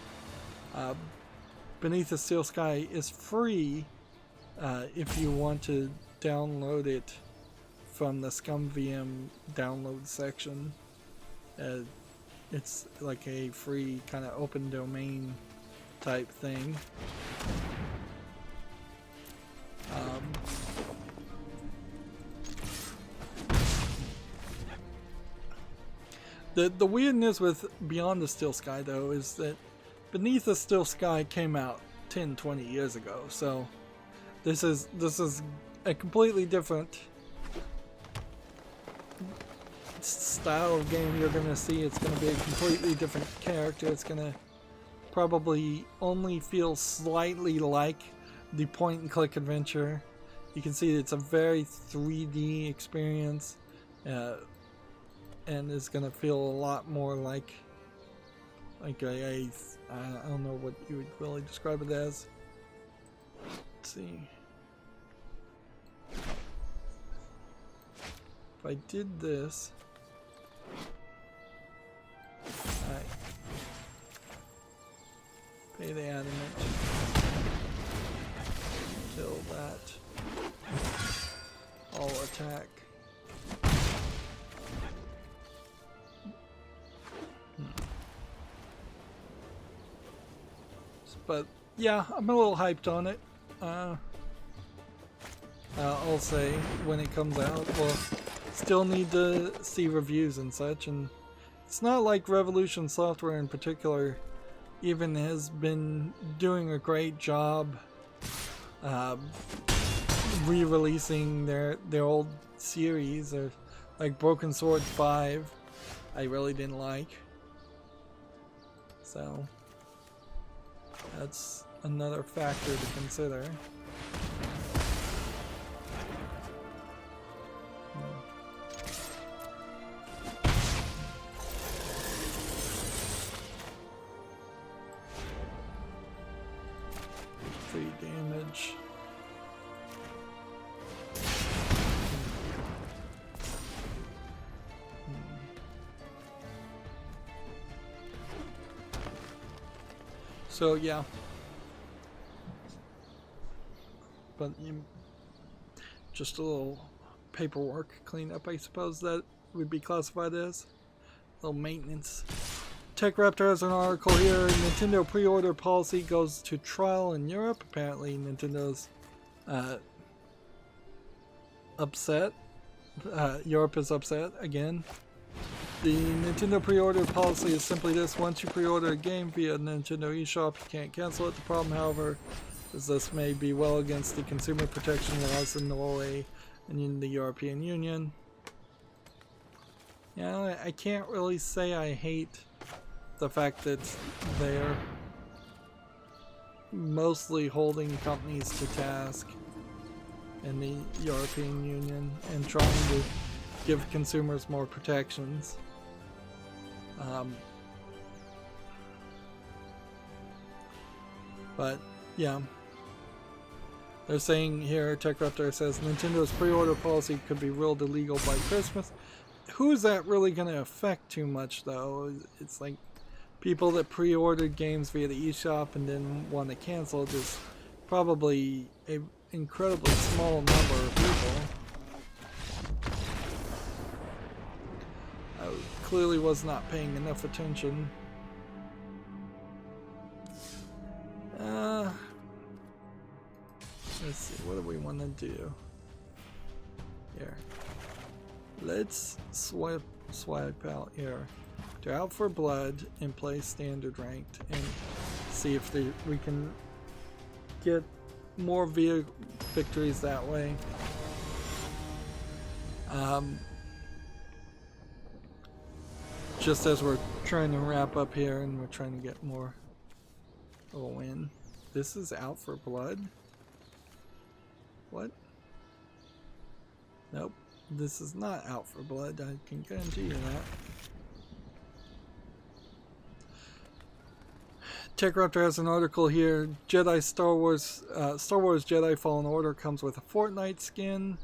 Beneath the Steel Sky is free if you want to download it from the ScumVM download section. It's like a free kind of open domain type thing. The weirdness with Beyond the Steel Sky though is that Beneath the Steel Sky came out 10-20 years ago, so this is a completely different style of game you're going to see. It's going to be a completely different character. It's going to probably only feel slightly like the point and click adventure. You can see it's a very 3D experience, and it's going to feel a lot more like I don't know what you would really describe it as. Let's see. If I did this, alright. Pay the adamant. Kill that. All attack. But yeah, I'm a little hyped on it. I'll say when it comes out. We'll still need to see reviews and such, and it's not like Revolution Software in particular even has been doing a great job re-releasing their old series, or like Broken Sword 5 I really didn't like, so that's another factor to consider. Free damage. So yeah, but just a little paperwork cleanup, I suppose that would be classified as a little maintenance. Tech Raptor has an article here. Nintendo pre-order policy goes to trial in Europe. Apparently Nintendo's upset. Europe is upset again. The Nintendo pre-order policy is simply this: once you pre-order a game via Nintendo eShop, you can't cancel it. The problem, however, is this may be well against the consumer protection laws in Norway and in the European Union. Yeah, I can't really say I hate the fact that they're mostly holding companies to task in the European Union and trying to give consumers more protections. But yeah, they're saying here, Tech Raptor says Nintendo's pre-order policy could be ruled illegal by Christmas. Who is that really going to affect too much though? It's like people that pre-ordered games via the eShop and then want to cancel it is probably an incredibly small number of people. clearly was not paying enough attention. Let's see, what do we want to do? Here. Let's swipe out here. Do out for blood and play standard ranked and see if we can get more victories that way. Just as we're trying to wrap up here and we're trying to get more of a win. This is out for blood? What? Nope. This is not out for blood. I can guarantee you that. TechRaptor has an article here. Star Wars Jedi Fallen Order comes with a Fortnite skin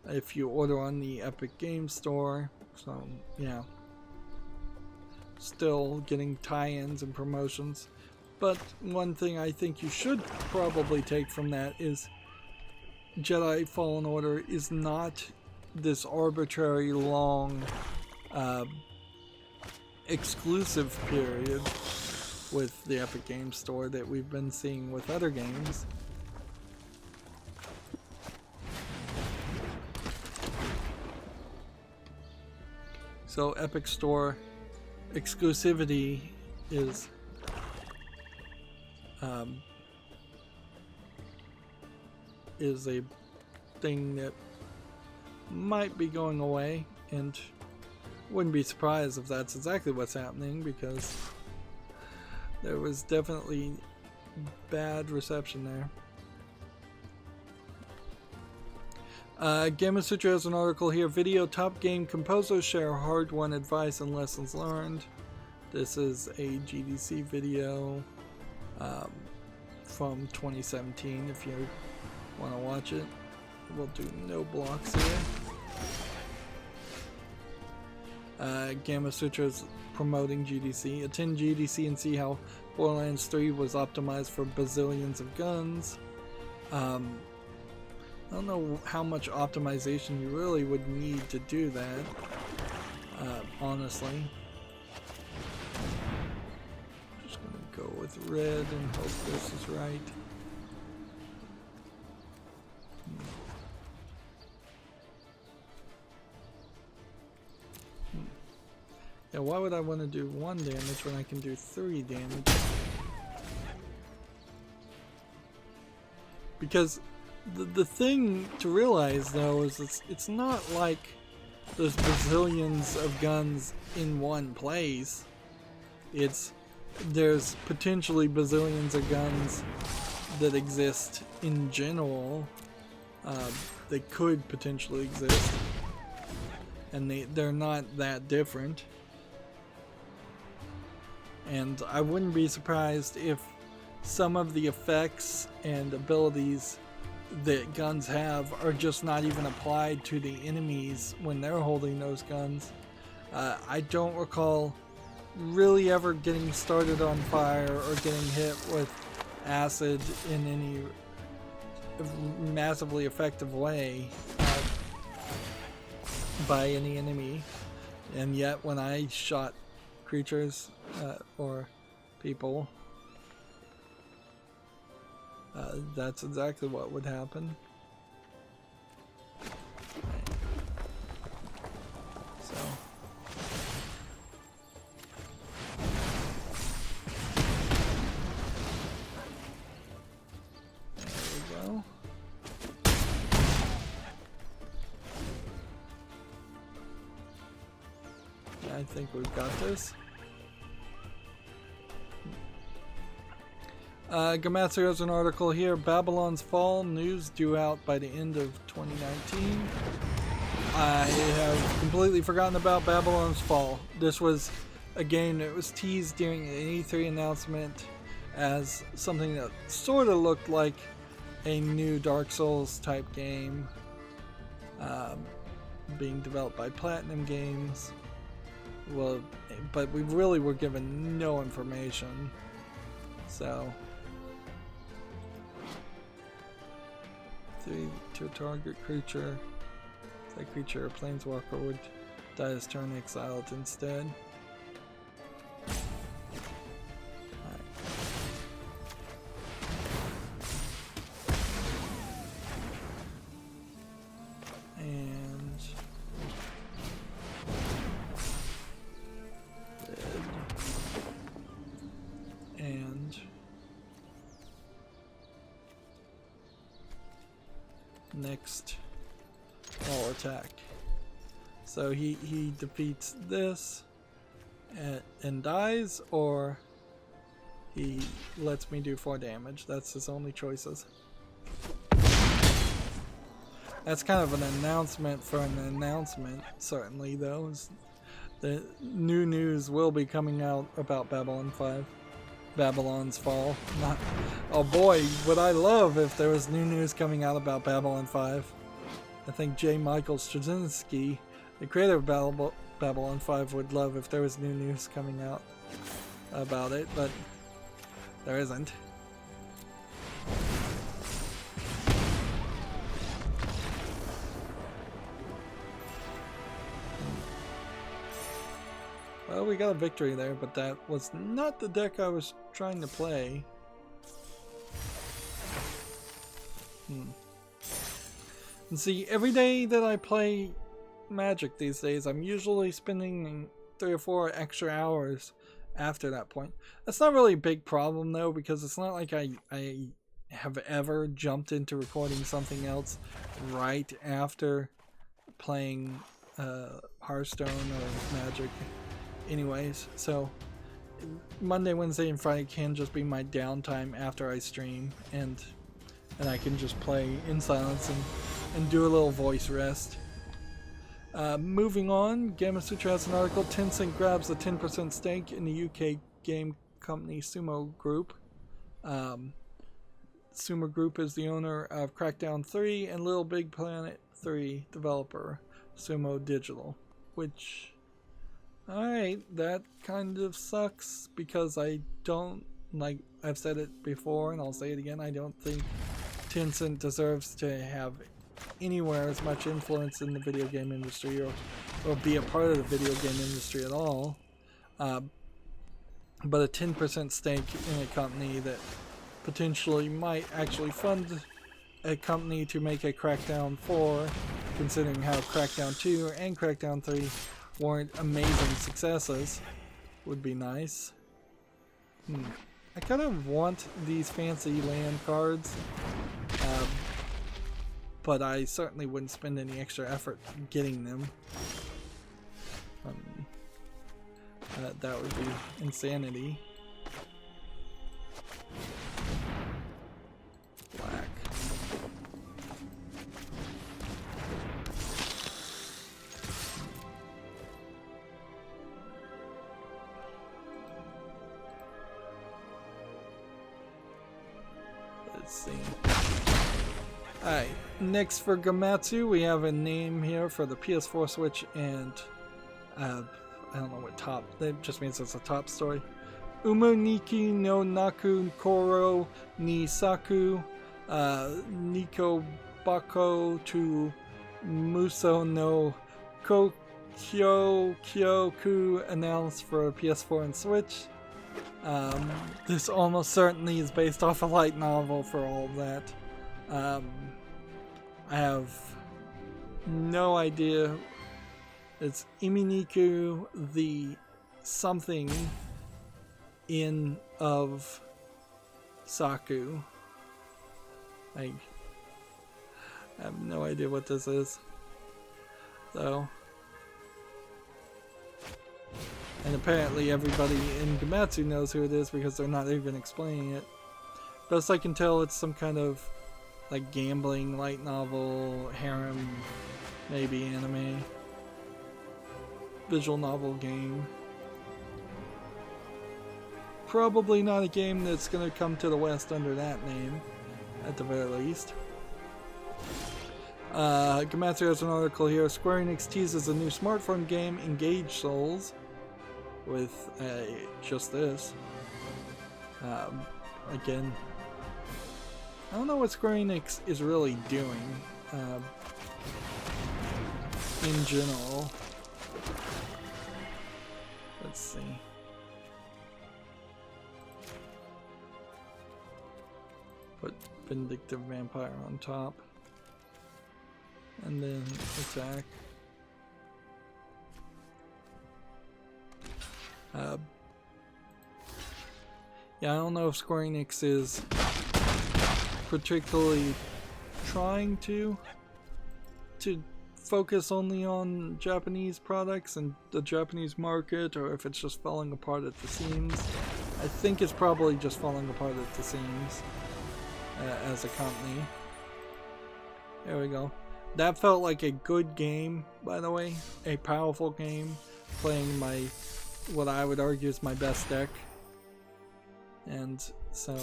if you order on the Epic Games Store. So, yeah. Still getting tie-ins and promotions. But one thing I think you should probably take from that is Jedi Fallen Order is not this arbitrary long exclusive period with the Epic Games Store that we've been seeing with other games. So Epic Store exclusivity is a thing that might be going away, and wouldn't be surprised if that's exactly what's happening, because there was definitely bad reception there. Gamma Sutra has an article here. Video top game composers share hard-won advice and lessons learned. This is a GDC video from 2017 if you want to watch it. We'll do no blocks here. Gamma Sutra is promoting GDC. Attend GDC and see how Borderlands 3 was optimized for bazillions of guns. I don't know how much optimization you really would need to do that, honestly. Just gonna go with red and hope this is right. Yeah, why would I want to do 1 damage when I can do 3 damage? Because the thing to realize though is it's not like there's bazillions of guns in one place. There's potentially bazillions of guns that exist in general. They could potentially exist, and they're not that different. And I wouldn't be surprised if some of the effects and abilities that guns have are just not even applied to the enemies when they're holding those guns. I don't recall really ever getting started on fire or getting hit with acid in any massively effective way by any enemy. And yet when I shot creatures or people, that's exactly what would happen. So there we go. I think we've got this. Gamatsu has an article here. Babylon's Fall news due out by the end of 2019. I have completely forgotten about Babylon's Fall. This was a game that was teased during an E3 announcement as something that sort of looked like a new Dark Souls type game, being developed by Platinum Games. Well, but we really were given no information. So 3 to a target creature. If that creature or planeswalker would Dice turn exiled instead. Next all attack. So he defeats this and dies, or he lets me do 4 damage. That's his only choices. That's kind of an announcement for an announcement, certainly, though. The new news will be coming out about Babylon 5. Babylon's Fall. Not, oh boy, would I love if there was new news coming out about Babylon 5. I think J. Michael Straczynski, the creator of Babylon 5, would love if there was new news coming out about it, but there isn't. Well, we got a victory there, but that was not the deck I was trying to play. And see, every day that I play Magic these days, I'm usually spending 3 or 4 extra hours after that point. That's not really a big problem, though, because it's not like I have ever jumped into recording something else right after playing Hearthstone or Magic. Anyways, so Monday, Wednesday, and Friday can just be my downtime after I stream, and I can just play in silence and do a little voice rest. Moving on, Gamma Sutra has an article. Tencent grabs a 10% stake in the UK game company Sumo Group. Sumo Group is the owner of Crackdown 3 and Little Big Planet 3 developer Sumo Digital, which... Alright, that kind of sucks because I don't, like I've said it before and I'll say it again, I don't think Tencent deserves to have anywhere as much influence in the video game industry or be a part of the video game industry at all. But a 10% stake in a company that potentially might actually fund a company to make a Crackdown 4, considering how Crackdown 2 and Crackdown 3 weren't amazing successes, would be nice. I kind of want these fancy land cards, but I certainly wouldn't spend any extra effort getting them. That would be insanity. Black. Let's see. Alright, next for Gamatsu, we have a name here for the PS4, Switch, and I don't know what top, that just means it's a top story. Umuniki no Naku Koro ni Saku Niko Bako to Muso no Kokyo Kyoku announced for PS4 and Switch. This almost certainly is based off a light novel for all of that. I have no idea. It's Iminiku, the something in of Saku. I have no idea what this is. So, and apparently everybody in Gamatsu knows who it is because they're not even explaining it. Best I can tell, it's some kind of like gambling light novel, harem, maybe anime, visual novel game. Probably not a game that's going to come to the West under that name, at the very least. Gamatsu has an article here. Square Enix teases a new smartphone game, Engage Souls, with just this. Again, I don't know what Square Enix is really doing in general. Let's see. Put Vindictive Vampire on top. And then attack. Yeah, I don't know if Square Enix is particularly trying to focus only on Japanese products and the Japanese market, or if it's just falling apart at the seams. I think it's probably just falling apart at the seams as a company. There we go. That felt like a good game, by the way. A powerful game, playing my, what I would argue is my best deck. And so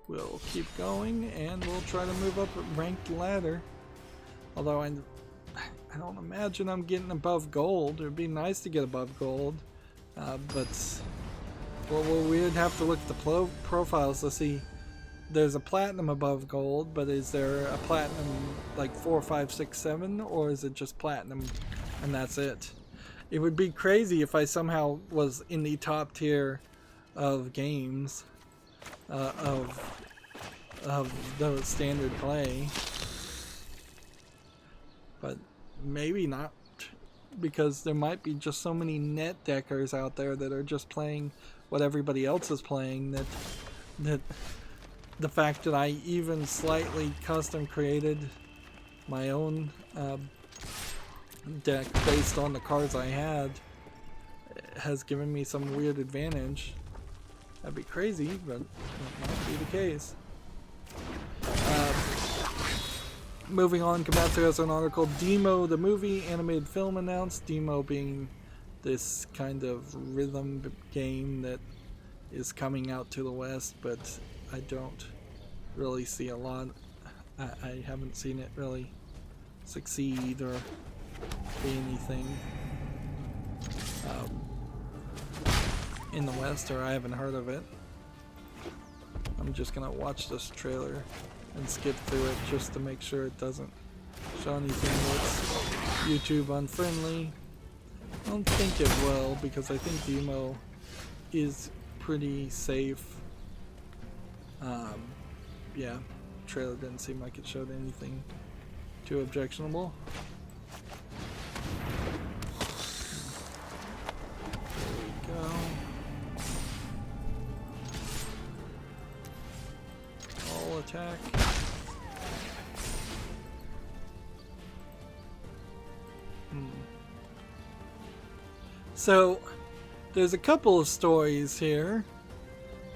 we'll keep going and we'll try to move up a ranked ladder. Although I don't imagine I'm getting above gold. It would be nice to get above gold. But well, we would have to look at the profiles to see. There's a platinum above gold, but is there a platinum like 4, 5, 6, 7, or is it just platinum and that's it? It would be crazy if I somehow was in the top tier of games of the standard play, but maybe not, because there might be just so many net deckers out there that are just playing what everybody else is playing that the fact that I even slightly custom created my own deck based on the cards I had has given me some weird advantage. That'd be crazy, but it might be the case. Moving on, Komatsu has an article, Demo the movie animated film announced. Demo being this kind of rhythm game that is coming out to the West, but I don't really see a lot. I haven't seen it really succeed or be anything in the West, or I haven't heard of it. I'm just gonna watch this trailer and skip through it just to make sure it doesn't show anything that's YouTube unfriendly. I don't think it will, because I think Demo is pretty safe. Yeah, trailer didn't seem like it showed anything too objectionable. There we go. All attack. So, there's a couple of stories here.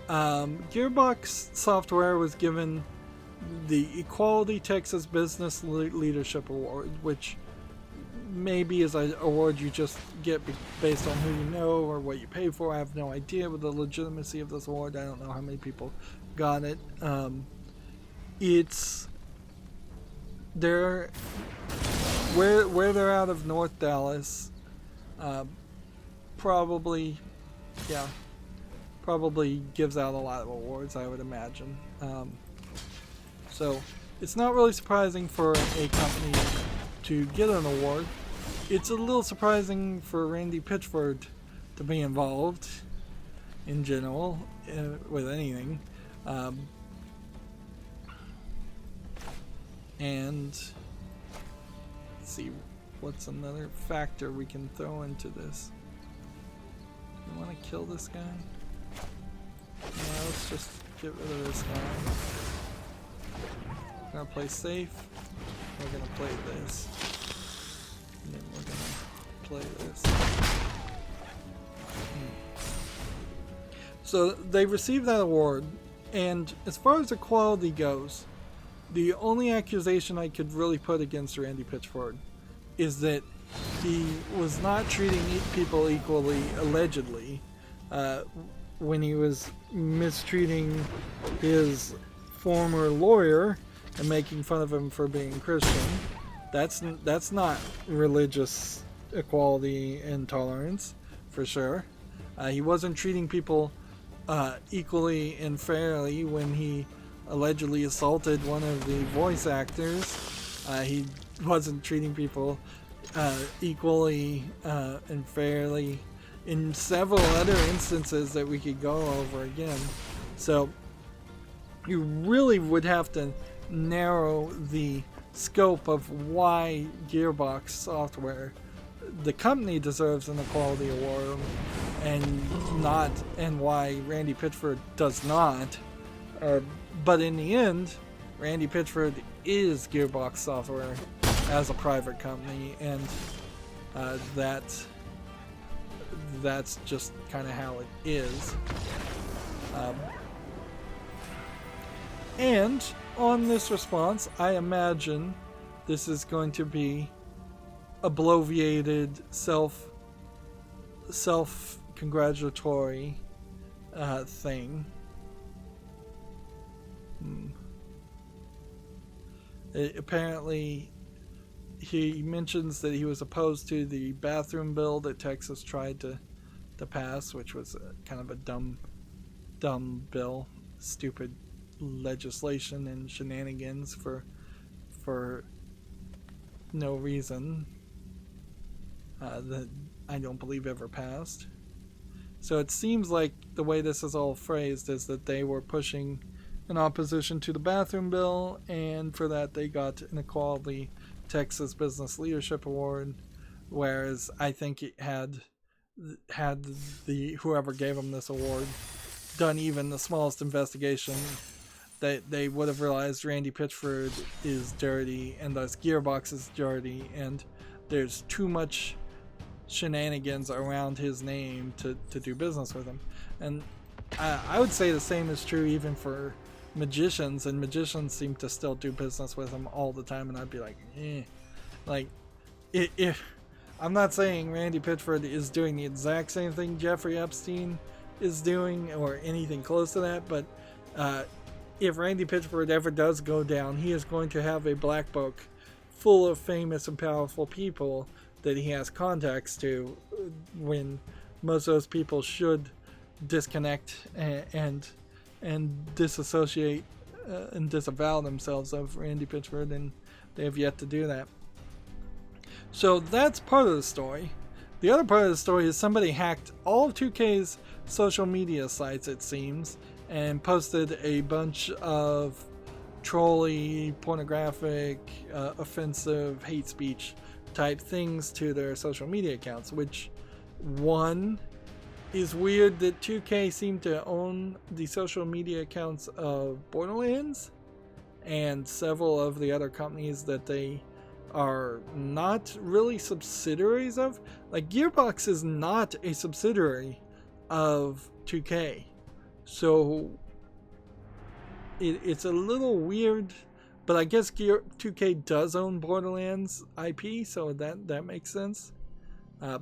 Gearbox Software was given the Equality Texas Business Leadership Award, which maybe is an award you just get based on who you know or what you pay for. I have no idea with the legitimacy of this award. I don't know how many people got it. It's where they're out of North Dallas. Probably gives out a lot of awards, I would imagine. So it's not really surprising for a company to get an award. It's a little surprising for Randy Pitchford to be involved in general with anything. And let's see, what's another factor we can throw into this? You want to kill this guy? Yeah, let's just get rid of this guy. We're gonna play safe. We're gonna play this. And then we're gonna play this. So they received that award, and as far as equality goes, the only accusation I could really put against Randy Pitchford is that he was not treating people equally, allegedly, when he was mistreating his former lawyer and making fun of him for being Christian. That's not religious equality and tolerance, for sure. He wasn't treating people equally and fairly when he allegedly assaulted one of the voice actors. He wasn't treating people equally and fairly in several other instances that we could go over again. So you really would have to narrow the scope of why Gearbox Software, the company, deserves an equality award, and why Randy Pitchford does not. But in the end, Randy Pitchford is Gearbox Software as a private company, and that's just kind of how it is. And on this response, I imagine this is going to be a bloviated self-congratulatory thing. Apparently, he mentions that he was opposed to the bathroom bill that Texas tried to pass, which was kind of a dumb bill, stupid legislation and shenanigans for no reason that I don't believe ever passed. So it seems like the way this is all phrased is that they were pushing in opposition to the bathroom bill, and for that they got an Equality Texas Business Leadership Award, whereas I think it had the whoever gave them this award done even the smallest investigation, they would have realized Randy Pitchford is dirty, and thus Gearbox is dirty, and there's too much shenanigans around his name to do business with him. And I would say the same is true even for magicians, and magicians seem to still do business with him all the time, and I'd be like, like, if I'm not saying Randy Pitchford is doing the exact same thing Jeffrey Epstein is doing or anything close to that, but if Randy Pitchford ever does go down, he is going to have a black book full of famous and powerful people that he has contacts to, when most of those people should disconnect and disassociate and disavow themselves of Randy Pitchford, and they have yet to do that. So that's part of the story. The other part of the story is somebody hacked all of 2K's social media sites, it seems, and posted a bunch of trolly, pornographic, offensive, hate speech type things to their social media accounts, which, one, is weird that 2K seemed to own the social media accounts of Borderlands and several of the other companies that they are not really subsidiaries of. Like, Gearbox is not a subsidiary of 2K, so it's a little weird, but I guess 2K does own Borderlands IP, so that makes sense. But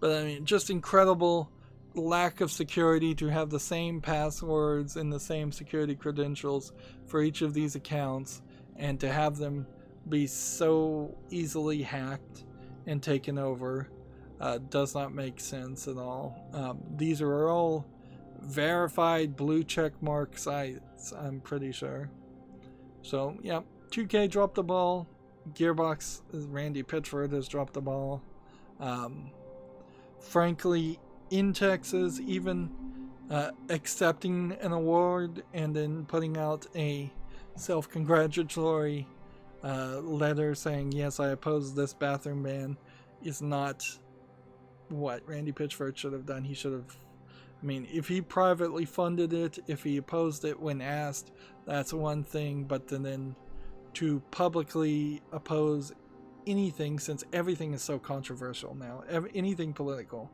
I mean, just incredible lack of security to have the same passwords and the same security credentials for each of these accounts, and to have them be so easily hacked and taken over does not make sense at all. These are all verified blue check mark sites, I'm pretty sure. So yeah, 2K dropped the ball. Gearbox, Randy Pitchford, has dropped the ball. Frankly, in Texas, even accepting an award and then putting out a self-congratulatory letter saying, yes, I oppose this bathroom ban, is not what Randy Pitchford should have done. He should have, I mean, if he privately funded it, if he opposed it when asked, that's one thing, but then to publicly oppose anything, since everything is so controversial now, anything political,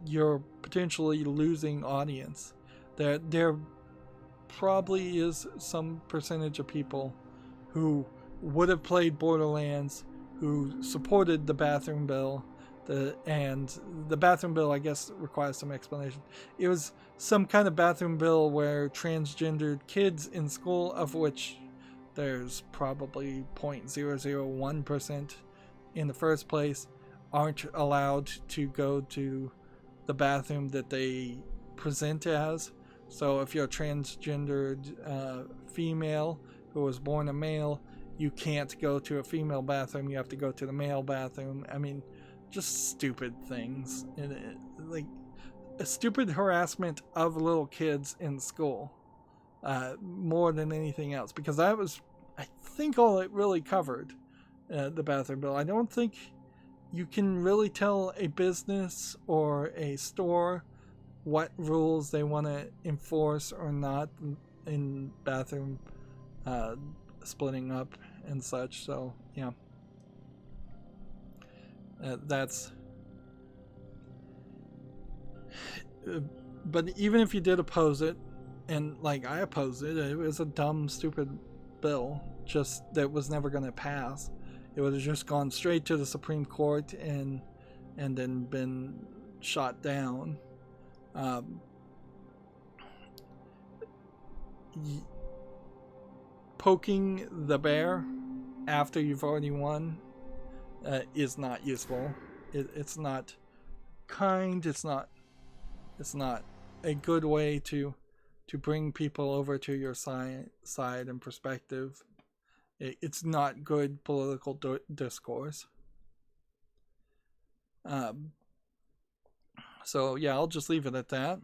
you're potentially losing audience. There probably is some percentage of people who would have played Borderlands, who supported the bathroom bill, and the bathroom bill, I guess, requires some explanation. It was some kind of bathroom bill where transgendered kids in school, of which there's probably 0.001% in the first place, aren't allowed to go to the bathroom that they present as. So if you're a transgendered female who was born a male, you can't go to a female bathroom, you have to go to the male bathroom. I mean, just stupid things. Like a stupid harassment of little kids in school, more than anything else, because that was, I think, all it really covered, the bathroom bill. I don't think you can really tell a business or a store what rules they want to enforce or not in bathroom splitting up and such. So yeah, that's but even if you did oppose it, and like I oppose it, it was a dumb, stupid bill just that was never going to pass. It would have just gone straight to the Supreme Court and then been shot down. Poking the bear after you've already won is not useful. It's not kind. It's not a good way to bring people over to your side and perspective. It's not good political discourse. So yeah, I'll just leave it at that.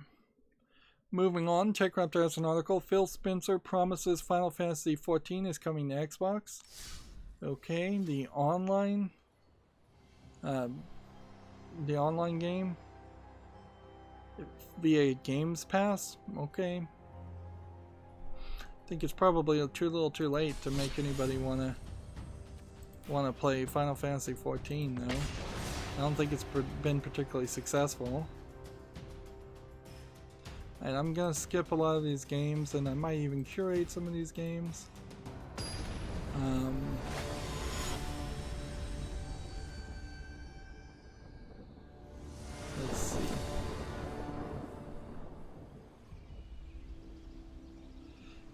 Moving on, TechRaptor has an article. Phil Spencer promises Final Fantasy XIV is coming to Xbox. Okay, the online game via Games Pass. Okay, I think it's probably a little too late to make anybody wanna play Final Fantasy XIV though. I don't think it's been particularly successful. And I'm gonna skip a lot of these games, and I might even curate some of these games. Let's see.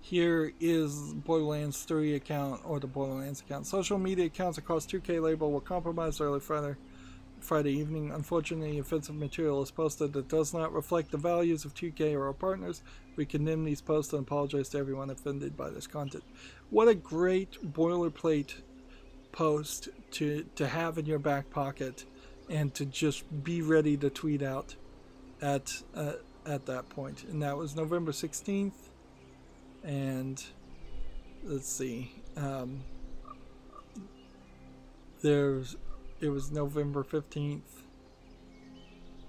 Here is Borderlands 3 account, or the Borderlands account. Social media accounts across 2K label were compromised early Friday evening. Unfortunately, offensive material is posted that does not reflect the values of 2K or our partners. We condemn these posts and apologize to everyone offended by this content. What a great boilerplate post to have in your back pocket and to just be ready to tweet out at that point. And that was November 16th. And let's see. It was November 15th.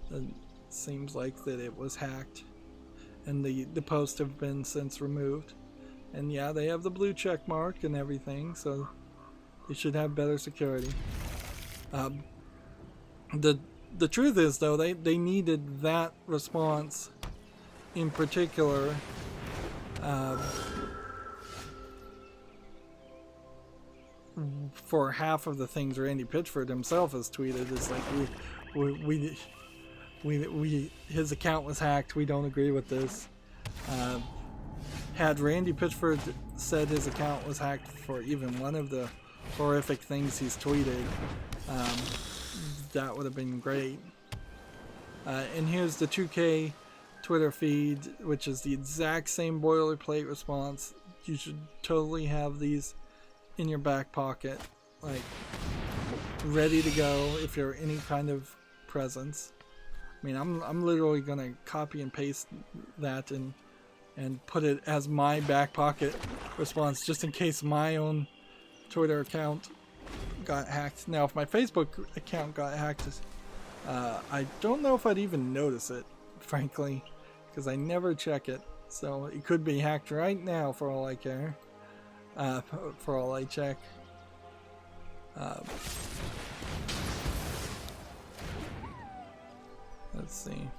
It seems like that it was hacked. And the posts have been since removed. And yeah, they have the blue check mark and everything, so they should have better security. The truth is, though, they needed that response in particular for half of the things Randy Pitchford himself has tweeted. Is like we his account was hacked. We don't agree with this. Had Randy Pitchford said his account was hacked for even one of the horrific things he's tweeted, that would have been great. And here's the 2K Twitter feed, which is the exact same boilerplate response. You should totally have these in your back pocket, like ready to go if you're any kind of presence. I mean, I'm literally gonna copy and paste that and put it as my back pocket response, just in case my own Twitter account got hacked. Now, if my Facebook account got hacked, I don't know if I'd even notice it, frankly, because I never check it. So it could be hacked right now for all I care. For all I check. Let's see.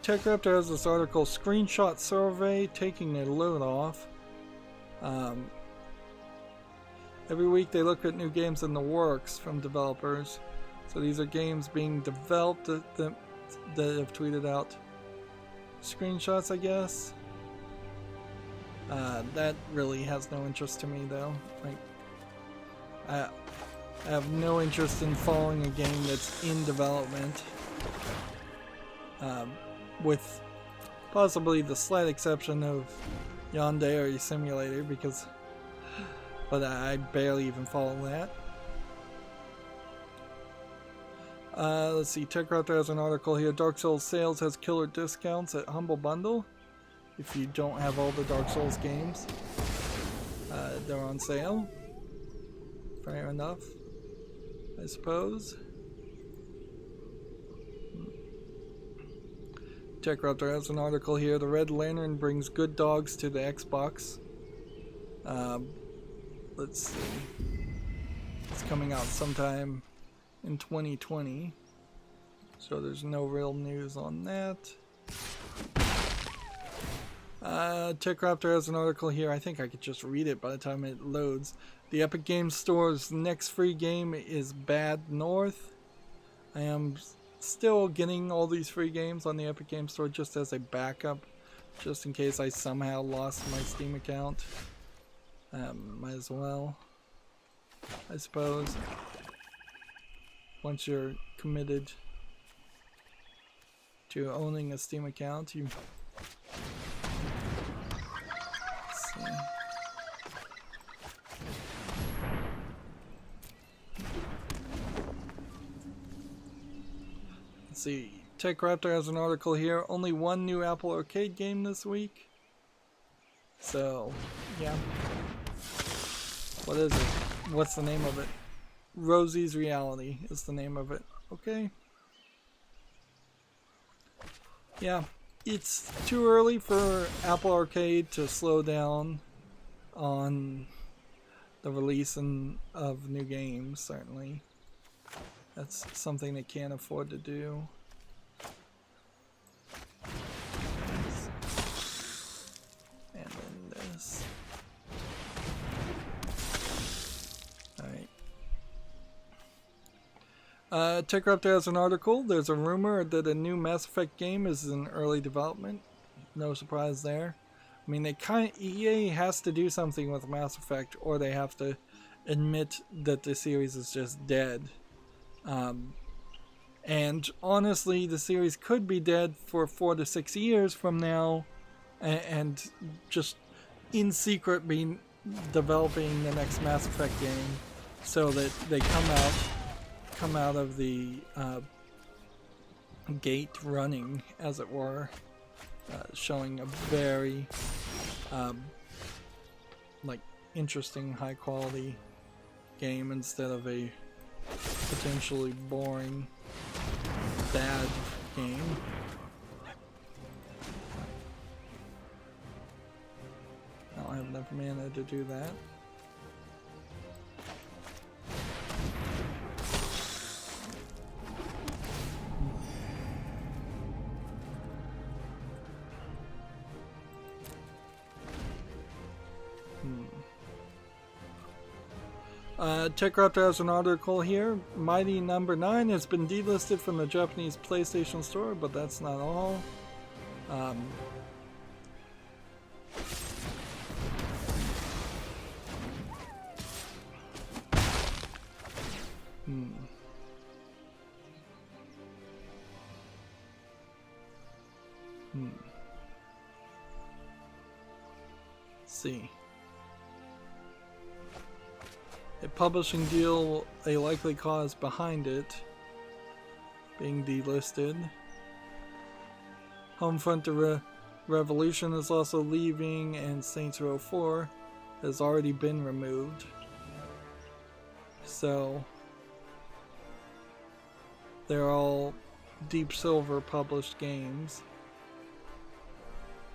TechRaptor has this article, screenshot survey taking a load off. Every week they look at new games in the works from developers. So these are games being developed that have tweeted out screenshots, I guess. That really has no interest to me, though. Like, I have no interest in following a game that's in development, with possibly the slight exception of Yandere Simulator, but I barely even follow that. Let's see, TechRaptor has an article here. Dark Souls sales has killer discounts at Humble Bundle. If you don't have all the Dark Souls games, they're on sale. Fair enough, I suppose. TechRaptor has an article here. The Red Lantern brings good dogs to the Xbox. Let's see. It's coming out sometime in 2020. So there's no real news on that. TechRaptor has an article here. I think I could just read it by the time it loads. The Epic Games Store's next free game is Bad North. I am still getting all these free games on the Epic Games Store just as a backup, just in case I somehow lost my Steam account. Might as well, I suppose. Once you're committed to owning a Steam account, you... Let's see. Let's see. TechRaptor has an article here. Only one new Apple Arcade game this week. So, yeah. What is it? What's the name of it? Rosie's Reality is the name of it. Okay. Yeah. It's too early for Apple Arcade to slow down on the release of new games, certainly. That's something they can't afford to do. And then this. Alright. TechRaptor has an article. There's a rumor that a new Mass Effect game is in early development. No surprise there. I mean, EA has to do something with Mass Effect, or they have to admit that the series is just dead. And honestly, the series could be dead for 4 to 6 years from now, and just in secret developing the next Mass Effect game, so that they come out of the gate running, as it were, showing a very interesting, high quality game instead of a potentially boring, bad game. I don't have enough mana to do that. TechRaptor has an article here. Mighty Number 9 has been delisted from the Japanese PlayStation Store, but that's not all. Let's see. A publishing deal, a likely cause behind it being delisted. Homefront Revolution is also leaving, and Saints Row 4 has already been removed. So they're all Deep Silver published games.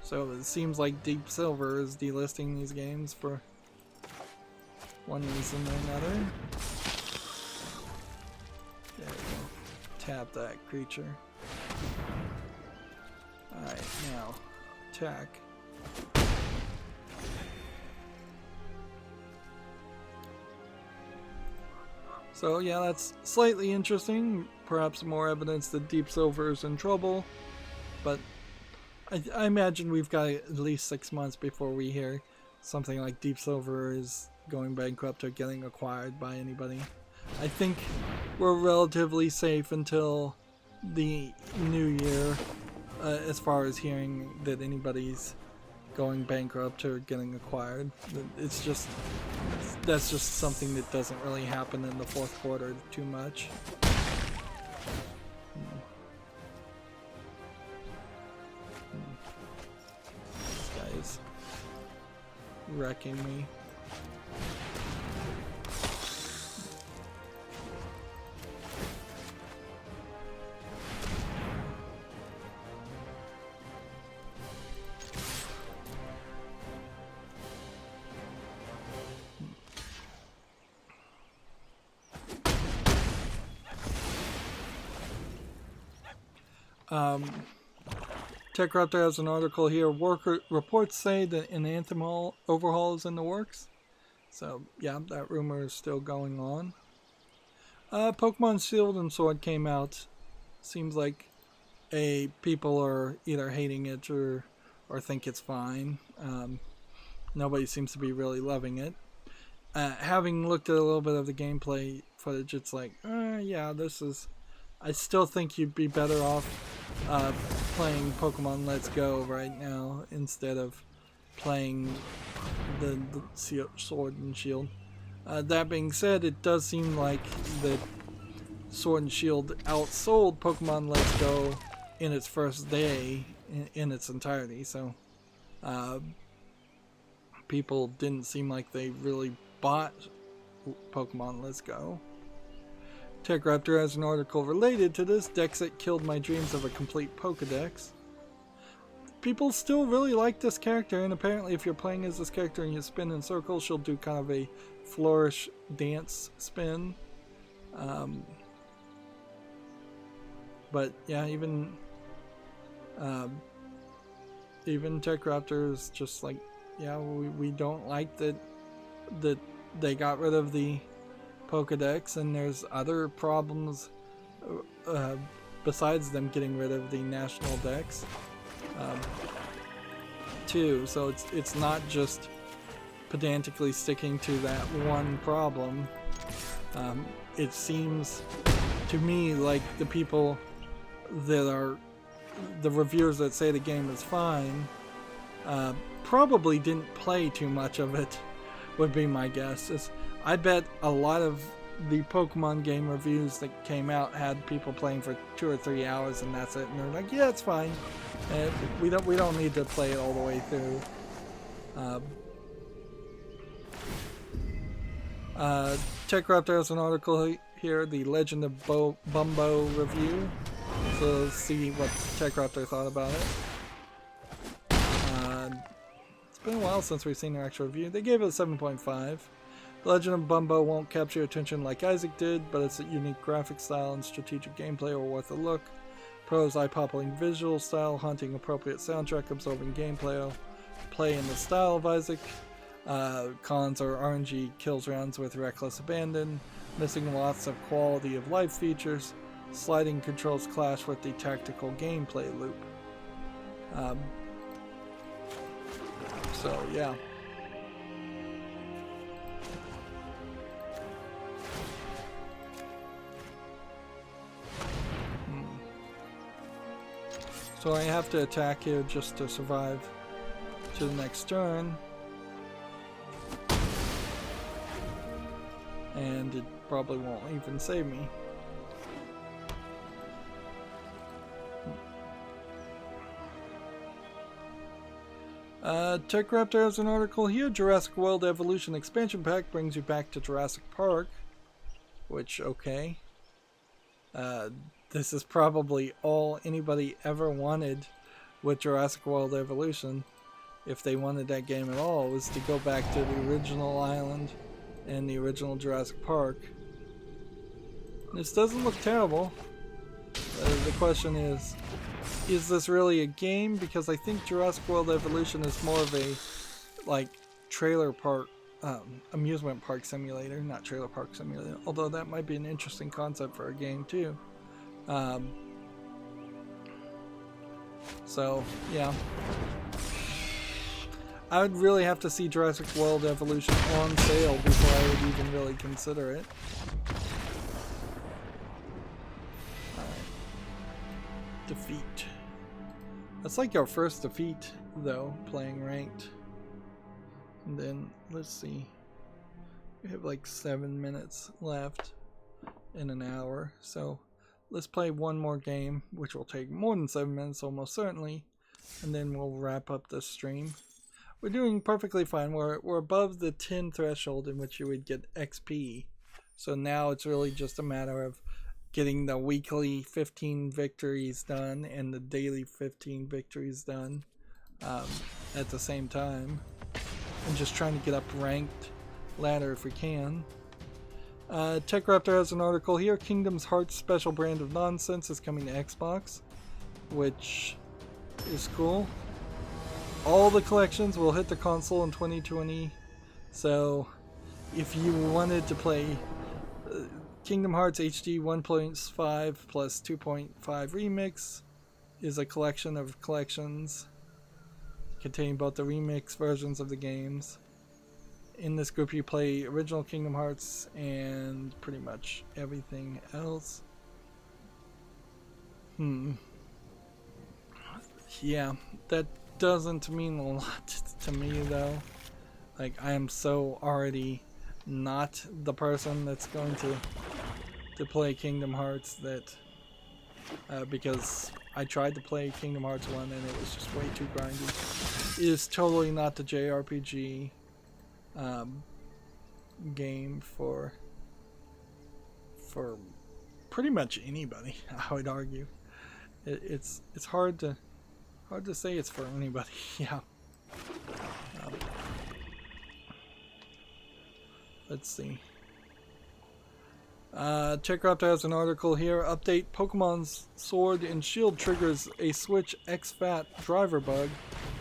So it seems like Deep Silver is delisting these games for one reason or another. There we go. Tap that creature. Alright, now attack. So yeah, that's slightly interesting. Perhaps more evidence that Deep Silver is in trouble. But I imagine we've got at least 6 months before we hear something like Deep Silver is going bankrupt or getting acquired by anybody. I think we're relatively safe until the new year, as far as hearing that anybody's going bankrupt or getting acquired. It's just, that's just something that doesn't really happen in the fourth quarter too much. This guy's wrecking me. TechRaptor has an article here. Reports say that an Anthem overhaul is in the works. So, yeah, that rumor is still going on. Pokemon Shield and Sword came out. Seems like people are either hating it or think it's fine. Nobody seems to be really loving it. Having looked at a little bit of the gameplay footage, it's like, yeah, this is... I still think you'd be better off playing Pokemon Let's Go right now instead of playing the Sword and Shield. That being said, it does seem like that Sword and Shield outsold Pokemon Let's Go in its first day in its entirety, so people didn't seem like they really bought Pokemon Let's Go. TechRaptor has an article related to this. Dexit killed my dreams of a complete Pokedex. People still really like this character, and apparently if you're playing as this character and you spin in circles, she'll do kind of a flourish dance spin. But yeah, even TechRaptor is just like, yeah, we don't like that they got rid of the Pokedex, and there's other problems besides them getting rid of the national dex too. So it's not just pedantically sticking to that one problem. It seems to me like the people that are the reviewers that say the game is fine probably didn't play too much of it, would be my guess. I bet a lot of the Pokemon game reviews that came out had people playing for 2 or 3 hours and that's it, and they're like, yeah, it's fine. We don't need to play it all the way through. TechRaptor has an article here, the Legend of Bumbo review. So let's see what TechRaptor thought about it. It's been a while since we've seen their actual review. They gave it a 7.5. The Legend of Bumbo won't capture your attention like Isaac did, but its unique graphic style and strategic gameplay are worth a look. Pros eye-popping visual style, haunting appropriate soundtrack, absorbing gameplay, play in the style of Isaac. Cons are RNG kills rounds with reckless abandon, missing lots of quality of life features, sliding controls clash with the tactical gameplay loop. So yeah. So I have to attack here just to survive to the next turn. And it probably won't even save me. TechRaptor has an article here. Jurassic World Evolution Expansion Pack brings you back to Jurassic Park. Which, okay. This is probably all anybody ever wanted with Jurassic World Evolution, if they wanted that game at all, was to go back to the original island and the original Jurassic Park. This doesn't look terrible. The question is this really a game? Because I think Jurassic World Evolution is more of a, like, trailer park, amusement park simulator, not trailer park simulator, although that might be an interesting concept for a game too. So, yeah. I would really have to see Jurassic World Evolution on sale before I would even really consider it. Defeat. That's like our first defeat, though, playing ranked. And then, let's see. We have like 7 minutes left in an hour. So, let's play one more game, which will take more than 7 minutes, almost certainly. And then we'll wrap up the stream. We're doing perfectly fine. We're above the 10 threshold in which you would get XP. So now it's really just a matter of getting the weekly 15 victories done and the daily 15 victories done at the same time. And just trying to get up ranked ladder if we can. Tech Raptor has an article here. Kingdom Hearts special brand of nonsense is coming to Xbox, which is cool. All the collections will hit the console in 2020. So if you wanted to play Kingdom Hearts HD 1.5 plus 2.5 Remix is a collection of collections containing both the remix versions of the games. In this group you play original Kingdom Hearts and pretty much everything else. Yeah, that doesn't mean a lot to me though. Like, I am so already not the person that's going to play Kingdom Hearts that because I tried to play Kingdom Hearts 1 and it was just way too grindy. It is totally not the JRPG game for pretty much anybody, I would argue. It's hard to say it's for anybody. Yeah. Let's see. Checkraptor has an article here. Update: Pokemon's Sword and Shield triggers a Switch XFAT driver bug,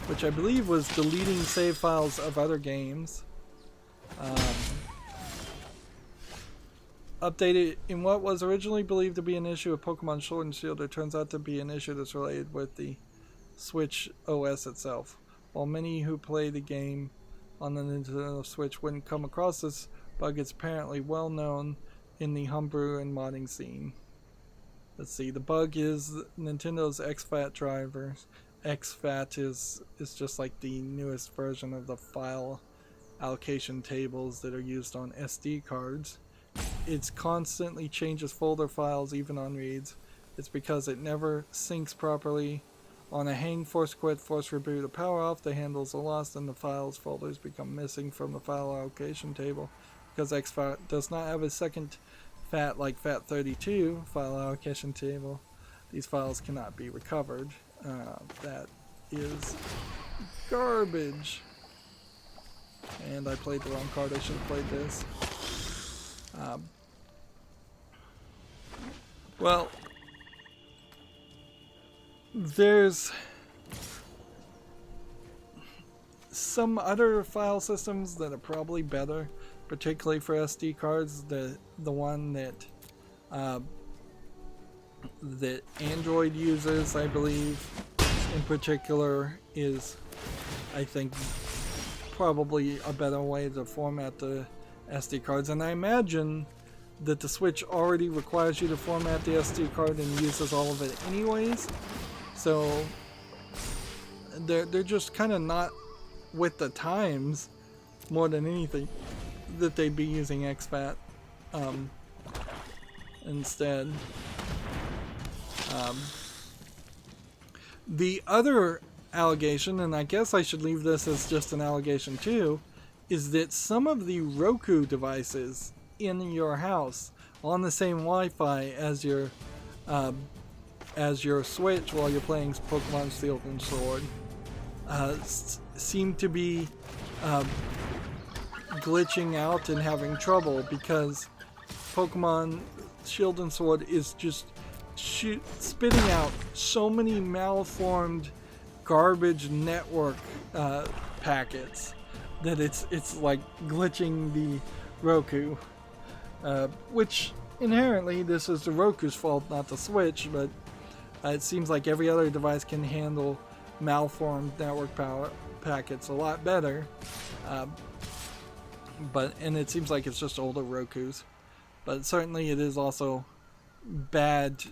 which I believe was deleting save files of other games. Updated in what was originally believed to be an issue of Pokemon Sword and Shield, it turns out to be an issue that's related with the Switch OS itself. While many who play the game on the Nintendo Switch wouldn't come across this bug, it's apparently well known in the homebrew and modding scene. Let's see, the bug is Nintendo's XFAT drivers. XFAT is just like the newest version of the file allocation tables that are used on SD cards. It constantly changes folder files even on reads. It's because it never syncs properly. On a hang, force quit, force reboot, or power off, the handles are lost and the files folders become missing from the file allocation table. Because XFAT does not have a second FAT like FAT32 file allocation table, these files cannot be recovered. That is garbage. And I played the wrong card. I should have played this. Well, there's some other file systems that are probably better, particularly for SD cards. The one that that Android uses, I believe, in particular, is, I think, probably a better way to format the SD cards. And I imagine that the Switch already requires you to format the SD card and uses all of it anyways. So they're just kind of not with the times more than anything that they'd be using XFAT instead. The other allegation, and I guess I should leave this as just an allegation too, is that some of the Roku devices in your house on the same Wi-Fi as your Switch while you're playing Pokemon Shield and Sword seem to be glitching out and having trouble because Pokemon Shield and Sword is just spitting out so many malformed garbage network packets that it's like glitching the Roku, which inherently this is the Roku's fault, not the Switch, but it seems like every other device can handle malformed network packets a lot better, and it seems like it's just older Rokus, but certainly it is also bad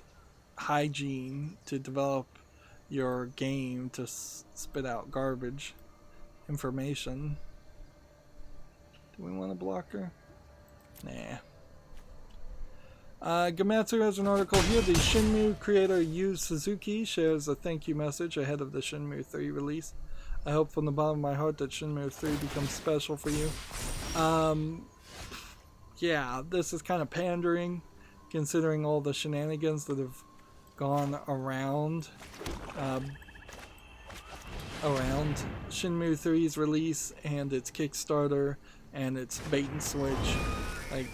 hygiene to develop your game to spit out garbage information. Do we want a blocker? Nah. Gamatsu has an article here. The Shenmue creator Yu Suzuki shares a thank you message ahead of the Shenmue 3 release. I hope from the bottom of my heart that Shenmue 3 becomes special for you. Yeah, this is kind of pandering, considering all the shenanigans that have gone around Shenmue 3's release and its Kickstarter and its bait and switch. Like,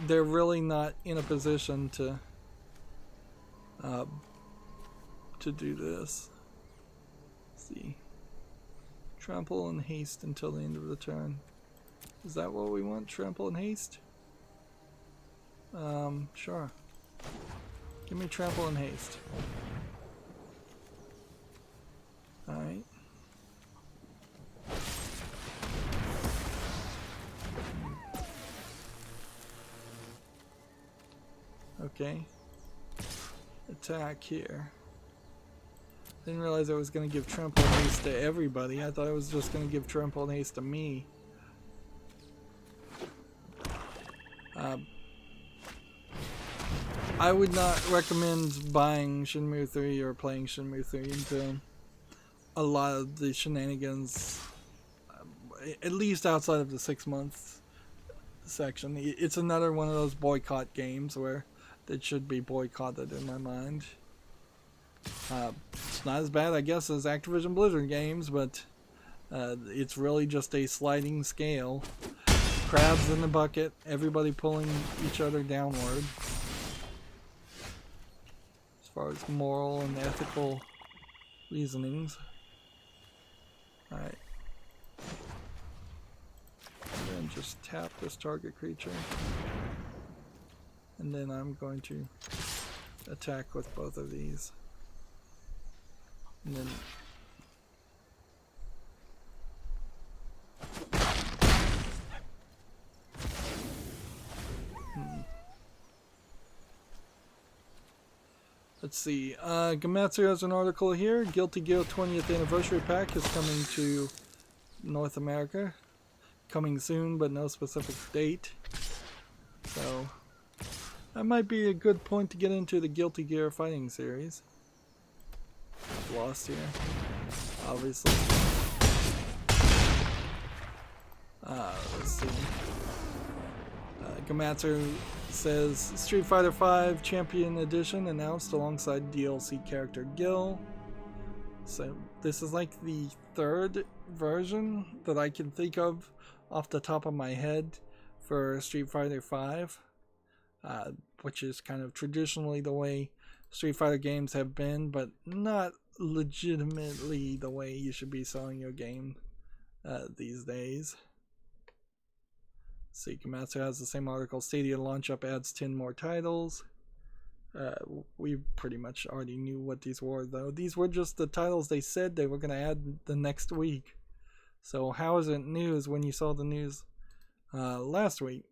they're really not in a position to do this. Let's see. Trample and haste until the end of the turn. Is that what we want? Trample and haste? Sure. Give me trample and haste. Alright. Okay. Attack here. Didn't realize I was going to give trample and haste to everybody. I thought I was just going to give trample and haste to me. I would not recommend buying Shenmue 3 or playing Shenmue 3 until a lot of the shenanigans, at least outside of the 6 months section. It's another one of those boycott games where it should be boycotted in my mind. It's not as bad, I guess, as Activision Blizzard games, but it's really just a sliding scale. Crabs in the bucket, everybody pulling each other downward. As far as moral and ethical reasonings. Alright. And then just tap this target creature. And then I'm going to attack with both of these. And then let's see. Gamatsu has an article here. Guilty Gear 20th Anniversary Pack is coming to North America. Coming soon, but no specific date. So that might be a good point to get into the Guilty Gear fighting series. Lost here, obviously. Let's see. Gamatsu says Street Fighter V Champion Edition announced alongside DLC character Gil. So this is like the third version that I can think of off the top of my head for Street Fighter V, which is kind of traditionally the way Street Fighter games have been, but not legitimately the way you should be selling your game these days. See, Gamatsu has the same article. Stadia launch up adds 10 more titles. We pretty much already knew what these were, though. These were just the titles they said they were going to add the next week. So how is it news when you saw the news last week?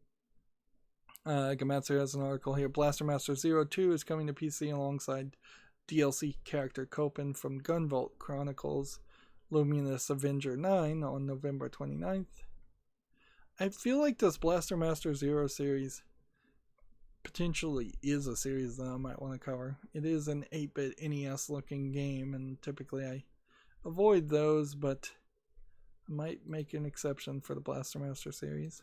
Gamatsu has an article here. Blaster Master 02 is coming to PC alongside DLC character Copen from Gunvolt Chronicles Luminous Avenger 9 on November 29th. I feel like this Blaster Master 0 series potentially is a series that I might want to cover. It is an 8-bit NES looking game, and typically I avoid those, but I might make an exception for the Blaster Master series.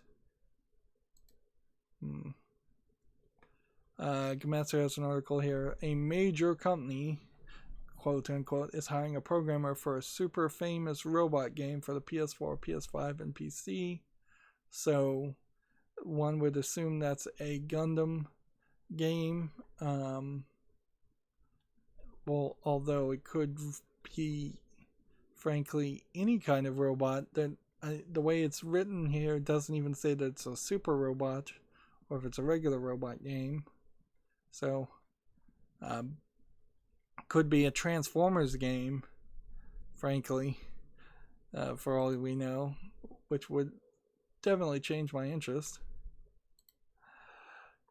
Gamatsu has an article here. A major company, quote unquote, is hiring a programmer for a super famous robot game for the PS4, PS5, and PC. So one would assume that's a Gundam game. Well, although it could be, frankly, any kind of robot. That the way it's written here doesn't even say that it's a super robot or if it's a regular robot game. So could be a Transformers game, frankly, for all we know, which would definitely change my interest.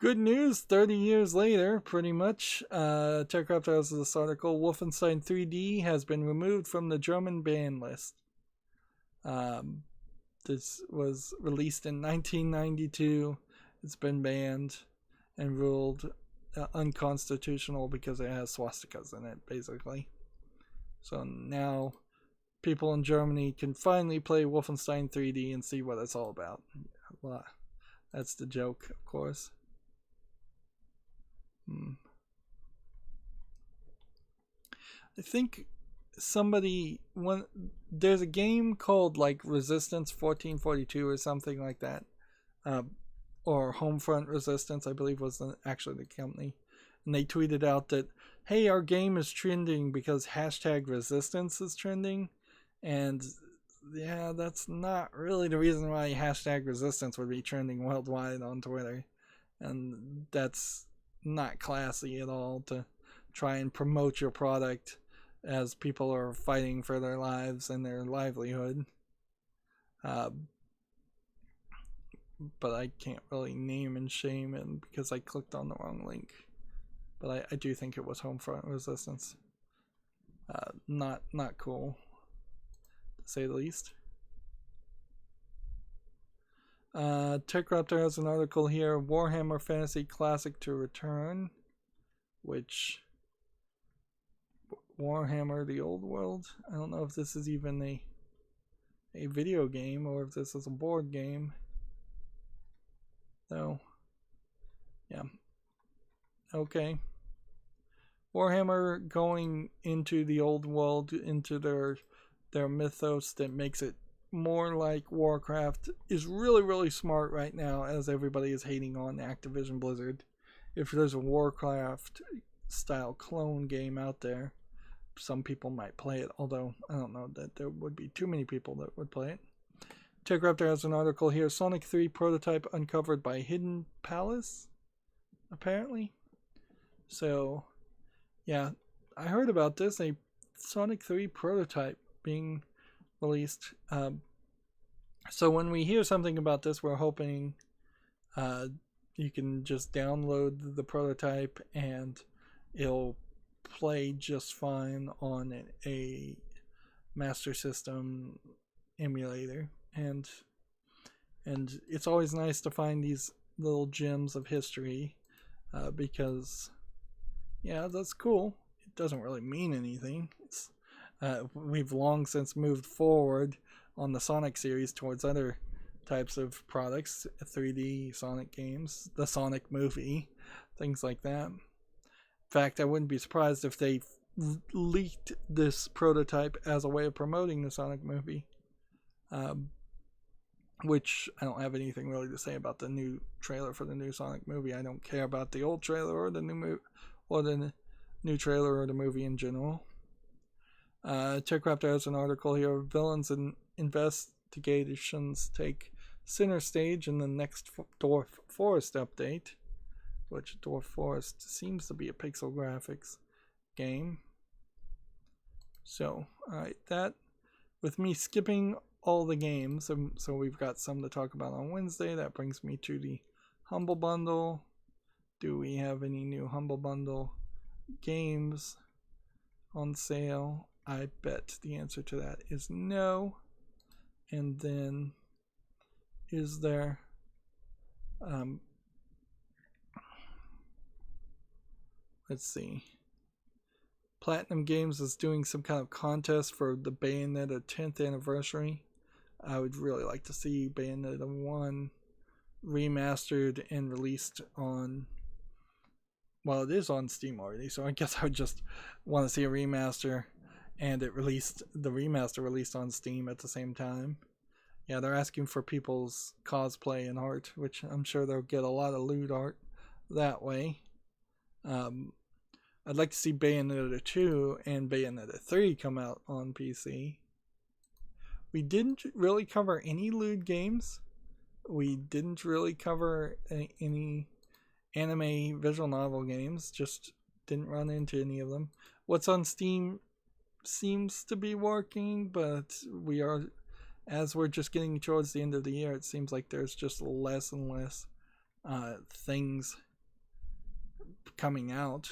Good news, 30 years later, pretty much. TechCraft has this article. Wolfenstein 3D has been removed from the German ban list. This was released in 1992. It's been banned and ruled unconstitutional because it has swastikas in it, basically. So now people in Germany can finally play Wolfenstein 3D and see what it's all about. Well, that's the joke, of course. I think there's a game called like Resistance 1442 or something like that, or Homefront Resistance, I believe was actually the company, and they tweeted out that, hey, our game is trending because #resistance is trending, and yeah, that's not really the reason why #resistance would be trending worldwide on Twitter, and that's not classy at all to try and promote your product as people are fighting for their lives and their livelihood. But I can't really name and shame it because I clicked on the wrong link. But I do think it was Homefront Resistance. Not cool, to say the least. TechRaptor has an article here, Warhammer Fantasy Classic to return, which Warhammer the Old World, I don't know if this is even a video game or if this is a board game. So, yeah. Okay. Warhammer going into the old world, into their mythos that makes it more like Warcraft, is really, really smart right now, as everybody is hating on Activision Blizzard. If there's a Warcraft style clone game out there, some people might play it, although I don't know that there would be too many people that would play it. TechRaptor has an article here, Sonic 3 prototype uncovered by Hidden Palace, apparently. So, yeah, I heard about this, a Sonic 3 prototype being released. So when we hear something about this, we're hoping you can just download the prototype and it'll play just fine on a Master System emulator. And it's always nice to find these little gems of history, because, yeah, that's cool. It doesn't really mean anything. We've long since moved forward on the Sonic series towards other types of products, 3D Sonic games, the Sonic movie, things like that. In fact, I wouldn't be surprised if they leaked this prototype as a way of promoting the Sonic movie, which I don't have anything really to say about the new trailer for the new Sonic movie. I don't care about the old trailer or the new trailer or the movie in general. TechRaptor has an article here, villains and investigations take center stage in the next Dwarf Forest update, which Dwarf Forest seems to be a pixel graphics game. So, alright, that, with me skipping all the games, so we've got some to talk about on Wednesday, that brings me to the Humble Bundle. Do we have any new Humble Bundle games on sale? I bet the answer to that is no. And then, is there let's see, Platinum Games is doing some kind of contest for the Bayonetta 10th anniversary. I would really like to see Bayonetta 1 remastered and released on, well, it is on Steam already, so I guess I would just want to see a remaster, and the remaster released on Steam at the same time. Yeah, they're asking for people's cosplay and art, which I'm sure they'll get a lot of loot art that way. I'd like to see Bayonetta 2 and Bayonetta 3 come out on PC. We didn't really cover any lewd games. We didn't really cover any anime visual novel games. Just didn't run into any of them. What's on Steam seems to be working, but as we're just getting towards the end of the year, it seems like there's just less and less things coming out.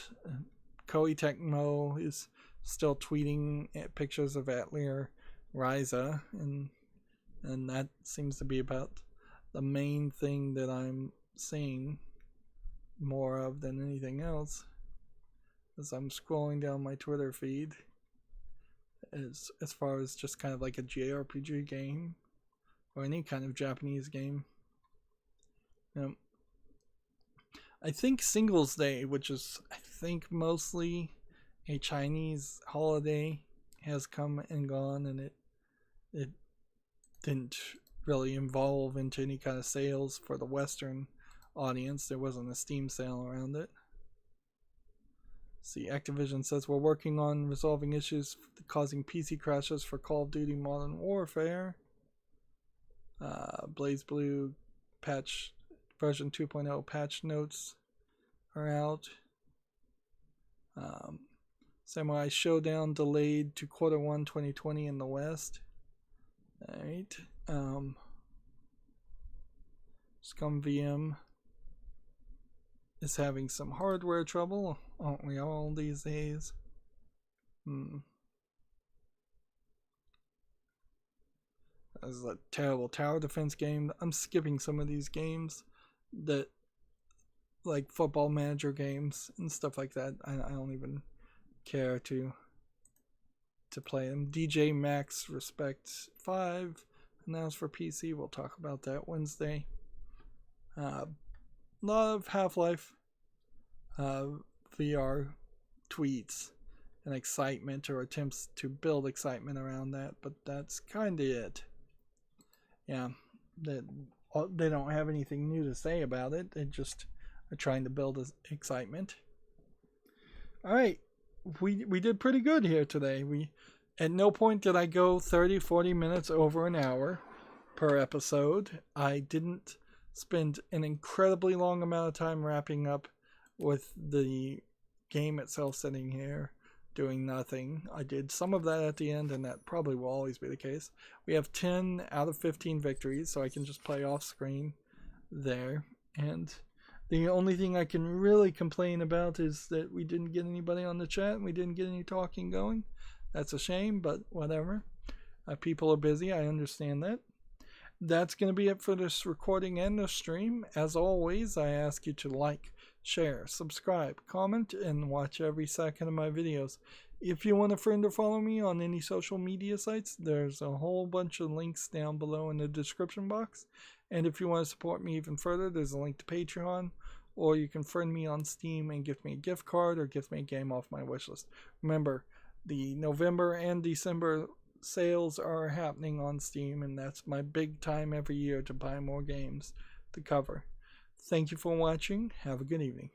Koei Tecmo is still tweeting pictures of Atelier Ryza, and that seems to be about the main thing that I'm seeing more of than anything else. As I'm scrolling down my Twitter feed, as far as just kind of like a JRPG game or any kind of Japanese game. I think Singles Day, which is I think mostly a Chinese holiday, has come and gone, and it didn't really evolve into any kind of sales for the Western audience. There wasn't a Steam sale around it. See, Activision says we're working on resolving issues causing PC crashes for Call of Duty Modern Warfare. Blaze Blue patch version 2.0 patch notes are out. Samurai Showdown delayed to Q1 2020 in the West. Alright. Scum VM is having some hardware trouble, aren't we all these days? This is a terrible tower defense game. I'm skipping some of these games that, like football manager games and stuff like that. I don't even care to play them. DJ Max Respect 5 announced for PC. We'll talk about that Wednesday. A lot of Half-Life VR tweets and excitement, or attempts to build excitement around that, but that's kind of it. Yeah, they don't have anything new to say about it. They just are trying to build excitement. All right, we did pretty good here today. At no point did I go 30-40 minutes over an hour per episode. I didn't spend an incredibly long amount of time wrapping up with the game itself, sitting here doing nothing. I did some of that at the end, and that probably will always be the case. We have 10 out of 15 victories, so I can just play off screen there. And the only thing I can really complain about is that we didn't get anybody on the chat, and we didn't get any talking going. That's a shame, but whatever. People are busy, I understand that. That's going to be it for this recording and this stream. As always, I ask you to like, share, subscribe, comment, and watch every second of my videos. If you want a friend or follow me on any social media sites, there's a whole bunch of links down below in the description box. And if you want to support me even further, there's a link to Patreon, or you can friend me on Steam and give me a gift card or give me a game off my wishlist. Remember, the November and December sales are happening on Steam, and that's my big time every year to buy more games to cover. Thank you for watching. Have a good evening.